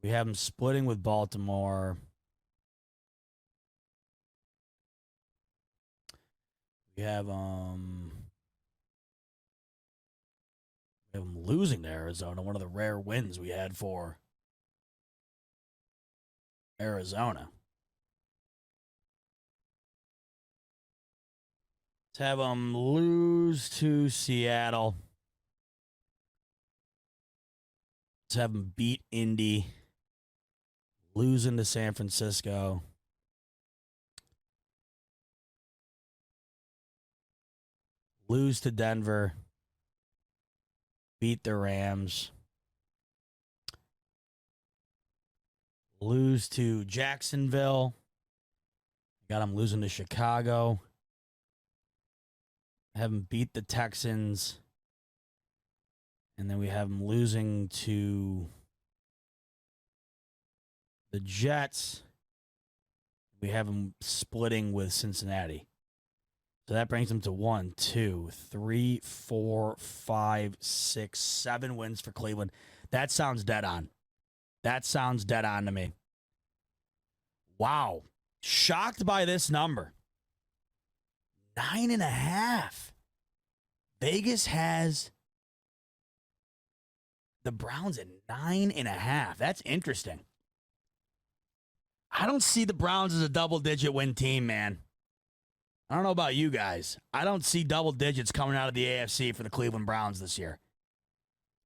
We have them splitting with Baltimore. We have losing to Arizona, one of the rare wins we had for Arizona. Let's have them lose to Seattle. Let's have them beat Indy. Losing to San Francisco. Lose to Denver. Beat the Rams. Lose to Jacksonville. Got them losing to Chicago. Have them beat the Texans. And then we have them losing to the Jets. We have them splitting with Cincinnati. So that brings them to 1, 2, 3, 4, 5, 6, 7 wins for Cleveland. That sounds dead on. That sounds dead on to me. Wow. Shocked by this number. 9.5. Vegas has the Browns at 9.5. That's interesting. I don't see the Browns as a double-digit win team, man. I don't know about you guys. I don't see double digits coming out of the AFC for the Cleveland Browns this year.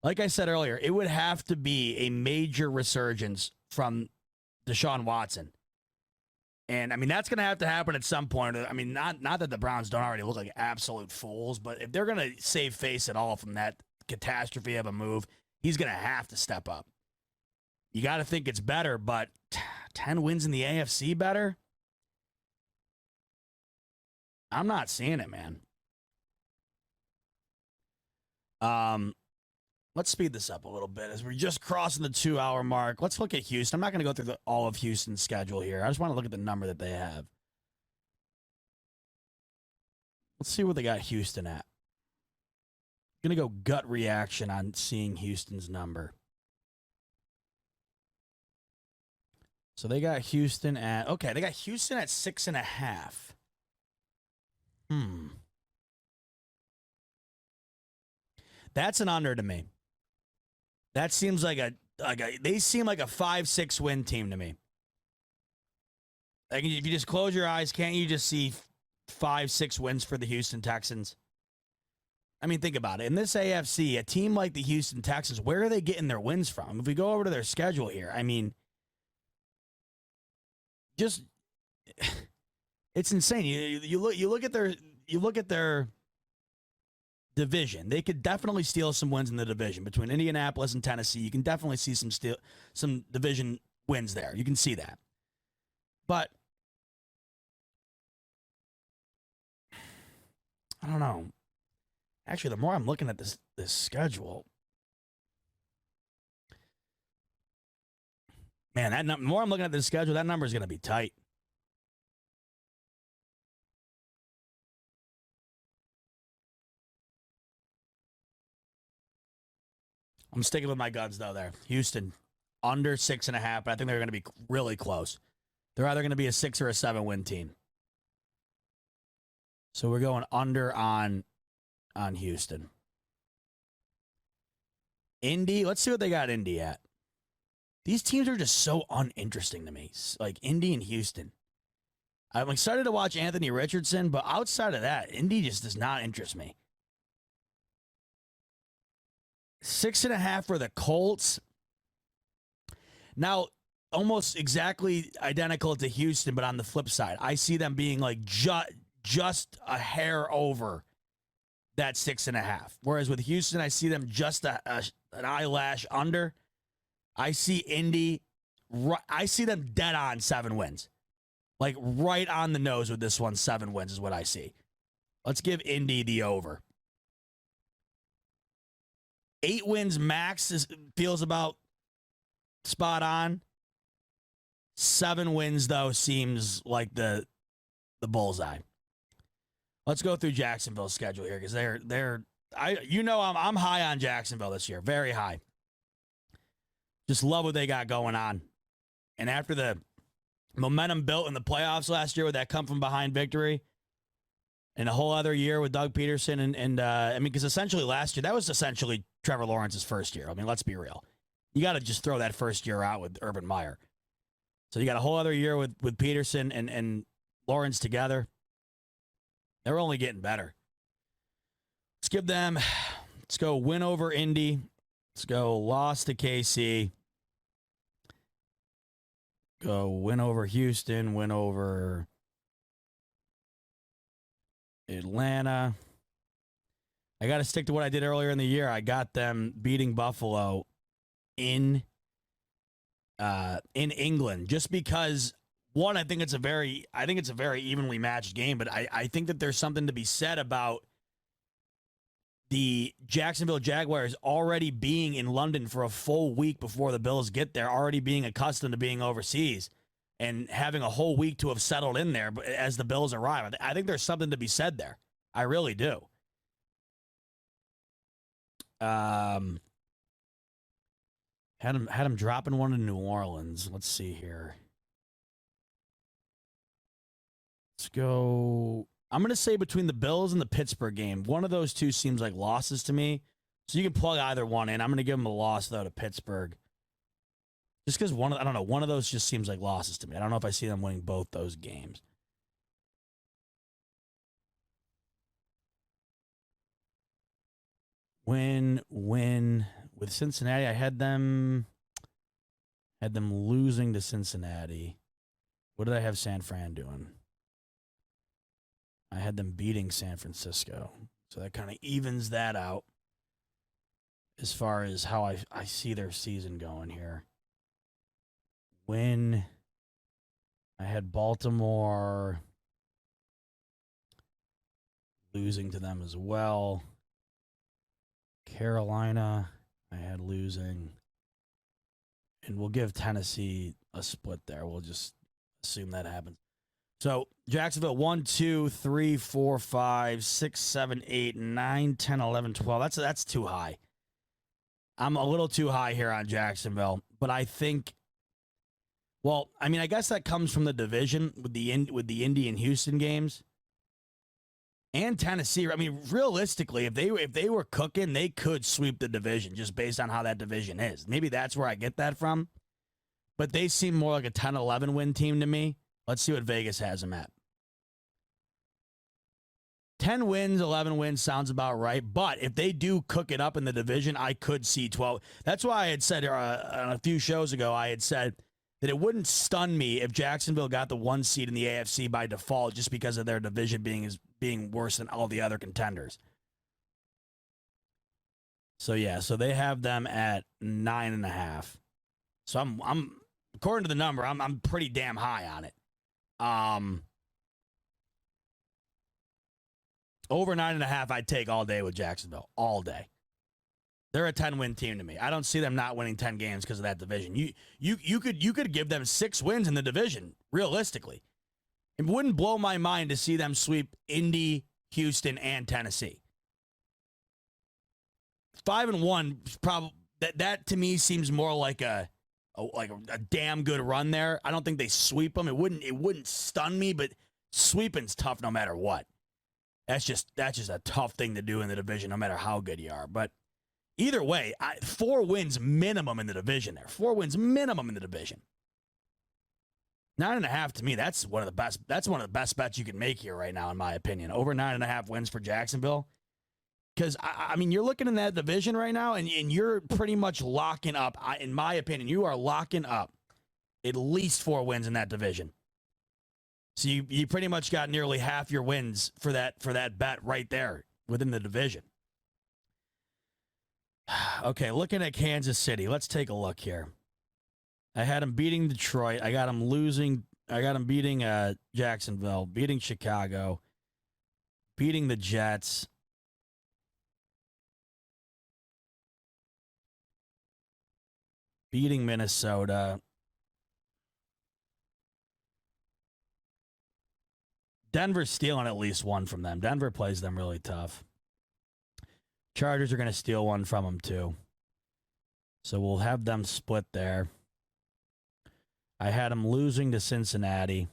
Like I said earlier, it would have to be a major resurgence from Deshaun Watson. And, I mean, that's going to happen at some point. I mean, not that the Browns don't already look like absolute fools, but if they're going to save face at all from that catastrophe of a move, he's going to have to step up. You got to think it's better, but 10 wins in the AFC better? I'm not seeing it, man. Let's speed this up a little bit as we're just crossing the 2-hour mark. Let's look at Houston. I'm not going to go through all of Houston's schedule here. I just want to look at the number that they have. Let's see what they got Houston at. I'm going to go gut reaction on seeing Houston's number. So they got Houston at, okay, they got Houston at 6.5. That's an under to me. That seems like they seem like a 5-6 win team to me. Like, if you just close your eyes, can't you just see 5-6 wins for the Houston Texans? I mean, think about it. In this AFC, a team like the Houston Texans, where are they getting their wins from? If we go over to their schedule here, I mean, just it's insane. You look at their division. They could definitely steal some wins in the division between Indianapolis and Tennessee. You can definitely see some division wins there. You can see that. But I don't know. Actually, the more I'm looking at this schedule, man, the more I'm looking at this schedule, that number is going to be tight. I'm sticking with my guns, though, there. Houston, under 6.5, but I think they're going to be really close. They're either going to be a 6 or a 7 win team. So we're going under on Houston. Indy, let's see what they got Indy at. These teams are just so uninteresting to me. Like Indy and Houston. I'm excited to watch Anthony Richardson, but outside of that, Indy just does not interest me. 6.5 for the Colts. Now, almost exactly identical to Houston, but on the flip side, I see them being like just a hair over that 6.5. Whereas with Houston, I see them just an eyelash under. I see Indy, I see them dead on 7 wins. Like right on the nose with this one, 7 wins is what I see. Let's give Indy the over. 8 wins max feels about spot on. 7 wins, though, seems like the bullseye. Let's go through Jacksonville's schedule here because I'm high on Jacksonville this year, very high. Just love what they got going on. And after the momentum built in the playoffs last year with that come from behind victory, and a whole other year with Doug Peterson and I mean, because essentially last year that was essentially Trevor Lawrence's first year. I mean, let's be real. You got to just throw that first year out with Urban Meyer. So you got a whole other year with Peterson and Lawrence together. They're only getting better. Let's go win over Indy. Let's go loss to KC. Go win over Houston, win over Atlanta. I got to stick to what I did earlier in the year. I got them beating Buffalo in England just because one, I think it's a very evenly matched game, but I think that there's something to be said about the Jacksonville Jaguars already being in London for a full week before the Bills get there, already being accustomed to being overseas and having a whole week to have settled in there as the Bills arrive. I think there's something to be said there. I really do. Had him dropping one in New Orleans. Let's see here. Let's go. I'm going to say between the Bills and the Pittsburgh game, one of those two seems like losses to me. So you can plug either one in. I'm going to give them a loss, though, to Pittsburgh. Just because one of those just seems like losses to me. I don't know if I see them winning both those games. Win with Cincinnati. I had them losing to Cincinnati. What did I have San Fran doing? I had them beating San Francisco. So that kind of evens that out as far as how I see their season going here. Win. I had Baltimore losing to them as well. Carolina, I had losing. And we'll give Tennessee a split there. We'll just assume that happens. So Jacksonville 1, 2, 3, 4, 5, 6, 7, 8, 9, 10, 11, 12. That's too high. I'm a little too high here on Jacksonville, but I think, well, I mean, I guess that comes from the division with the Indy and Houston games and Tennessee. I mean, realistically, if they were cooking, they could sweep the division just based on how that division is. Maybe that's where I get that from, but they seem more like a 10-11 win team to me. Let's see what Vegas has them at. 10 wins, 11 wins sounds about right. But if they do cook it up in the division, I could see 12. That's why I had said on a few shows ago, I had said that it wouldn't stun me if Jacksonville got the 1 seed in the AFC by default just because of their division being worse than all the other contenders. So, yeah, so they have them at 9.5. So I'm according to the number, I'm pretty damn high on it. Over 9.5, I'd take all day with Jacksonville. All day. They're a 10-win team to me. I don't see them not winning 10 games because of that division. You could give them 6 wins in the division, realistically. It wouldn't blow my mind to see them sweep Indy, Houston, and Tennessee. 5-1, probably that to me seems more like a damn good run there. I don't think they sweep them. It wouldn't stun me, but sweeping's tough no matter what. That's just a tough thing to do in the division, no matter how good you are. But either way, 4 wins minimum in the division there. 4 wins minimum in the division. 9.5 to me, that's one of the best. That's one of the best bets you can make here right now, in my opinion. Over 9.5 wins for Jacksonville. Because, I mean, you're looking in that division right now, and you're pretty much locking up, in my opinion, you are locking up at least 4 wins in that division. So you pretty much got nearly half your wins for that bet right there within the division. Okay, looking at Kansas City, let's take a look here. I had them beating Detroit. I got them losing. I got them beating Jacksonville, beating Chicago, beating the Jets. Beating Minnesota. Denver's stealing at least 1 from them. Denver plays them really tough. Chargers are going to steal 1 from them too. So we'll have them split there. I had them losing to Cincinnati.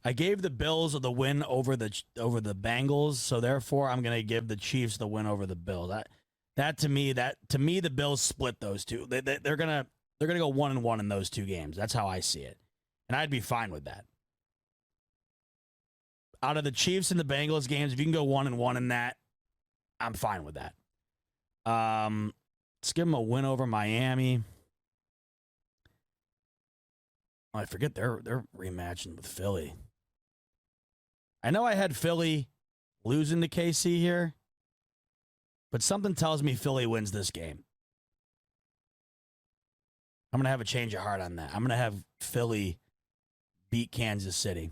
I gave the Bills the win over the Bengals, so therefore I'm going to give the Chiefs the win over the Bills. That to me, the Bills split those two. They're gonna go 1-1 in those 2 games. That's how I see it, and I'd be fine with that. Out of the Chiefs and the Bengals games, if you can go 1-1 in that, I'm fine with that. Let's give them a win over Miami. Oh, I forget they're rematching with Philly. I know I had Philly losing to KC here, but something tells me Philly wins this game. I'm going to have a change of heart on that. I'm going to have Philly beat Kansas City.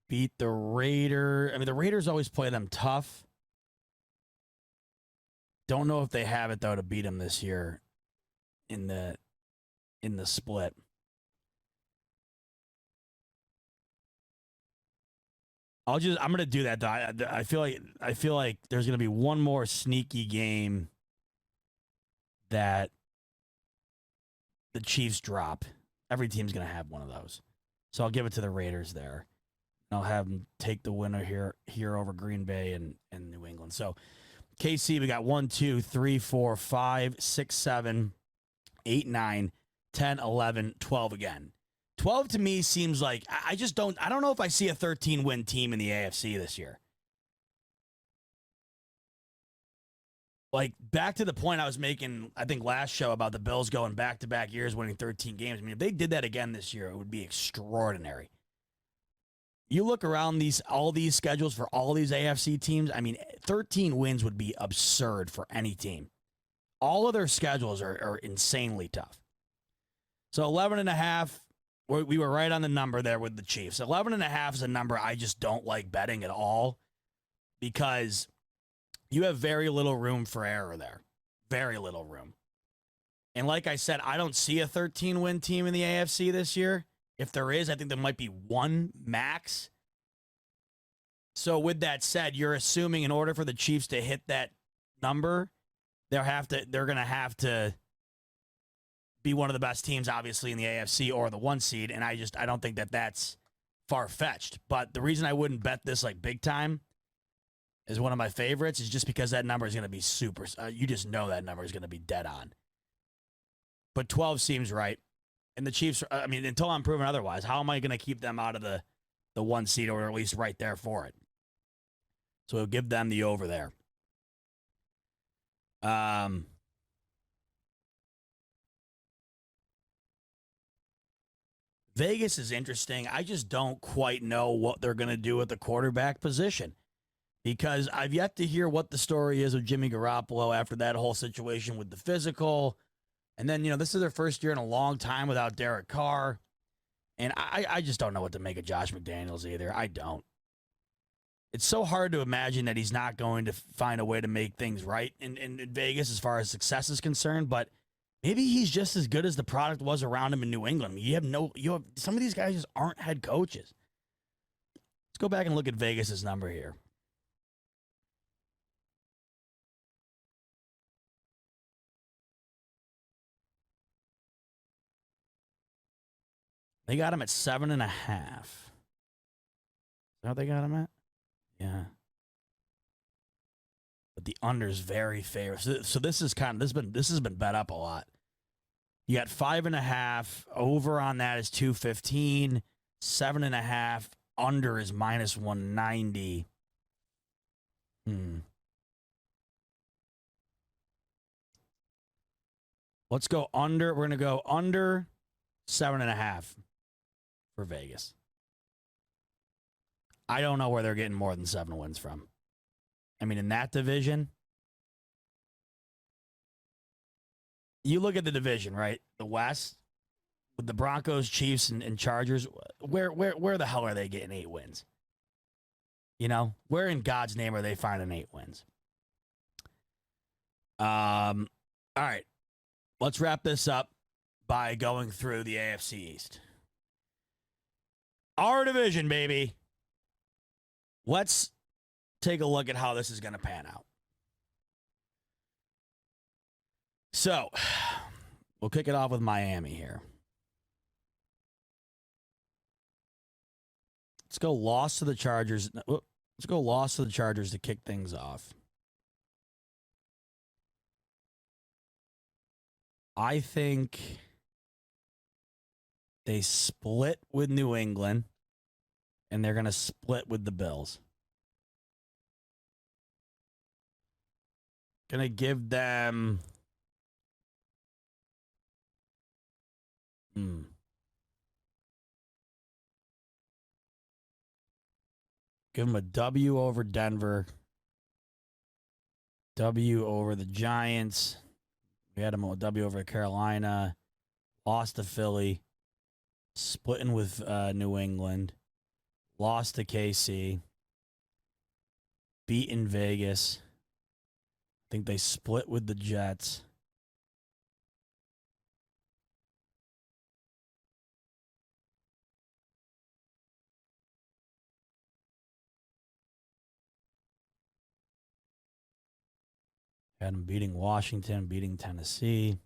Beat the Raiders. I mean, the Raiders always play them tough. Don't know if they have it, though, to beat them this year in the split. I'm going to do that, though. I feel like there's going to be one more sneaky game that the Chiefs drop. Every team's going to have one of those. So I'll give it to the Raiders there. I'll have them take the winner here over Green Bay and New England. So KC, we got 1, 2, 3, 4, 5, 6, 7, 8, 9, 10, 11, 12 again. 12 to me seems like I don't know if I see a 13-win team in the AFC this year. Like, back to the point I was making, I think, last show about the Bills going back-to-back years winning 13 games. I mean, if they did that again this year, it would be extraordinary. You look around all these schedules for all these AFC teams, I mean, 13 wins would be absurd for any team. All of their schedules are insanely tough. So 11.5, we were right on the number there with the Chiefs. 11.5 is a number I just don't like betting at all because you have very little room for error there. Very little room. And like I said, I don't see a 13-win team in the AFC this year. If there is, I think there might be one max. So with that said, you're assuming in order for the Chiefs to hit that number, they're going to have to be one of the best teams, obviously, in the AFC or the 1 seed. And I don't think that's far-fetched. But the reason I wouldn't bet this like big time is one of my favorites is just because that number is going to be super. You just know that number is going to be dead on. But 12 seems right. And the Chiefs, I mean, until I'm proven otherwise, how am I going to keep them out of the 1 seed or at least right there for it? So we'll give them the over there. Vegas is interesting. I just don't quite know what they're going to do at the quarterback position because I've yet to hear what the story is of Jimmy Garoppolo after that whole situation with the physical. And then, this is their first year in a long time without Derek Carr. And I just don't know what to make of Josh McDaniels either. I don't. It's so hard to imagine that he's not going to find a way to make things right in Vegas as far as success is concerned. But maybe he's just as good as the product was around him in New England. You have some of these guys just aren't head coaches. Let's go back and look at Vegas's number here. They got him at 7.5. Is that what they got him at? Yeah. But the under's very favorable. So this is this has been bet up a lot. You got 5.5. Over on that is 215. 7.5. Under is minus 190. Let's go under. We're gonna go under 7.5 for Vegas. I don't know where they're getting more than 7 wins from. I mean, in that division, you look at the division, right? The West, with the Broncos, Chiefs, and Chargers, where the hell are they getting 8 wins? Where in God's name are they finding 8 wins? All right. Let's wrap this up by going through the AFC East. Our division, baby. Let's take a look at how this is going to pan out. So, we'll kick it off with Miami here. Let's go loss to the Chargers. Let's go loss to the Chargers to kick things off. I think they split with New England, and they're going to split with the Bills. Going to give them... Give them a W over Denver. W over the Giants. We had them a W over Carolina. Lost to Philly. Splitting with New England. Lost to KC. Beaten Vegas. I think they split with the Jets. Had him beating Washington, beating Tennessee.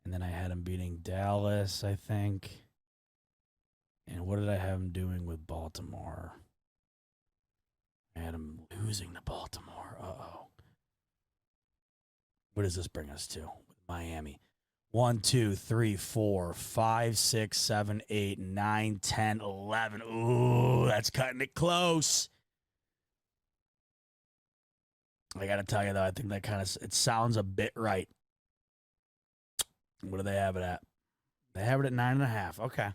And then I had him beating Dallas, I think. And what did I have him doing with Baltimore? I had him losing to Baltimore. Uh-oh. What does this bring us to? Miami. 1, 2, 3, 4, 5, 6, 7, 8, 9, 10, 11. Ooh, that's cutting it close. I got to tell you, though, I think that it sounds a bit right. What do they have it at? They have it at 9.5. Okay.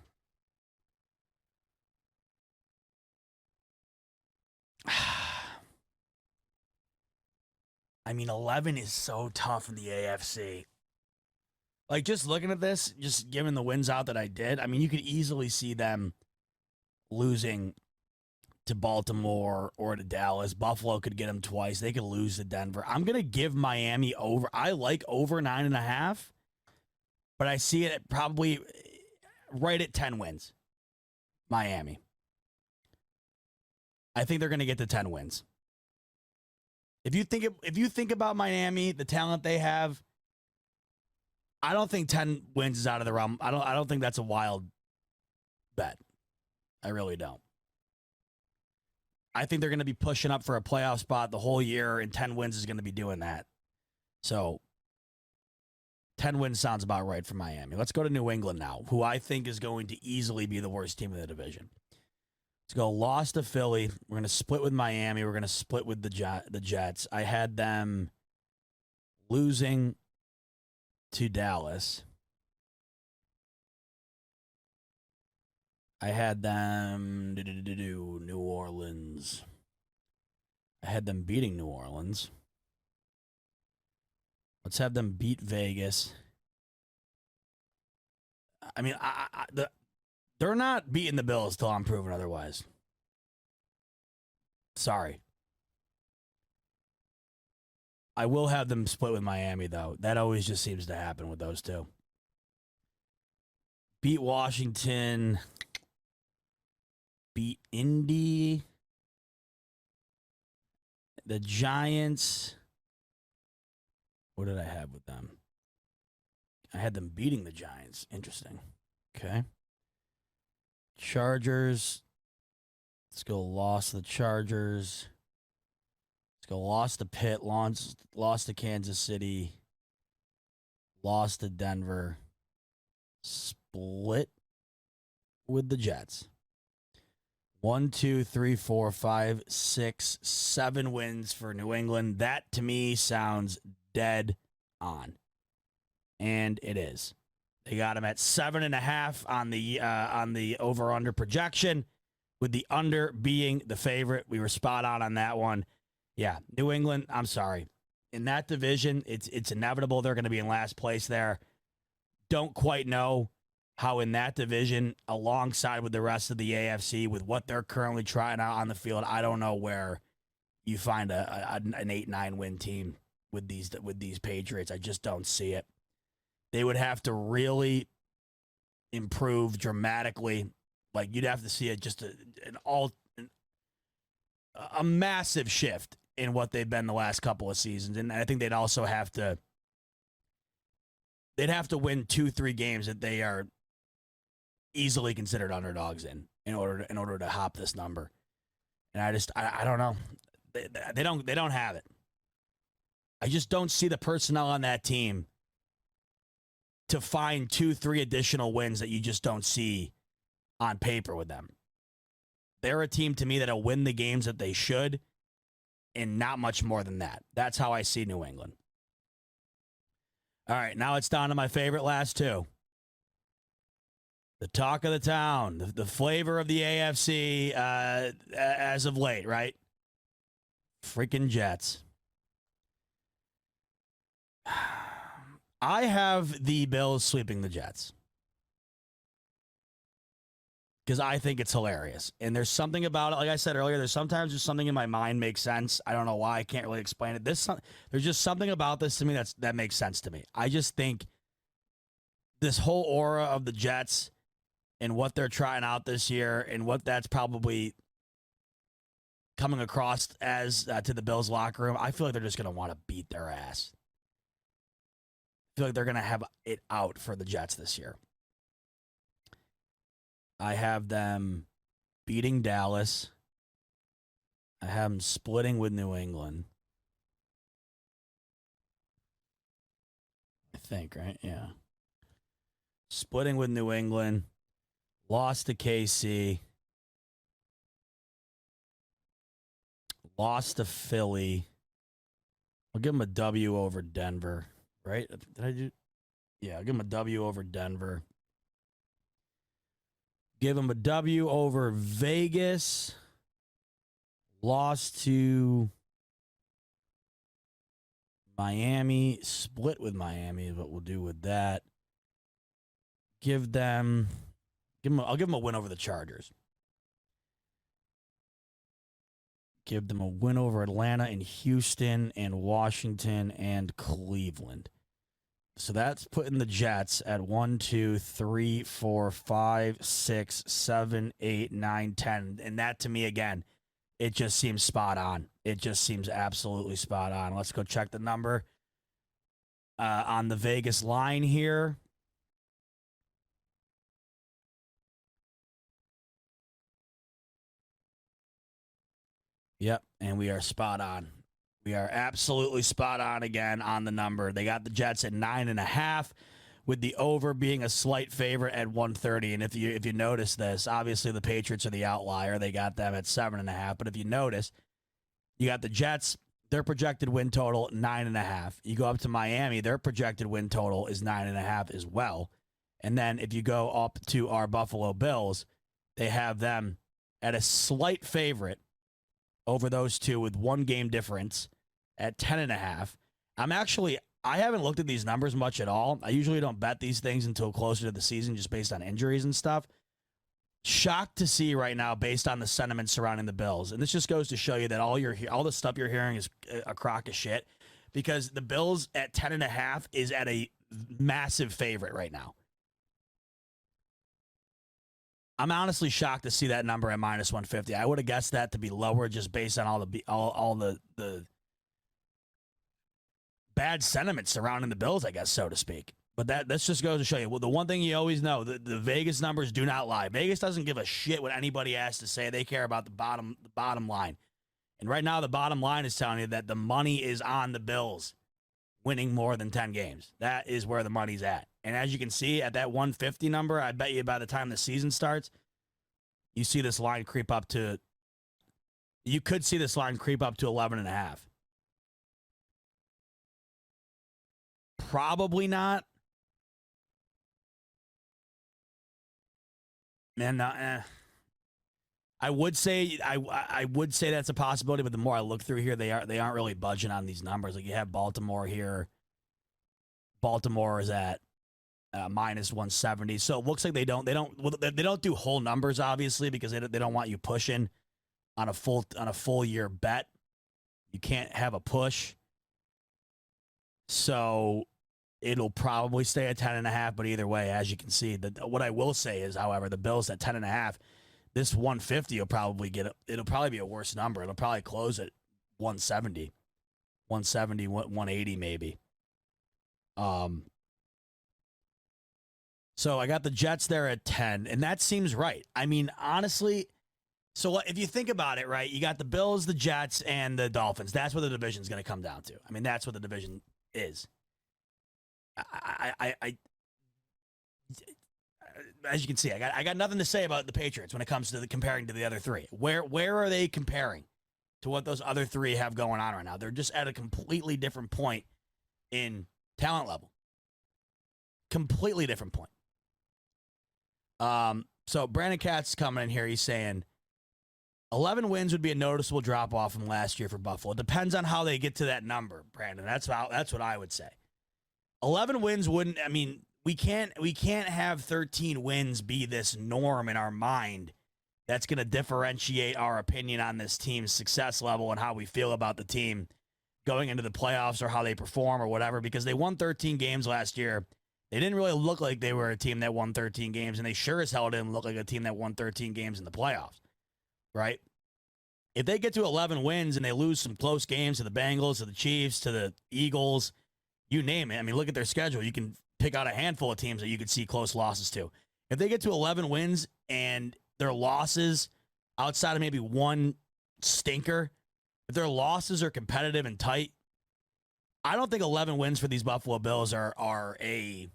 I mean, 11 is so tough in the AFC. Like, just looking at this, just given the wins out that I did, I mean, you could easily see them losing to Baltimore or to Dallas. Buffalo could get them twice. They could lose to Denver. I'm going to give Miami over. I like over 9.5, but I see it at probably right at 10 wins. Miami. I think they're going to get to 10 wins. If you think about Miami, the talent they have, I don't think 10 wins is out of the realm. I don't think that's a wild bet. I really don't. I think they're going to be pushing up for a playoff spot the whole year, and 10 wins is going to be doing that. So 10 wins sounds about right for Miami. Let's go to New England now, who I think is going to easily be the worst team in the division. Let's go loss to Philly. We're going to split with Miami. We're going to split with the Jets. I had them losing to Dallas. I had them New Orleans. I had them beating New Orleans. Let's have them beat Vegas. I mean, they're not beating the Bills till I'm proven otherwise. Sorry. I will have them split with Miami, though. That always just seems to happen with those two. Beat Washington. Beat Indy. The Giants. What did I have with them? I had them beating the Giants. Interesting. Okay. Chargers. Let's go lost to the Chargers. Let's go lost to Pitt. Lost to Kansas City. Lost to Denver. Split with the Jets. 1, 2, 3, 4, 5, 6, 7 wins for New England. That to me sounds dead on. And it is. They got them at 7.5 on the over-under projection, with the under being the favorite. We were spot on that one. Yeah, New England, I'm sorry. In that division, it's inevitable they're going to be in last place there. Don't quite know how in that division, alongside with the rest of the AFC, with what they're currently trying out on the field, I don't know where you find an 8-9 win team with these Patriots. I just don't see it. They would have to really improve dramatically. Like, you'd have to see it just a massive shift in what they've been the last couple of seasons. And I think they'd also have to win 2-3 games that they are easily considered underdogs in order to hop this number. And I don't know. They don't have it. I just don't see the personnel on that team to find 2-3 additional wins that you just don't see on paper with them. They're a team to me that'll win the games that they should, and not much more than that. That's how I see New England. All right, now it's down to my favorite last two. The talk of the town, the flavor of the AFC as of late, right? Freaking Jets. I have the Bills sweeping the Jets because I think it's hilarious. And there's something about it, like I said earlier, there's something in my mind makes sense. I don't know why. I can't really explain it. There's just something about this to me that makes sense to me. I just think this whole aura of the Jets and what they're trying out this year and what that's probably coming across as to the Bills locker room, I feel like they're just going to want to beat their ass. I feel like they're going to have it out for the Jets this year. I have them beating Dallas. I have them splitting with New England. I think, right? Yeah. Splitting with New England. Lost to KC. Lost to Philly. I'll give them a W over Denver. Right? Did I do? Yeah, I'll give them a W over Denver. Give them a W over Vegas. Lost to Miami. Split with Miami is what we'll do with that. I'll give them a win over the Chargers. Give them a win over Atlanta and Houston and Washington and Cleveland. So that's putting the Jets at 1, 2, 3, 4, 5, 6, 7, 8, 9, 10. And that to me, again, it just seems spot on. It just seems absolutely spot on. Let's go check the number on the Vegas line here. Yep, and we are spot on. We are absolutely spot on again on the number. They got the Jets at 9.5, with the over being a slight favorite at 130. And if you notice this, obviously the Patriots are the outlier. They got them at 7.5. But if you notice, you got the Jets, their projected win total 9.5. You go up to Miami, their projected win total is 9.5 as well. And then if you go up to our Buffalo Bills, they have them at a slight favorite over those two with one game difference at 10.5. I haven't looked at these numbers much at all. I usually don't bet these things until closer to the season just based on injuries and stuff. Shocked to see right now based on the sentiment surrounding the Bills. And this just goes to show you that all the stuff you're hearing is a crock of shit, because the Bills at 10.5 is at a massive favorite right now. I'm honestly shocked to see that number at -150. I would have guessed that to be lower just based on all the bad sentiment surrounding the Bills, I guess, so to speak. But this just goes to show you, well, the one thing you always know, the Vegas numbers do not lie. Vegas doesn't give a shit what anybody has to say. They care about the bottom line. And right now, the bottom line is telling you that the money is on the Bills winning more than 10 games. That is where the money's at. And as you can see, at that 150 number, I bet you by the time the season starts, you see this line creep up to, you could see this line creep up to 11.5. Probably not. Man, I would say I would say that's a possibility, but the more I look through here, they aren't really budging on these numbers. Like, you have Baltimore here. Baltimore is at -170, so it looks like they don't do whole numbers, obviously, because they don't want you pushing on a full year bet. You can't have a push, so it'll probably stay at 10.5, but either way, as you can see, what I will say is, however, the Bills at 10.5, this 150 will probably it'll probably be a worse number. It'll probably close at 170, 180 maybe. So I got the Jets there at 10, and that seems right. I mean, honestly, so if you think about it, right, you got the Bills, the Jets, and the Dolphins. That's what the division's going to come down to. I mean, that's what the division is. I as you can see, I got nothing to say about the Patriots when it comes to comparing to the other three. Where are they comparing to what those other three have going on right now? They're just at a completely different point in talent level. Completely different point. So Brandon Katz coming in here. He's saying 11 wins would be a noticeable drop off from last year for Buffalo. It depends on how they get to that number, Brandon. That's what I would say. 11 wins wouldn't. I mean, we can't have 13 wins be this norm in our mind. That's going to differentiate our opinion on this team's success level and how we feel about the team going into the playoffs or how they perform or whatever. Because they won 13 games last year. They didn't really look like they were a team that won 13 games, and they sure as hell didn't look like a team that won 13 games in the playoffs, right? If they get to 11 wins and they lose some close games to the Bengals, to the Chiefs, to the Eagles, you name it. I mean, look at their schedule. You can pick out a handful of teams that you could see close losses to. If they get to 11 wins and their losses, outside of maybe one stinker, if their losses are competitive and tight, I don't think 11 wins for these Buffalo Bills are a.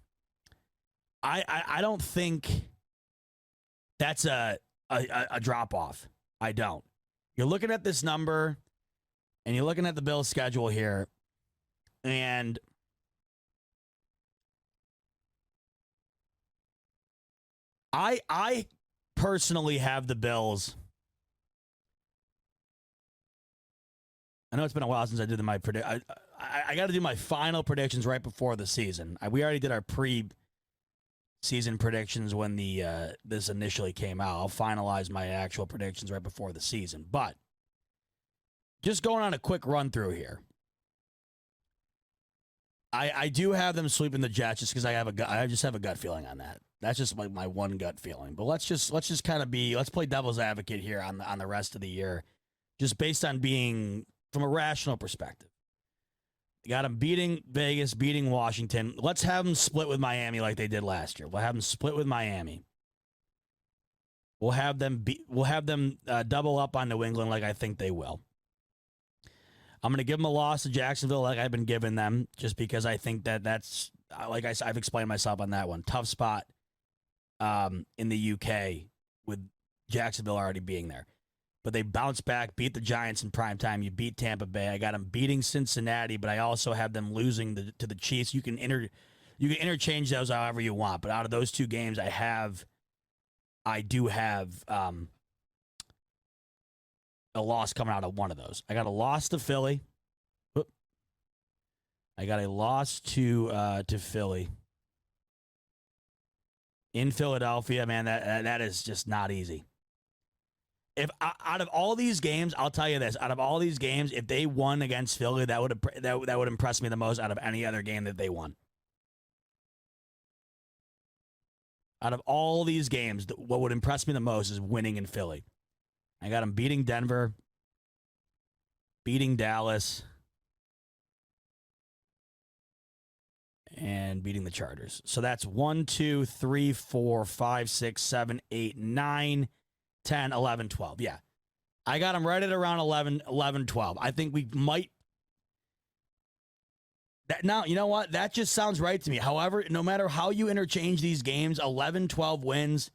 I don't think that's a drop off. I don't. You're looking at this number, and you're looking at the Bills' schedule here, and I personally have the Bills. I know it's been a while since I did my prediction. I got to do my final predictions right before the season. We already did our pre-season predictions when this initially came out. I'll finalize my actual predictions right before the season. But just going on a quick run through here. I do have them sweeping the Jets just because I just have a gut feeling on that. That's just my one gut feeling. But let's just kind of let's play devil's advocate here on the rest of the year, just based on being from a rational perspective. Got them beating Vegas, beating Washington. Let's have them split with Miami like they did last year. We'll have them split with Miami. We'll have them double up on New England like I think they will. I'm going to give them a loss to Jacksonville like I've been giving them, just because I think that's, like I've explained myself on that one. Tough spot in the UK with Jacksonville already being there. But they bounce back, beat the Giants in primetime. You beat Tampa Bay. I got them beating Cincinnati, but I also have them losing to the Chiefs. You can interchange those however you want. But out of those two games, I do have a loss coming out of one of those. I got a loss to Philly. I I got a loss to Philly. In Philadelphia, man, that is just not easy. If out of all these games, I'll tell you this: out of all these games, if they won against Philly, that would impress me the most out of any other game that they won. Out of all these games, what would impress me the most is winning in Philly. I got them beating Denver, beating Dallas, and beating the Chargers. So that's 1, 2, 3, 4, 5, 6, 7, 8, 9, 10, 11, 12. Yeah. I got them right at around 11, 12. I think we might. Now, you know what? That just sounds right to me. However, no matter how you interchange these games, 11, 12 wins,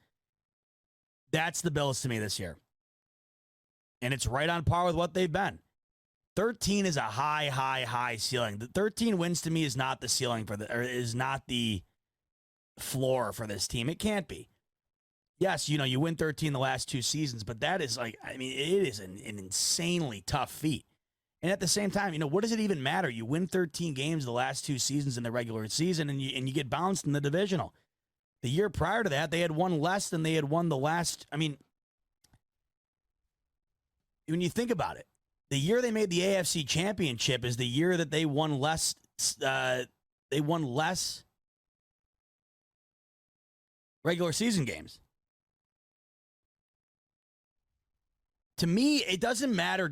that's the Bills to me this year. And it's right on par with what they've been. 13 is a high ceiling. The 13 wins to me is not the ceiling is not the floor for this team. It can't be. Yes, you win 13 the last 2 seasons, but that is it is an insanely tough feat. And at the same time, what does it even matter? You win 13 games the last 2 seasons in the regular season, and you get bounced in the divisional. The year prior to that, they had won less than they had won the last. When you think about it, the year they made the AFC Championship is the year that they won less. They won less regular season games. To me, it doesn't matter.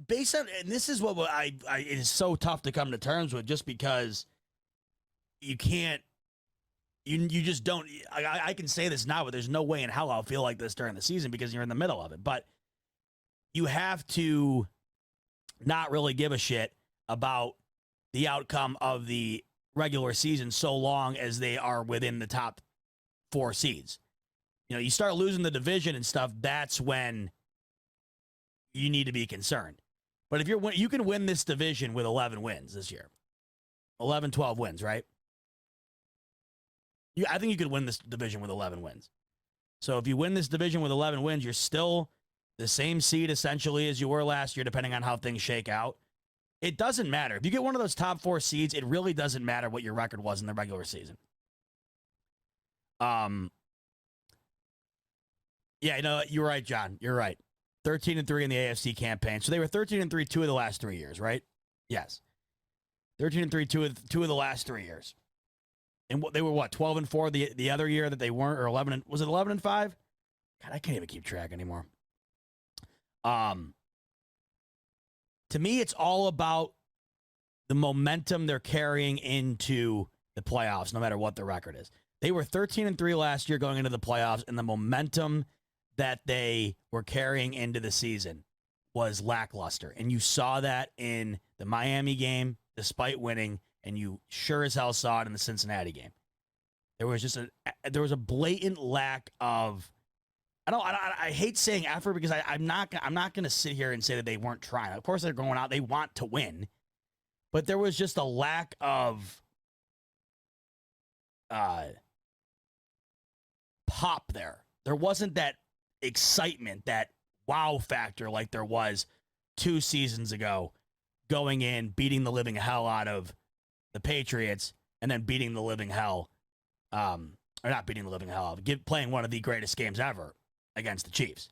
Based on, and this is what it is so tough to come to terms with, just because you can't. You just don't. I can say this now, but there's no way in hell I'll feel like this during the season because you're in the middle of it. But you have to not really give a shit about the outcome of the regular season so long as they are within the top 4 seeds. You start losing the division and stuff, that's when you need to be concerned. But if you can win this division with 11 wins this year. 11, 12 wins, right? I think you could win this division with 11 wins. So if you win this division with 11 wins, you're still the same seed essentially as you were last year, depending on how things shake out. It doesn't matter. If you get one of those top 4 seeds, it really doesn't matter what your record was in the regular season. Yeah, you're right, John. You're right. 13-3 in the AFC campaign. So they were 13-3 2 of the last 3 years, right? Yes. 13-3 two of the last 3 years. And they were 12-4 the other year that they weren't, or 11 was it 11-5? God, I can't even keep track anymore. To me, it's all about the momentum they're carrying into the playoffs, no matter what the record is. They were 13-3 last year going into the playoffs, and the momentum that they were carrying into the season was lackluster. And you saw that in the Miami game, despite winning, and you sure as hell saw it in the Cincinnati game. There was a blatant lack of. I hate saying effort because I'm not going to sit here and say that they weren't trying. Of course they're going out. They want to win, but there was just a lack of pop there. There wasn't that excitement, that wow factor like there was 2 seasons ago, going in, beating the living hell out of the Patriots, and then beating the living hell, or not beating the living hell out, playing one of the greatest games ever against the Chiefs.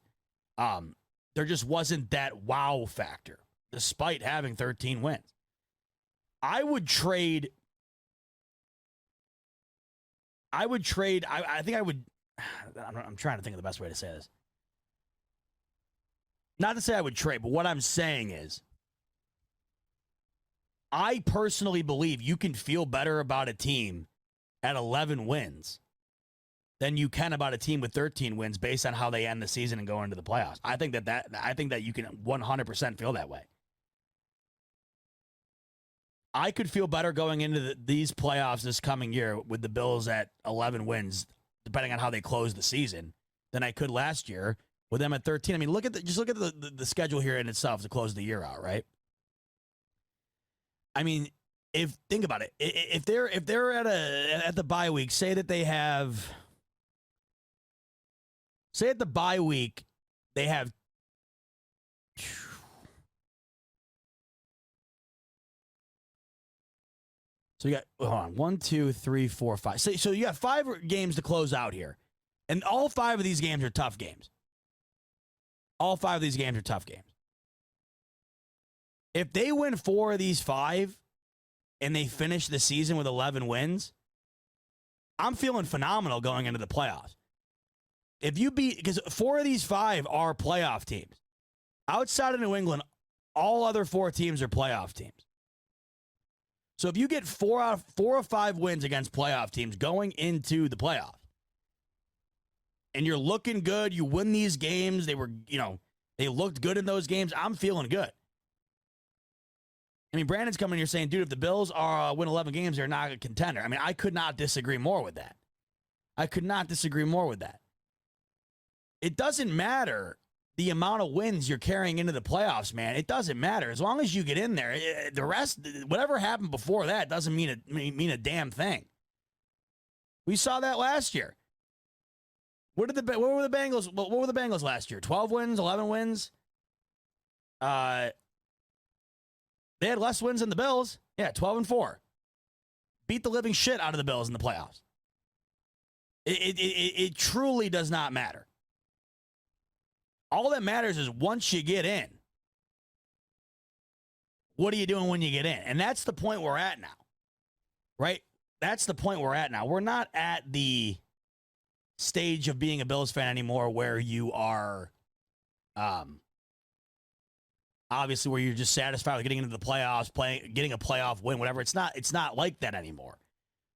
There just wasn't that wow factor, despite having 13 wins. I think I would, I'm trying to think of the best way to say this. Not to say I would trade, but what I'm saying is, I personally believe you can feel better about a team at 11 wins than you can about a team with 13 wins based on how they end the season and go into the playoffs. I think that you can 100% feel that way. I could feel better going into these playoffs this coming year with the Bills at 11 wins, depending on how they close the season, than I could last year with them at 13. I mean, look at the schedule here in itself to close the year out, right? I mean, think about it. If they're at the bye week, say at the bye week they have So you got, hold on, 1, 2, 3, 4, 5. So you got 5 games to close out here. And all 5 of these games are tough games. All 5 of these games are tough games. If they win 4 of these 5 and they finish the season with 11 wins, I'm feeling phenomenal going into the playoffs. If you beat, because 4 of these 5 are playoff teams. Outside of New England, all other 4 teams are playoff teams. So if you get 4 or 5 wins against playoff teams going into the playoffs, and you're looking good, you win these games, they looked good in those games, I'm feeling good. I mean, Brandon's coming here saying, dude, if the Bills win 11 games, they're not a contender. I mean, I could not disagree more with that. It doesn't matter the amount of wins you're carrying into the playoffs, man. It doesn't matter. As long as you get in there, the rest, whatever happened before that doesn't mean a damn thing. We saw that last year. What were the Bengals? What were the Bengals last year? 12 wins, 11 wins. They had less wins than the Bills. Yeah, 12-4. Beat the living shit out of the Bills in the playoffs. It truly does not matter. All that matters is once you get in, what are you doing when you get in? And that's the point we're at now, right? That's the point we're at now. We're not at the stage of being a Bills fan anymore where you are obviously where you're just satisfied with getting into the playoffs, getting a playoff win, whatever. It's not like that anymore.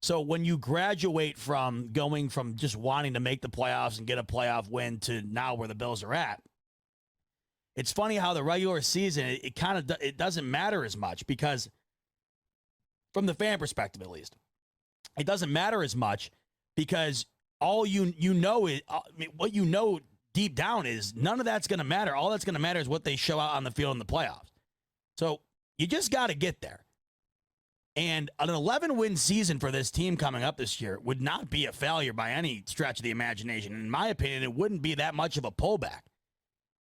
So when you graduate from going from just wanting to make the playoffs and get a playoff win to now where the Bills are at, it's funny how the regular season, it doesn't matter as much because from the fan perspective, at least, it doesn't matter as much because all you know is what you know deep down is none of that's going to matter. All that's going to matter is what they show out on the field in the playoffs. So you just got to get there. And an 11-win season for this team coming up this year would not be a failure by any stretch of the imagination. In my opinion, it wouldn't be that much of a pullback.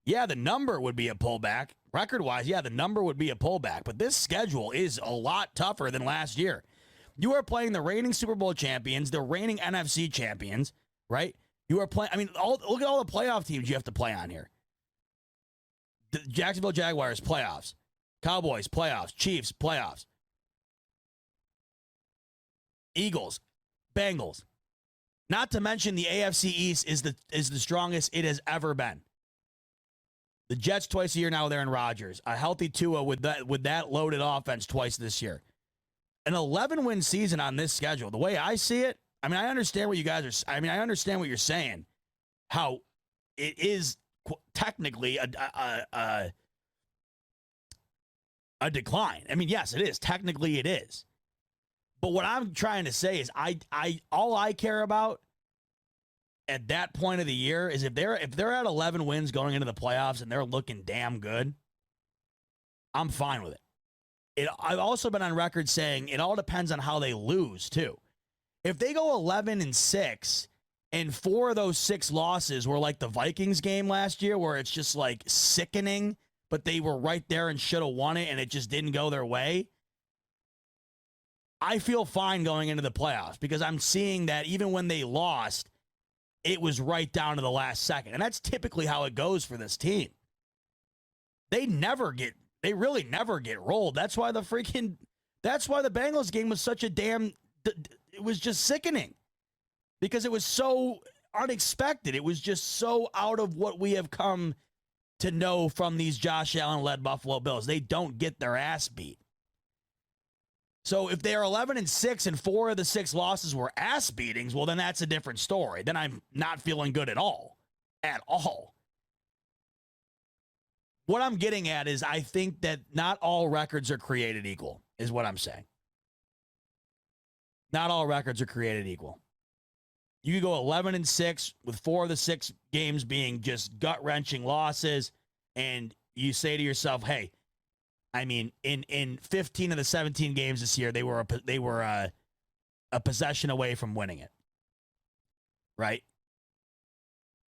Yeah, the number would be a pullback. Record-wise, yeah, the number would be a pullback. But this schedule is a lot tougher than last year. You are playing the reigning Super Bowl champions, the reigning NFC champions, right? You are playing, look at all the playoff teams you have to play on here. The Jacksonville Jaguars, playoffs. Cowboys, playoffs. Chiefs, playoffs. Eagles, Bengals. Not to mention the AFC East is the strongest it has ever been. The Jets twice a year now with Aaron Rodgers. A healthy Tua with that loaded offense twice this year. An 11-win season on this schedule. The way I see it, I understand what you guys are. I understand what you're saying. How it is technically a decline. Yes, it is. Technically, it is. But what I'm trying to say is, all I care about at that point of the year is if they're at 11 wins going into the playoffs and they're looking damn good, I'm fine with it. I've also been on record saying it all depends on how they lose too. If they go 11-6 and 4 of those 6 losses were like the Vikings game last year, where it's just like sickening, but they were right there and should have won it and it just didn't go their way, I feel fine going into the playoffs because I'm seeing that even when they lost, it was right down to the last second. And that's typically how it goes for this team. They really never get rolled. That's why the Bengals game was such a it was just sickening because it was so unexpected. It was just so out of what we have come to know from these Josh Allen-led Buffalo Bills. They don't get their ass beat. So if they're 11-6 and 4 of the 6 losses were ass beatings, well, then that's a different story. Then I'm not feeling good at all. At all. What I'm getting at is I think that not all records are created equal, is what I'm saying. Not all records are created equal. You could go 11-6 with 4 of the 6 games being just gut-wrenching losses, and you say to yourself, hey, in 15 of the 17 games this year, they were a possession away from winning it, right?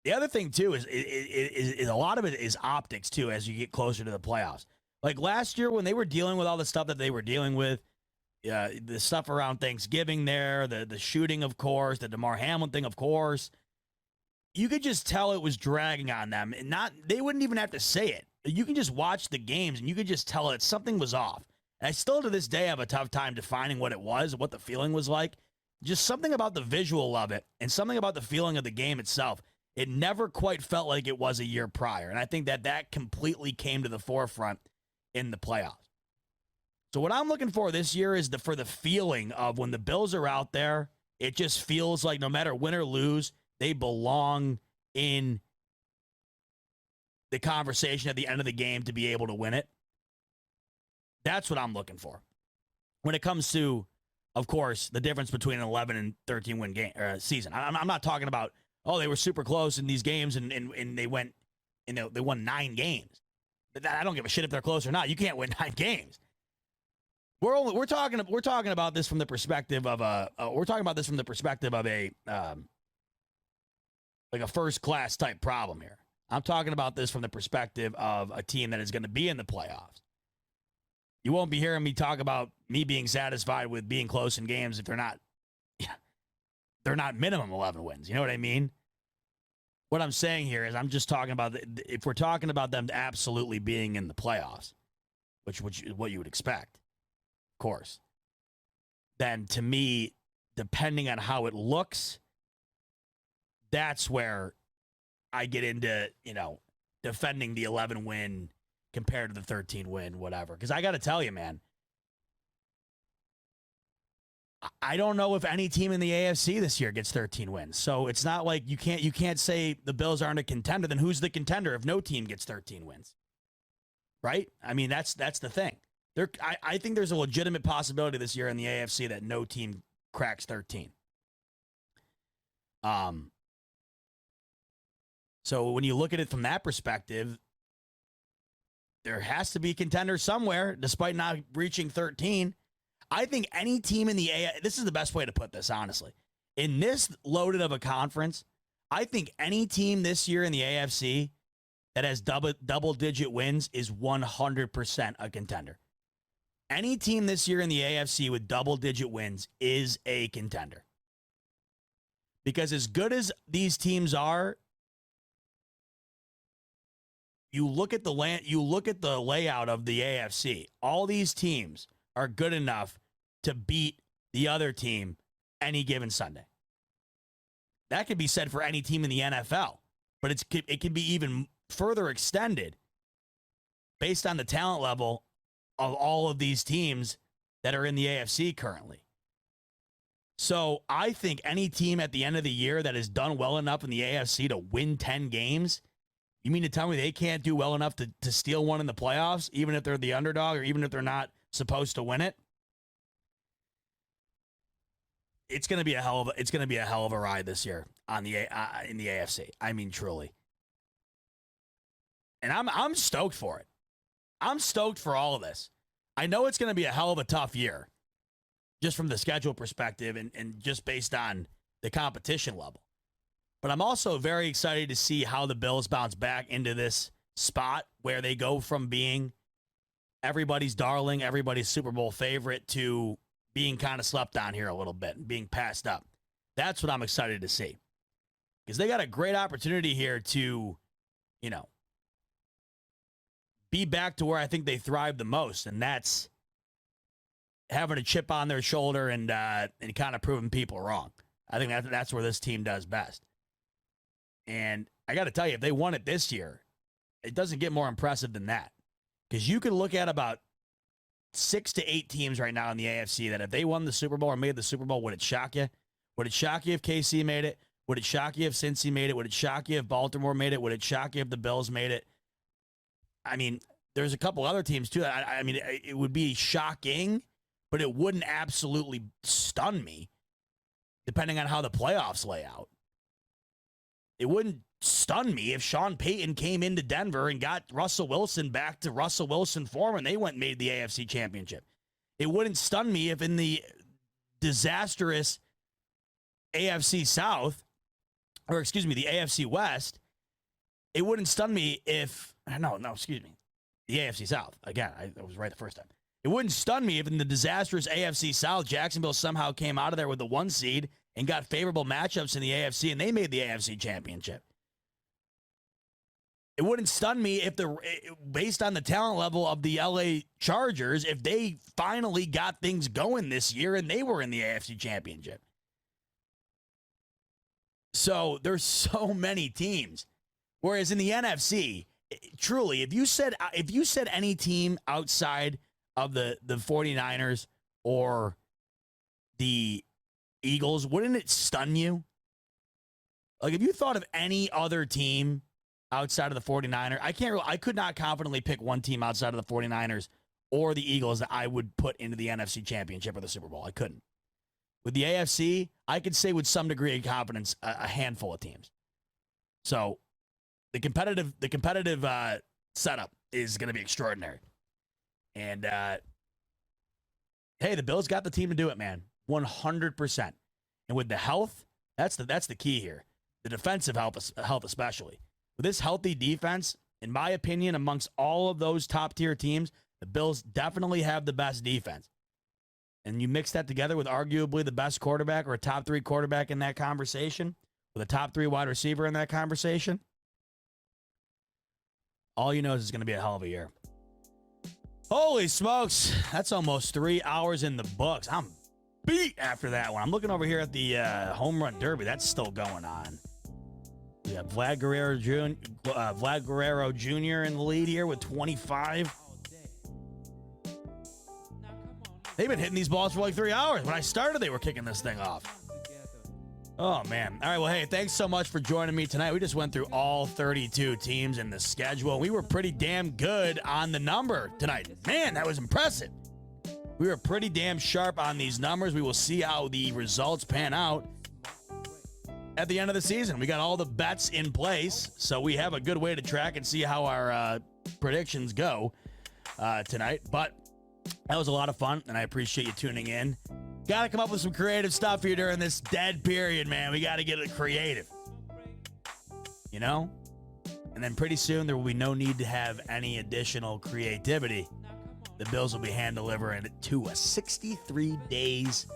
The other thing too is a lot of it is optics too as you get closer to the playoffs. Like last year when they were dealing with all the stuff that they were dealing with, the stuff around Thanksgiving there, the shooting, of course, the DeMar Hamlin thing, of course. You could just tell it was dragging on them. And they wouldn't even have to say it. You can just watch the games, and you could just tell that something was off. And I still, to this day, have a tough time defining what it was, what the feeling was like. Just something about the visual of it and something about the feeling of the game itself. It never quite felt like it was a year prior. And I think that completely came to the forefront in the playoffs. So what I'm looking for this year is for the feeling of when the Bills are out there, it just feels like no matter win or lose, they belong in the conversation at the end of the game to be able to win it. That's what I'm looking for. When it comes to, of course, the difference between an 11 and 13 win game season. I'm not talking about, they were super close in these games and they went and they won 9 games. I don't give a shit if they're close or not. You can't win 9 games. We're talking about this from the perspective of a like a first class type problem here. I'm talking about this from the perspective of a team that is going to be in the playoffs. You won't be hearing me talk about me being satisfied with being close in games if they're not minimum 11 wins. You know what I mean? What I'm saying here is I'm just talking about if we're talking about them absolutely being in the playoffs, which is what you would expect, of course, then to me, depending on how it looks, that's where I get into, defending the 11 win compared to the 13 win, whatever. Because I got to tell you, man, I don't know if any team in the AFC this year gets 13 wins. So it's not like you can't say the Bills aren't a contender. Then who's the contender if no team gets 13 wins? Right? I mean, that's the thing. I think there's a legitimate possibility this year in the AFC that no team cracks 13. So when you look at it from that perspective, there has to be a contender somewhere, despite not reaching 13. I think any team in the AFC, this is the best way to put this, honestly. In this loaded of a conference, I think any team this year in the AFC that has double-digit wins is 100% a contender. Any team this year in the AFC with double-digit wins is a contender. Because as good as these teams are, you look at the layout of the AFC. All these teams are good enough to beat the other team any given Sunday. That could be said for any team in the NFL, but it can be even further extended based on the talent level of all of these teams that are in the AFC currently. So I think any team at the end of the year that has done well enough in the AFC to win 10 games, you mean to tell me they can't do well enough to steal one in the playoffs, even if they're the underdog or even if they're not supposed to win it? It's going to be a hell of a ride this year on the in the AFC. I mean, truly. And I'm stoked for it. I'm stoked for all of this. I know it's going to be a hell of a tough year, just from the schedule perspective and just based on the competition level. But I'm also very excited to see how the Bills bounce back into this spot where they go from being everybody's darling, everybody's Super Bowl favorite to being kind of slept on here a little bit and being passed up. That's what I'm excited to see. Because they got a great opportunity here to, be back to where I think they thrive the most, and that's having a chip on their shoulder and kind of proving people wrong. I think that's where this team does best. And I got to tell you, if they won it this year, it doesn't get more impressive than that. Because you can look at about 6 to 8 teams right now in the AFC that if they won the Super Bowl or made the Super Bowl, would it shock you? Would it shock you if KC made it? Would it shock you if Cincy made it? Would it shock you if Baltimore made it? Would it shock you if the Bills made it? I mean, there's a couple other teams too. I mean, it would be shocking, but it wouldn't absolutely stun me, depending on how the playoffs lay out. It wouldn't stun me if Sean Payton came into Denver and got Russell Wilson back to Russell Wilson form and they went and made the AFC Championship. It wouldn't stun me if in the disastrous AFC South, or excuse me, the AFC West, it wouldn't stun me if, the AFC South. Again, I was right the first time. It wouldn't stun me if in the disastrous AFC South, Jacksonville somehow came out of there with the 1 seed and got favorable matchups in the AFC, and they made the AFC Championship. It wouldn't stun me if based on the talent level of the LA Chargers, if they finally got things going this year and they were in the AFC Championship. So there's so many teams. Whereas in the NFC, truly, if you said any team outside of the 49ers or the Eagles, wouldn't it stun you? Like if you thought of any other team outside of the 49ers, I could not confidently pick one team outside of the 49ers or the Eagles that I would put into the NFC Championship or the Super Bowl. I couldn't. With the AFC, I could say with some degree of confidence a handful of teams. So the competitive setup is going to be extraordinary. And hey, the Bills got the team to do it, man. 100%. And with the health, that's the key here. The defensive health especially. With this healthy defense, in my opinion, amongst all of those top-tier teams, the Bills definitely have the best defense. And you mix that together with arguably the best quarterback or a top 3 quarterback in that conversation, with a top 3 wide receiver in that conversation, all you know is it's going to be a hell of a year. Holy smokes. That's almost 3 hours in the books. I'm beat after that one. I'm looking over here at the home run derby. That's still going on. We got Vlad Guerrero Jr. in the lead here with 25. They've been hitting these balls for like 3 hours. When I started, they were kicking this thing off. Oh, man. All right, well, hey, thanks so much for joining me tonight. We just went through all 32 teams in the schedule. We were pretty damn good on the number tonight. Man, that was impressive. We were pretty damn sharp on these numbers. We will see how the results pan out at the end of the season. We got all the bets in place, so we have a good way to track and see how our predictions go tonight. But that was a lot of fun, and I appreciate you tuning in. Got to come up with some creative stuff here during this dead period, man. We got to get it creative. You know? And then pretty soon there will be no need to have any additional creativity. The Bills will be hand-delivering to us 63 days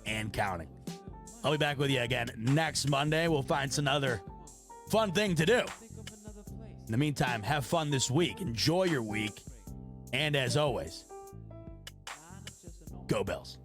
and counting. I'll be back with you again next Monday. We'll find some other fun thing to do. In the meantime, have fun this week. Enjoy your week. And as always, go Bills.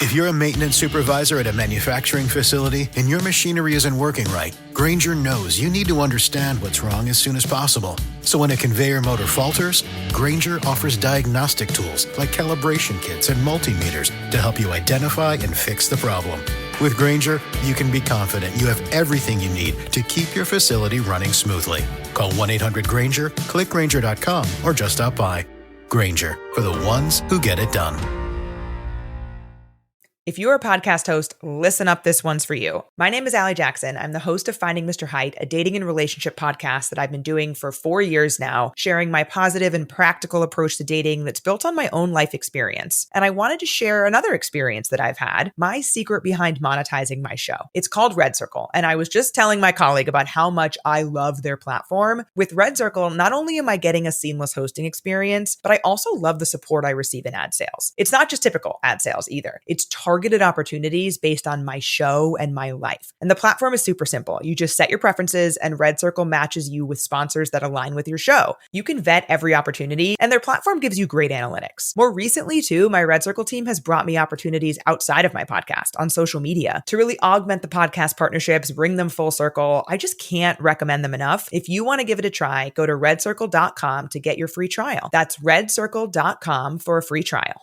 If you're a maintenance supervisor at a manufacturing facility and your machinery isn't working right, Grainger knows you need to understand what's wrong as soon as possible. So when a conveyor motor falters, Grainger offers diagnostic tools like calibration kits and multimeters to help you identify and fix the problem. With Grainger, you can be confident you have everything you need to keep your facility running smoothly. Call 1-800-GRAINGER, click Grainger.com, or just stop by. Grainger, for the ones who get it done. If you're a podcast host, listen up, this one's for you. My name is Allie Jackson. I'm the host of Finding Mr. Height, a dating and relationship podcast that I've been doing for 4 years now, sharing my positive and practical approach to dating that's built on my own life experience. And I wanted to share another experience that I've had, my secret behind monetizing my show. It's called Red Circle, and I was just telling my colleague about how much I love their platform. With Red Circle, not only am I getting a seamless hosting experience, but I also love the support I receive in ad sales. It's not just typical ad sales either. It's targeted opportunities based on my show and my life. And the platform is super simple. You just set your preferences and Red Circle matches you with sponsors that align with your show. You can vet every opportunity and their platform gives you great analytics. More recently too, my Red Circle team has brought me opportunities outside of my podcast on social media to really augment the podcast partnerships, bring them full circle. I just can't recommend them enough. If you want to give it a try, go to redcircle.com to get your free trial. That's redcircle.com for a free trial.